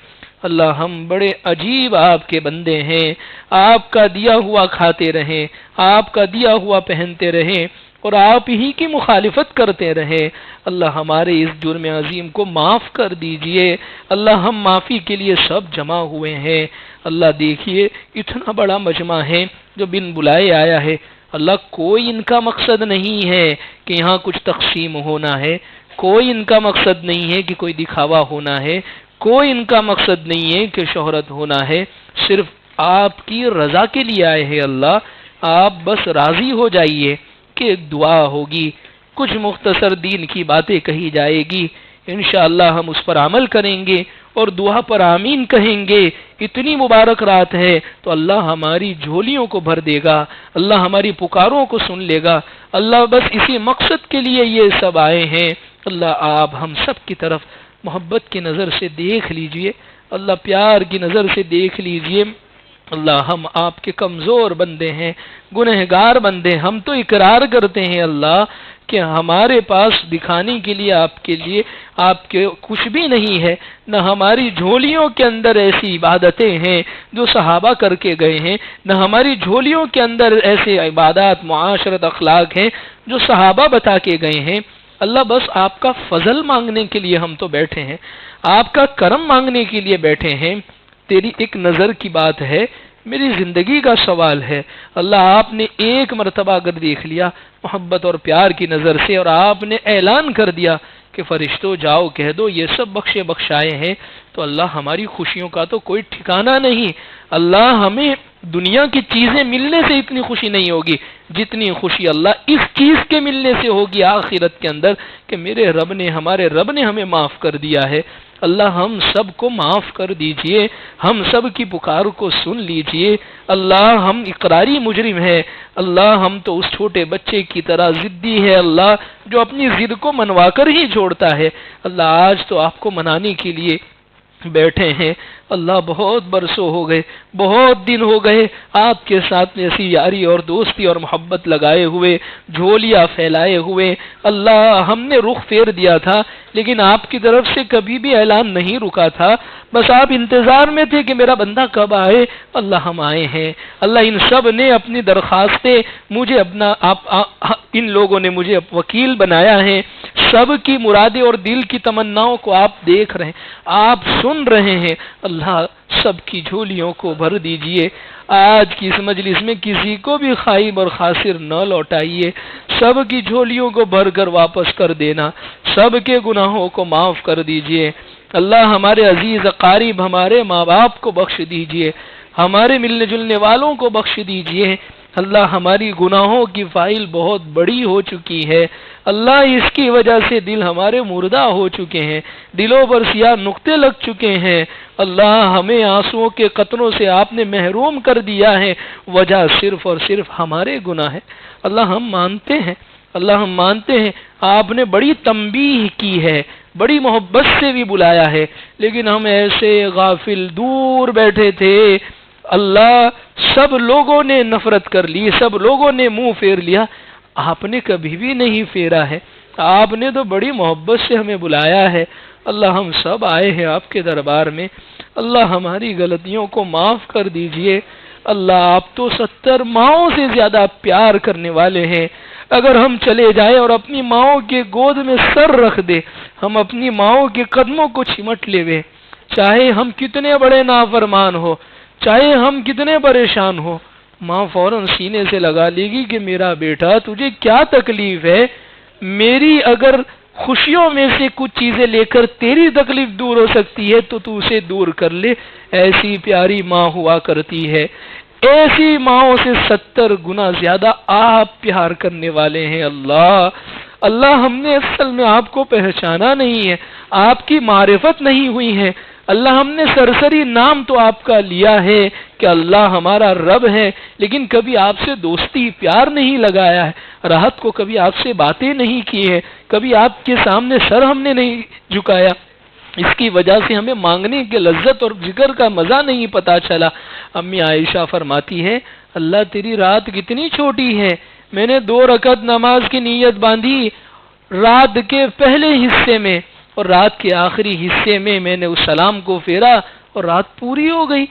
اللہ ہم بڑے عجیب آپ کے بندے ہیں. آپ کا دیا ہوا کھاتے رہیں، آپ کا دیا ہوا پہنتے رہیں اور آپ ہی کی مخالفت کرتے رہے. اللہ ہمارے اس جرم عظیم کو معاف کر دیجئے. اللہ ہم معافی کے لیے سب جمع ہوئے ہیں. اللہ دیکھیے اتنا بڑا مجمع ہے جو بن بلائے آیا ہے. اللہ کوئی ان کا مقصد نہیں ہے کہ یہاں کچھ تقسیم ہونا ہے، کوئی ان کا مقصد نہیں ہے کہ کوئی دکھاوا ہونا ہے، کوئی ان کا مقصد نہیں ہے کہ شہرت ہونا ہے. صرف آپ کی رضا کے لیے آئے ہیں. اللہ آپ بس راضی ہو جائیے کہ دعا ہوگی، کچھ مختصر دین کی باتیں کہی جائے گی، انشاءاللہ ہم اس پر عمل کریں گے اور دعا پر آمین کہیں گے. اتنی مبارک رات ہے تو اللہ ہماری جھولیوں کو بھر دے گا، اللہ ہماری پکاروں کو سن لے گا. اللہ بس اسی مقصد کے لیے یہ سب آئے ہیں. اللہ آپ ہم سب کی طرف محبت کی نظر سے دیکھ لیجئے، اللہ پیار کی نظر سے دیکھ لیجئے. اللہ ہم آپ کے کمزور بندے ہیں، گنہگار بندے. ہم تو اقرار کرتے ہیں اللہ کہ ہمارے پاس دکھانے کے لیے آپ کے کچھ بھی نہیں ہے. نہ ہماری جھولیوں کے اندر ایسی عبادتیں ہیں جو صحابہ کر کے گئے ہیں، نہ ہماری جھولیوں کے اندر ایسے عبادات معاشرت اخلاق ہیں جو صحابہ بتا کے گئے ہیں. اللہ بس آپ کا فضل مانگنے کے لیے ہم تو بیٹھے ہیں، آپ کا کرم مانگنے کے لیے بیٹھے ہیں. تیری ایک نظر کی بات ہے، میری زندگی کا سوال ہے. اللہ آپ نے ایک مرتبہ اگر دیکھ لیا محبت اور پیار کی نظر سے اور آپ نے اعلان کر دیا کہ فرشتوں جاؤ کہہ دو یہ سب بخشے بخشائے ہیں، تو اللہ ہماری خوشیوں کا تو کوئی ٹھکانہ نہیں. اللہ ہمیں دنیا کی چیزیں ملنے سے اتنی خوشی نہیں ہوگی جتنی خوشی اللہ اس چیز کے ملنے سے ہوگی آخرت کے اندر کہ میرے رب نے، ہمارے رب نے ہمیں معاف کر دیا ہے. اللہ ہم سب کو معاف کر دیجئے، ہم سب کی پکار کو سن لیجئے. اللہ ہم اقراری مجرم ہیں. اللہ ہم تو اس چھوٹے بچے کی طرح ضدی ہے اللہ جو اپنی ضد کو منوا کر ہی چھوڑتا ہے. اللہ آج تو آپ کو منانے کے لیے بیٹھے ہیں. اللہ بہت برسوں ہو گئے، بہت دن ہو گئے آپ کے ساتھ ایسی یاری اور دوستی اور محبت لگائے ہوئے، جھولیاں پھیلائے ہوئے. اللہ ہم نے رخ پھیر دیا تھا لیکن آپ کی طرف سے کبھی بھی اعلان نہیں رکا تھا. بس آپ انتظار میں تھے کہ میرا بندہ کب آئے. اللہ ہم آئے ہیں. اللہ ان سب نے اپنی درخواستیں مجھے ان لوگوں نے مجھے وکیل بنایا ہے. سب کی مرادیں اور دل کی تمناؤں کو آپ دیکھ رہے ہیں، آپ سن رہے ہیں. اللہ سب کی جھولیوں کو بھر دیجئے. آج کی اس مجلس میں کسی کو بھی خائب اور خاسر نہ لوٹائیے. سب کی جھولیوں کو بھر کر واپس کر دینا. سب کے گناہوں کو معاف کر دیجئے. اللہ ہمارے عزیز اقارب، ہمارے ماں باپ کو بخش دیجئے، ہمارے ملنے جلنے والوں کو بخش دیجئے. اللہ ہماری گناہوں کی فائل بہت بڑی ہو چکی ہے. اللہ اس کی وجہ سے دل ہمارے مردہ ہو چکے ہیں، دلوں پر سیاہ نقطے لگ چکے ہیں. اللہ ہمیں آنسوؤں کے قطروں سے آپ نے محروم کر دیا ہے، وجہ صرف اور صرف ہمارے گناہ ہے. اللہ ہم مانتے ہیں، اللہ ہم مانتے ہیں آپ نے بڑی تنبیہ کی ہے، بڑی محبت سے بھی بلایا ہے، لیکن ہم ایسے غافل دور بیٹھے تھے. اللہ سب لوگوں نے نفرت کر لی، سب لوگوں نے منہ پھیر لیا، آپ نے کبھی بھی نہیں پھیرا ہے. آپ نے تو بڑی محبت سے ہمیں بلایا ہے. اللہ ہم سب آئے ہیں آپ کے دربار میں، اللہ ہماری غلطیوں کو معاف کر دیجئے۔ اللہ آپ تو 70 ماؤں سے زیادہ پیار کرنے والے ہیں، اگر ہم چلے جائیں اور اپنی ماؤں کے گود میں سر رکھ دے، ہم اپنی ماؤں کے قدموں کو چمٹ لے وے، چاہے ہم کتنے بڑے نافرمان ہو، چاہے ہم کتنے پریشان ہو، ماں فوراً سینے سے لگا لے گی کہ میرا بیٹا تجھے کیا تکلیف ہے، میری اگر خوشیوں میں سے کچھ چیزیں لے کر تیری تکلیف دور ہو سکتی ہے تو اسے دور کر لے۔ ایسی پیاری ماں ہوا کرتی ہے، ایسی ماؤں سے 70 گنا زیادہ آپ پیار کرنے والے ہیں۔ اللہ ہم نے اصل میں آپ کو پہچانا نہیں ہے، آپ کی معرفت نہیں ہوئی ہے۔ اللہ ہم نے سرسری نام تو آپ کا لیا ہے کہ اللہ ہمارا رب ہے، لیکن کبھی آپ سے دوستی پیار نہیں لگایا ہے، راحت کو کبھی آپ سے باتیں نہیں کی ہے، کبھی آپ کے سامنے سر ہم نے نہیں جھکایا، اس کی وجہ سے ہمیں مانگنے کے لذت اور ذکر کا مزہ نہیں پتا چلا۔ امی عائشہ فرماتی ہے اللہ تیری رات کتنی چھوٹی ہے، میں نے 2 رکعت نماز کی نیت باندھی رات کے پہلے حصے میں، اور رات کے آخری حصے میں نے اس سلام کو پھیرا اور رات پوری ہو گئی۔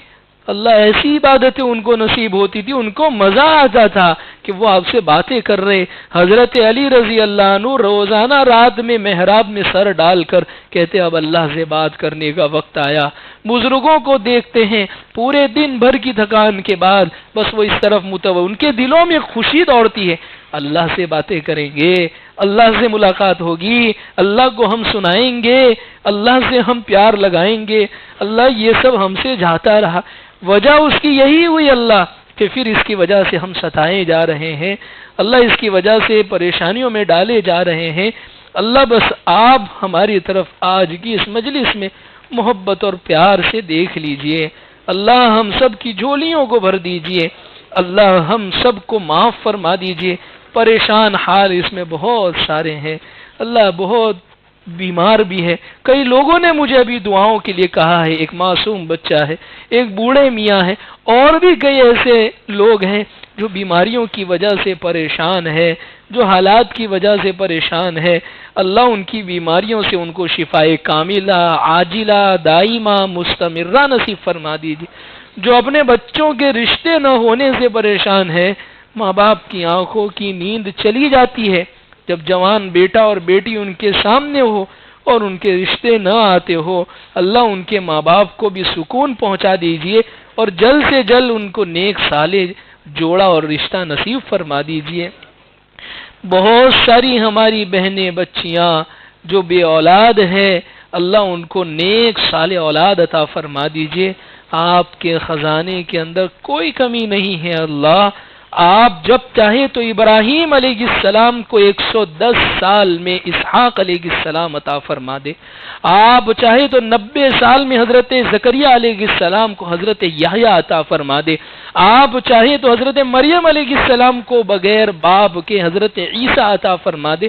اللہ ایسی عبادتیں ان کو نصیب ہوتی تھی، ان کو مزہ آتا تھا کہ وہ آپ سے باتیں کر رہے۔ حضرت علی رضی اللہ عنہ روزانہ رات میں محراب میں سر ڈال کر کہتے اب اللہ سے بات کرنے کا وقت آیا۔ بزرگوں کو دیکھتے ہیں پورے دن بھر کی تھکان کے بعد بس وہ اس طرف متوجہ، ان کے دلوں میں خوشی دوڑتی ہے، اللہ سے باتیں کریں گے، اللہ سے ملاقات ہوگی، اللہ کو ہم سنائیں گے، اللہ سے ہم پیار لگائیں گے۔ اللہ یہ سب ہم سے جاتا رہا، وجہ اس کی یہی ہوئی اللہ کہ پھر اس کی وجہ سے ہم ستائے جا رہے ہیں، اللہ اس کی وجہ سے پریشانیوں میں ڈالے جا رہے ہیں۔ اللہ بس آپ ہماری طرف آج کی اس مجلس میں محبت اور پیار سے دیکھ لیجئے، اللہ ہم سب کی جھولیوں کو بھر دیجئے، اللہ ہم سب کو معاف فرما دیجئے۔ پریشان حال اس میں بہت سارے ہیں، اللہ بہت بیمار بھی ہے، کئی لوگوں نے مجھے ابھی دعاؤں کے لیے کہا ہے، ایک معصوم بچہ ہے، ایک بوڑھے میاں ہے، اور بھی کئی ایسے لوگ ہیں جو بیماریوں کی وجہ سے پریشان ہے، جو حالات کی وجہ سے پریشان ہے۔ اللہ ان کی بیماریوں سے ان کو شفائے کاملہ عاجلہ دائمہ مستمرہ نصیب فرما دیجیے۔ جو اپنے بچوں کے رشتے نہ ہونے سے پریشان ہے، ماں باپ کی آنکھوں کی نیند چلی جاتی ہے جب جوان بیٹا اور بیٹی ان کے سامنے ہو اور ان کے رشتے نہ آتے ہو، اللہ ان کے ماں باپ کو بھی سکون پہنچا دیجئے اور جلد سے جلد ان کو نیک صالح جوڑا اور رشتہ نصیب فرما دیجئے۔ بہت ساری ہماری بہنیں بچیاں جو بے اولاد ہے، اللہ ان کو نیک صالح اولاد عطا فرما دیجئے۔ آپ کے خزانے کے اندر کوئی کمی نہیں ہے اللہ، آپ جب چاہے تو ابراہیم علیہ السلام کو 110 سال میں اسحاق علیہ السلام عطا فرما دے، آپ چاہے تو 90 سال میں حضرت زکریا علیہ السلام کو حضرت یحییٰ عطا فرما دے، آپ چاہے تو حضرت مریم علیہ السلام کو بغیر باپ کے حضرت عیسیٰ عطا فرما دے،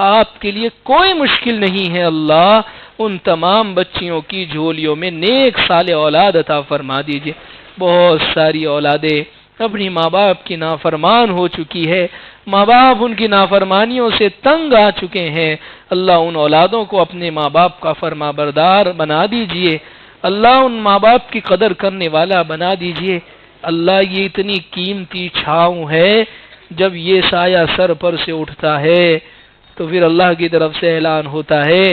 آپ کے لیے کوئی مشکل نہیں ہے اللہ۔ ان تمام بچیوں کی جھولیوں میں نیک صالح اولاد عطا فرما دیجئے۔ بہت ساری اولادیں اپنی ماں باپ کی نافرمان ہو چکی ہے، ماں باپ ان کی نافرمانیوں سے تنگ آ چکے ہیں، اللہ ان اولادوں کو اپنے ماں باپ کا فرما بردار بنا دیجئے، اللہ ان ماں باپ کی قدر کرنے والا بنا دیجئے۔ اللہ یہ اتنی قیمتی چھاؤں ہے، جب یہ سایہ سر پر سے اٹھتا ہے تو پھر اللہ کی طرف سے اعلان ہوتا ہے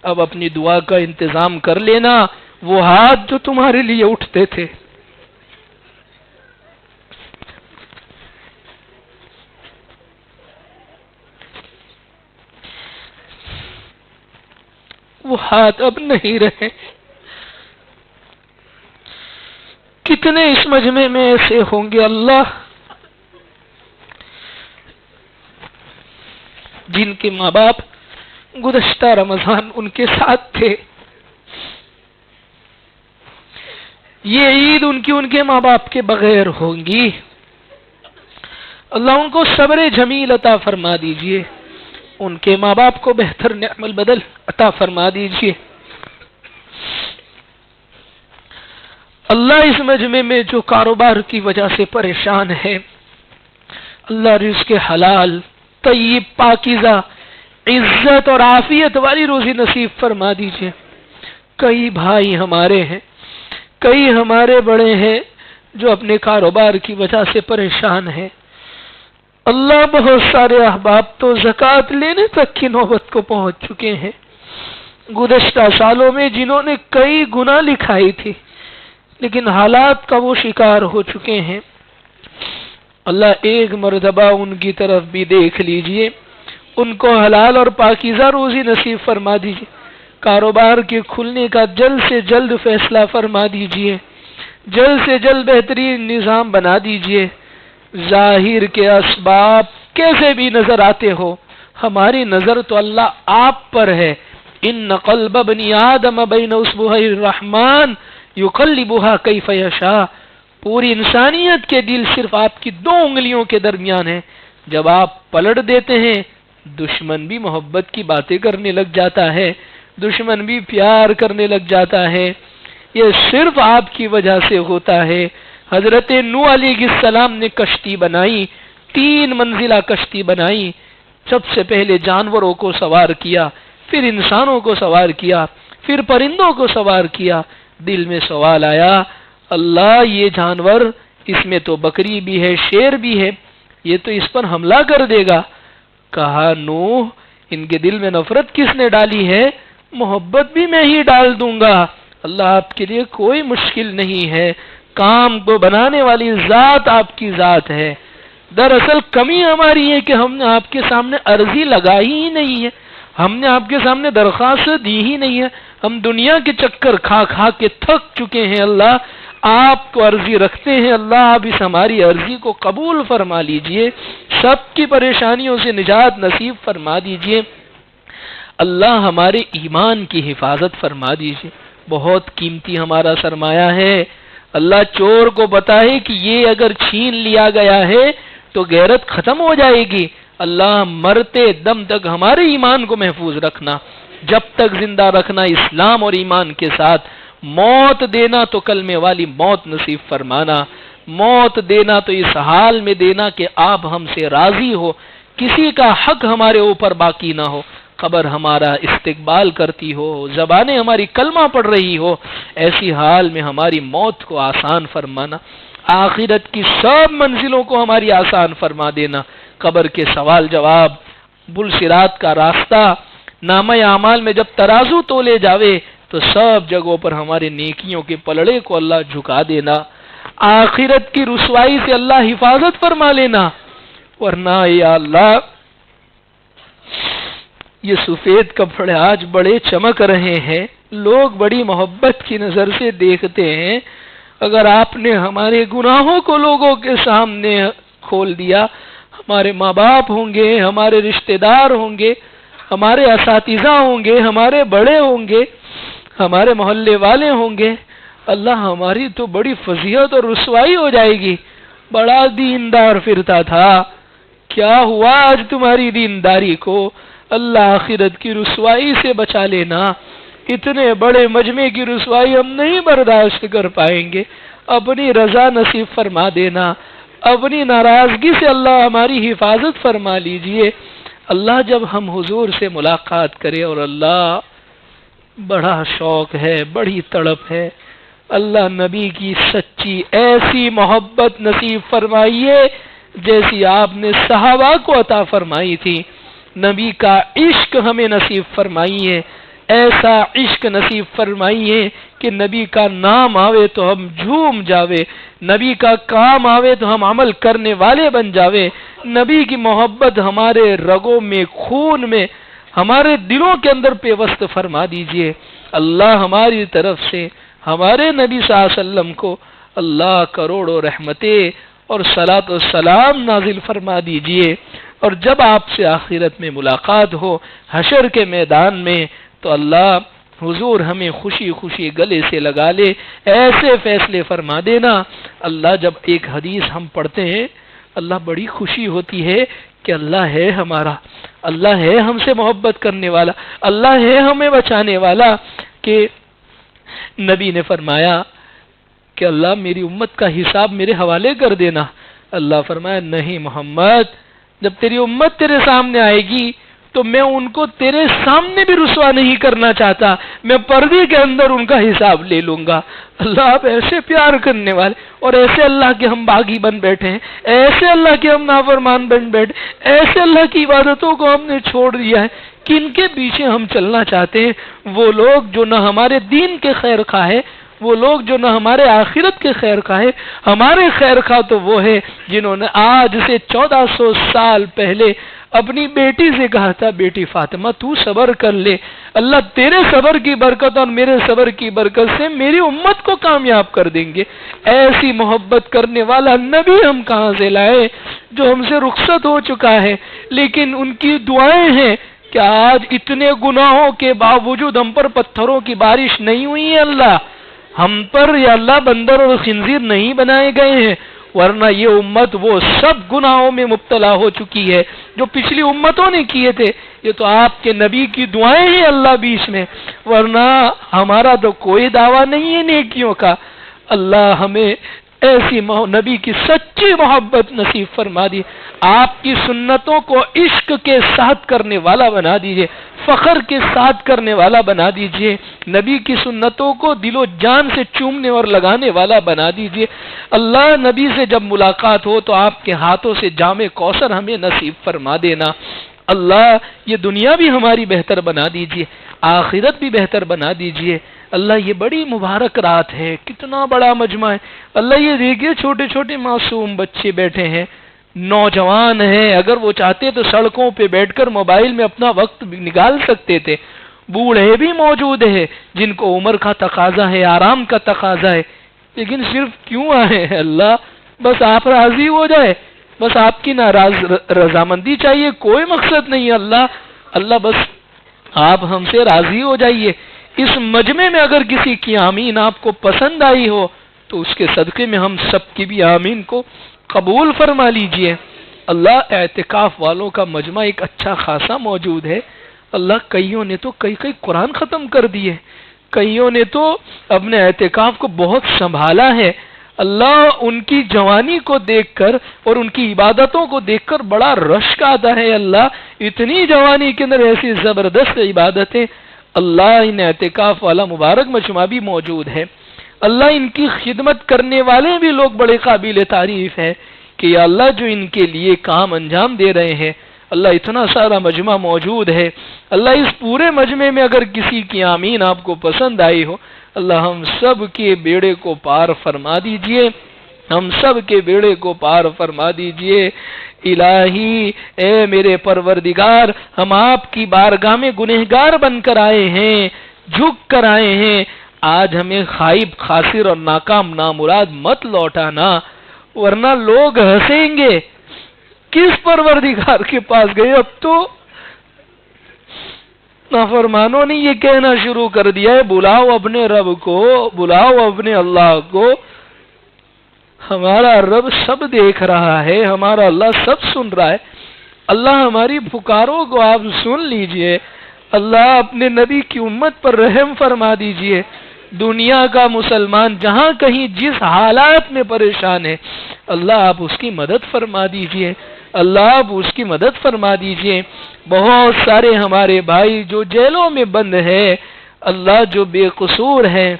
اب اپنی دعا کا انتظام کر لینا، وہ ہاتھ جو تمہارے لیے اٹھتے تھے وہ ہاتھ اب نہیں رہے۔ کتنے اس مجمع میں ایسے ہوں گے اللہ جن کے ماں باپ گزشتہ رمضان ان کے ساتھ تھے، یہ عید ان کے ماں باپ کے بغیر ہوں گی، اللہ ان کو صبر جمیل عطا فرما دیجئے، ان کے ماں باپ کو بہتر نعم البدل عطا فرما دیجئے۔ اللہ اس مجمع میں جو کاروبار کی وجہ سے پریشان ہے، اللہ رزق حلال طیب پاکیزہ عزت اور عافیت والی روزی نصیب فرما دیجئے۔ کئی بھائی ہمارے ہیں، کئی ہمارے بڑے ہیں جو اپنے کاروبار کی وجہ سے پریشان ہیں۔ اللہ، بہت سارے احباب تو زکوٰۃ لینے تک کی نوبت کو پہنچ چکے ہیں، گزشتہ سالوں میں جنہوں نے کئی گناہ لکھائی تھی لیکن حالات کا وہ شکار ہو چکے ہیں۔ اللہ ایک مرتبہ ان کی طرف بھی دیکھ لیجئے، ان کو حلال اور پاکیزہ روزی نصیب فرما دیجئے، کاروبار کے کھلنے کا جلد سے جلد فیصلہ فرما دیجئے، جلد سے جلد بہترین نظام بنا دیجئے۔ ظاہر کے اسباب کیسے بھی نظر آتے ہو، ہماری نظر تو اللہ آپ پر ہے۔ ان قلب ابن آدم بین اصبعی الرحمن یقلبها کیف یشاء، پوری انسانیت کے دل صرف آپ کی 2 انگلیوں کے درمیان ہے، جب آپ پلٹ دیتے ہیں دشمن بھی محبت کی باتیں کرنے لگ جاتا ہے، دشمن بھی پیار کرنے لگ جاتا ہے۔ یہ صرف آپ کی وجہ سے ہوتا ہے۔ حضرت نوح علیہ السلام نے کشتی بنائی، 3 منزلہ کشتی بنائی، سب سے پہلے جانوروں کو سوار کیا، پھر انسانوں کو سوار کیا، پھر پرندوں کو سوار کیا۔ دل میں سوال آیا، اللہ یہ جانور، اس میں تو بکری بھی ہے، شیر بھی ہے، یہ تو اس پر حملہ کر دے گا۔ کہا نوح، ان کے دل میں نفرت کس نے ڈالی ہے؟ محبت بھی میں ہی ڈال دوں گا۔ اللہ، آپ کے لیے کوئی مشکل نہیں ہے، کام کو بنانے والی ذات آپ کی ذات ہے۔ دراصل کمی ہماری ہے کہ ہم نے آپ کے سامنے عرضی لگائی ہی نہیں ہے، ہم نے آپ کے سامنے درخواست دی ہی نہیں ہے، ہم دنیا کے چکر کھا کھا کے تھک چکے ہیں۔ اللہ، آپ کو عرضی رکھتے ہیں، اللہ آپ اس ہماری عرضی کو قبول فرما لیجئے، سب کی پریشانیوں سے نجات نصیب فرما دیجئے۔ اللہ ہمارے ایمان کی حفاظت فرما دیجئے، بہت قیمتی ہمارا سرمایہ ہے۔ اللہ چور کو پتا ہے کہ یہ اگر چھین لیا گیا ہے تو غیرت ختم ہو جائے گی۔ اللہ مرتے دم تک ہمارے ایمان کو محفوظ رکھنا، جب تک زندہ رکھنا اسلام اور ایمان کے ساتھ، موت دینا تو کلمے والی موت نصیب فرمانا، موت دینا تو اس حال میں دینا کہ آپ ہم سے راضی ہو، کسی کا حق ہمارے اوپر باقی نہ ہو، قبر ہمارا استقبال کرتی ہو، زبانیں ہماری کلمہ پڑھ رہی ہو، ایسی حال میں ہماری موت کو آسان فرمانا، آخرت کی سب منزلوں کو ہماری آسان فرما دینا، قبر کے سوال جواب، بلصراط کا راستہ، نامہ اعمال میں جب ترازو تولے جاوے تو سب جگہوں پر ہمارے نیکیوں کے پلڑے کو اللہ جھکا دینا، آخرت کی رسوائی سے اللہ حفاظت فرما لینا۔ ورنہ یا اللہ، یہ سفید کپڑے آج بڑے چمک رہے ہیں، لوگ بڑی محبت کی نظر سے دیکھتے ہیں، اگر آپ نے ہمارے گناہوں کو لوگوں کے سامنے کھول دیا، ہمارے ماں باپ ہوں گے، ہمارے رشتہ دار ہوں گے، ہمارے اساتذہ ہوں گے، ہمارے بڑے ہوں گے، ہمارے محلے والے ہوں گے، اللہ ہماری تو بڑی فضیحت اور رسوائی ہو جائے گی۔ بڑا دیندار پھرتا تھا، کیا ہوا آج تمہاری دینداری کو؟ اللہ آخرت کی رسوائی سے بچا لینا، اتنے بڑے مجمع کی رسوائی ہم نہیں برداشت کر پائیں گے، اپنی رضا نصیب فرما دینا، اپنی ناراضگی سے اللہ ہماری حفاظت فرما لیجئے۔ اللہ جب ہم حضور سے ملاقات کرے، اور اللہ بڑا شوق ہے، بڑی تڑپ ہے، اللہ نبی کی سچی ایسی محبت نصیب فرمائیے جیسی آپ نے صحابہ کو عطا فرمائی تھی، نبی کا عشق ہمیں نصیب فرمائیے، ایسا عشق نصیب فرمائیے کہ نبی کا نام آوے تو ہم جھوم جاوے، نبی کا کام آوے تو ہم عمل کرنے والے بن جاوے، نبی کی محبت ہمارے رگوں میں، خون میں، ہمارے دلوں کے اندر پیوست فرما دیجئے۔ اللہ ہماری طرف سے ہمارے نبی صلی اللہ علیہ وسلم کو اللہ کروڑوں رحمتیں اور صلاۃ و سلام نازل فرما دیجئے، اور جب آپ سے آخرت میں ملاقات ہو حشر کے میدان میں تو اللہ حضور ہمیں خوشی خوشی گلے سے لگا لے، ایسے فیصلے فرما دینا۔ اللہ جب ایک حدیث ہم پڑھتے ہیں، اللہ بڑی خوشی ہوتی ہے کہ اللہ ہے ہمارا، اللہ ہے ہم سے محبت کرنے والا، اللہ ہے ہمیں بچانے والا، کہ نبی نے فرمایا کہ اللہ میری امت کا حساب میرے حوالے کر دینا۔ اللہ فرمایا نہیں محمد، جب تیری امت تیرے سامنے آئے گی تو تو میں ان کو تیرے سامنے بھی رسوا نہیں کرنا چاہتا، میں پردے کے اندر ان کا حساب لے لوں گا۔ اللہ آپ ایسے پیار کرنے والے اور ایسے اللہ کے ہم باغی بن بیٹھے ہیں، ایسے اللہ کے ہم نافرمان بن بیٹھے، ایسے اللہ کی عبادتوں کو ہم نے چھوڑ دیا ہے، کن کے پیچھے ہم چلنا چاہتے ہیں؟ وہ لوگ جو نہ ہمارے دین کے خیر خواہ ہے، وہ لوگ جو نہ ہمارے آخرت کے خیر خواہ ہے، ہمارے خیر خواہ تو وہ ہے جنہوں نے آج سے 1400 سال پہلے اپنی بیٹی سے کہا تھا، بیٹی فاطمہ تو صبر کر لے، اللہ تیرے صبر کی برکت اور میرے صبر کی برکت سے میری امت کو کامیاب کر دیں گے۔ ایسی محبت کرنے والا نبی ہم کہاں سے لائے جو ہم سے رخصت ہو چکا ہے، لیکن ان کی دعائیں ہیں کہ آج اتنے گناہوں کے باوجود ہم پر پتھروں کی بارش نہیں ہوئی ہے، اللہ ہم پر یا اللہ بندر اور خنزیر نہیں بنائے گئے ہیں، ورنہ یہ امت وہ سب گناہوں میں مبتلا ہو چکی ہے جو پچھلی امتوں نے کیے تھے۔ یہ تو آپ کے نبی کی دعائیں ہیں اللہ بیچ میں، ورنہ ہمارا تو کوئی دعویٰ نہیں ہے نیکیوں کا۔ اللہ ہمیں ایسی نبی کی سچی محبت نصیب فرما دی، آپ کی سنتوں کو عشق کے ساتھ کرنے والا بنا دیجئے، فخر کے ساتھ کرنے والا بنا دیجئے، نبی کی سنتوں کو دل و جان سے چومنے اور لگانے والا بنا دیجئے۔ اللہ نبی سے جب ملاقات ہو تو آپ کے ہاتھوں سے جام کوثر ہمیں نصیب فرما دینا۔ اللہ یہ دنیا بھی ہماری بہتر بنا دیجئے، آخرت بھی بہتر بنا دیجئے۔ اللہ یہ بڑی مبارک رات ہے، کتنا بڑا مجمع ہے۔ اللہ یہ دیکھیے چھوٹے چھوٹے معصوم بچے بیٹھے ہیں، نوجوان ہیں، اگر وہ چاہتے تو سڑکوں پہ بیٹھ کر موبائل میں اپنا وقت بھی نکال سکتے تھے۔ بوڑھے بھی موجود ہیں جن کو عمر کا تقاضا ہے، آرام کا تقاضا ہے، لیکن صرف کیوں آئے ہیں اللہ؟ بس آپ راضی ہو جائے، بس آپ کی رضامندی چاہیے، کوئی مقصد نہیں اللہ۔ اللہ بس آپ ہم سے راضی ہو جائیے۔ اس مجمع میں اگر کسی کی آمین آپ کو پسند آئی ہو تو اس کے صدقے میں ہم سب کی بھی آمین کو قبول فرما لیجئے۔ اللہ اعتکاف والوں کا مجمع ایک اچھا خاصا موجود ہے۔ اللہ کئیوں نے تو کئی قرآن ختم کر دیے، کئیوں نے تو اپنے اعتکاف کو بہت سنبھالا ہے۔ اللہ ان کی جوانی کو دیکھ کر اور ان کی عبادتوں کو دیکھ کر بڑا رشک آتا ہے۔ اللہ اتنی جوانی کے اندر ایسی زبردست عبادتیں، اللہ ان اعتکاف والا مبارک مجمع بھی موجود ہے۔ اللہ ان کی خدمت کرنے والے بھی لوگ بڑے قابل تعریف ہیں کہ یا اللہ جو ان کے لیے کام انجام دے رہے ہیں۔ اللہ اتنا سارا مجمع موجود ہے، اللہ اس پورے مجمع میں اگر کسی کی آمین آپ کو پسند آئی ہو، اللہ ہم سب کے بیڑے کو پار فرما دیجئے، ہم سب کے بیڑے کو پار فرما دیجئے۔ الہی اے میرے پروردگار، ہم آپ کی بارگاہ میں گنہگار بن کر آئے ہیں، جھک کر آئے ہیں، آج ہمیں خائب، خاسر اور ناکام نامراد مت لوٹانا، ورنہ لوگ ہنسیں گے کس پروردگار کے پاس گئے۔ اب تو نافرمانوں نے یہ کہنا شروع کر دیا ہے، بلاؤ اپنے رب کو، بلاؤ اپنے اللہ کو، ہمارا رب سب دیکھ رہا ہے، ہمارا اللہ سب سن رہا ہے۔ اللہ ہماری پکاروں کو آپ سن لیجئے، اللہ اپنے نبی کی امت پر رحم فرما دیجئے۔ دنیا کا مسلمان جہاں کہیں جس حالات میں پریشان ہے، اللہ آپ اس کی مدد فرما دیجئے، اللہ آپ اس کی مدد فرما دیجئے۔ بہت سارے ہمارے بھائی جو جیلوں میں بند ہیں، اللہ جو بے قصور ہیں،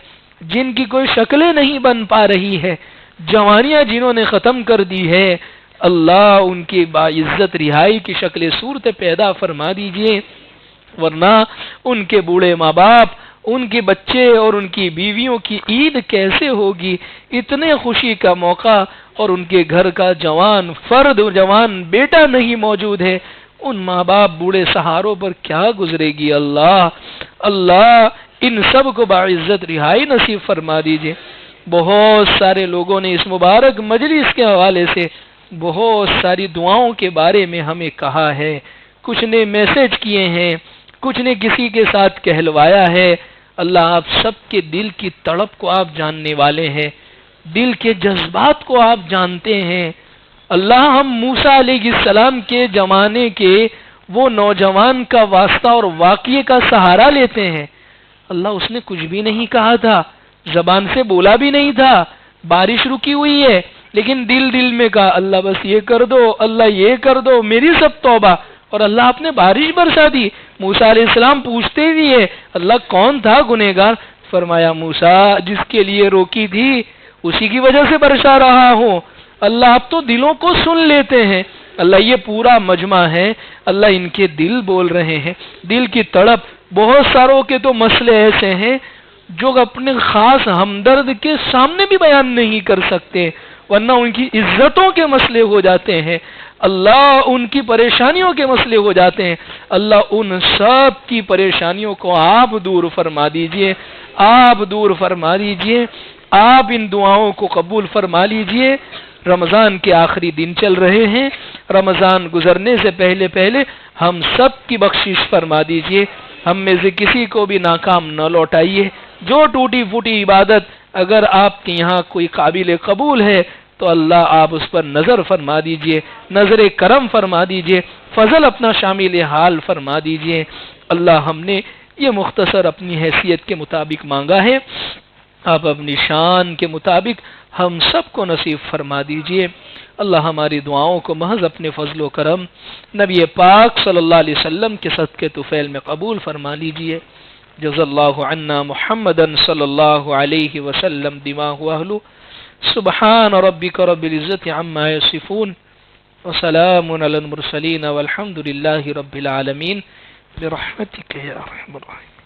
جن کی کوئی شکلیں نہیں بن پا رہی ہے، جوانیاں جنہوں نے ختم کر دی ہے، اللہ ان کی باعزت رہائی کی شکل صورت پیدا فرما دیجئے، ورنہ ان کے بوڑھے ماں باپ، ان کے بچے اور ان کی بیویوں کی عید کیسے ہوگی؟ اتنے خوشی کا موقع اور ان کے گھر کا جوان فرد، جوان بیٹا نہیں موجود ہے، ان ماں باپ بوڑھے سہاروں پر کیا گزرے گی؟ اللہ ان سب کو باعزت رہائی نصیب فرما دیجئے۔ بہت سارے لوگوں نے اس مبارک مجلس کے حوالے سے بہت ساری دعاؤں کے بارے میں ہمیں کہا ہے، کچھ نے میسج کیے ہیں، کچھ نے کسی کے ساتھ کہلوایا ہے۔ اللہ آپ سب کے دل کی تڑپ کو آپ جاننے والے ہیں، دل کے جذبات کو آپ جانتے ہیں۔ اللہ ہم موسیٰ علیہ السلام کے زمانے کے وہ نوجوان کا واسطہ اور واقعے کا سہارا لیتے ہیں۔ اللہ اس نے کچھ بھی نہیں کہا تھا، زبان سے بولا بھی نہیں تھا، بارش رکی ہوئی ہے، لیکن دل میں کہا اللہ بس یہ کر دو، اللہ یہ کر دو، میری سب توبہ۔ اور اللہ آپ نے بارش برسا دی۔ موسیٰ علیہ السلام پوچھتے بھی ہے اللہ کون تھا گنہگار؟ فرمایا موسیٰ جس کے لیے روکی تھی اسی کی وجہ سے برسا رہا ہوں۔ اللہ آپ تو دلوں کو سن لیتے ہیں۔ اللہ یہ پورا مجمع ہے، اللہ ان کے دل بول رہے ہیں، دل کی تڑپ۔ بہت ساروں کے تو مسئلے ایسے ہیں جو اپنے خاص ہمدرد کے سامنے بھی بیان نہیں کر سکتے، ورنہ ان کی عزتوں کے مسئلے ہو جاتے ہیں، اللہ ان کی پریشانیوں کے مسئلے ہو جاتے ہیں۔ اللہ ان سب کی پریشانیوں کو آپ دور فرما دیجئے، آپ دور فرما دیجئے، آپ ان دعاؤں کو قبول فرما لیجئے۔ رمضان کے آخری دن چل رہے ہیں، رمضان گزرنے سے پہلے پہلے ہم سب کی بخشش فرما دیجئے، ہم میں سے کسی کو بھی ناکام نہ لوٹائیے۔ جو ٹوٹی پھوٹی عبادت اگر آپ کے یہاں کوئی قابل قبول ہے تو اللہ آپ اس پر نظر فرما دیجئے، نظر کرم فرما دیجئے، فضل اپنا شامل حال فرما دیجئے۔ اللہ ہم نے یہ مختصر اپنی حیثیت کے مطابق مانگا ہے، آپ اپنی شان کے مطابق ہم سب کو نصیب فرما دیجئے۔ اللہ ہماری دعاؤں کو محض اپنے فضل و کرم نبی پاک صلی اللہ علیہ وسلم کے صدقے طفیل میں قبول فرما لیجئے۔ جزا اللہ عنا محمدا صلی اللہ علیہ وسلم دماء اہلہ۔ سبحان ربک رب العزت عما یصفون وسلام علی المرسلین والحمد للہ رب العالمین برحمتک یا ارحم الراحمین۔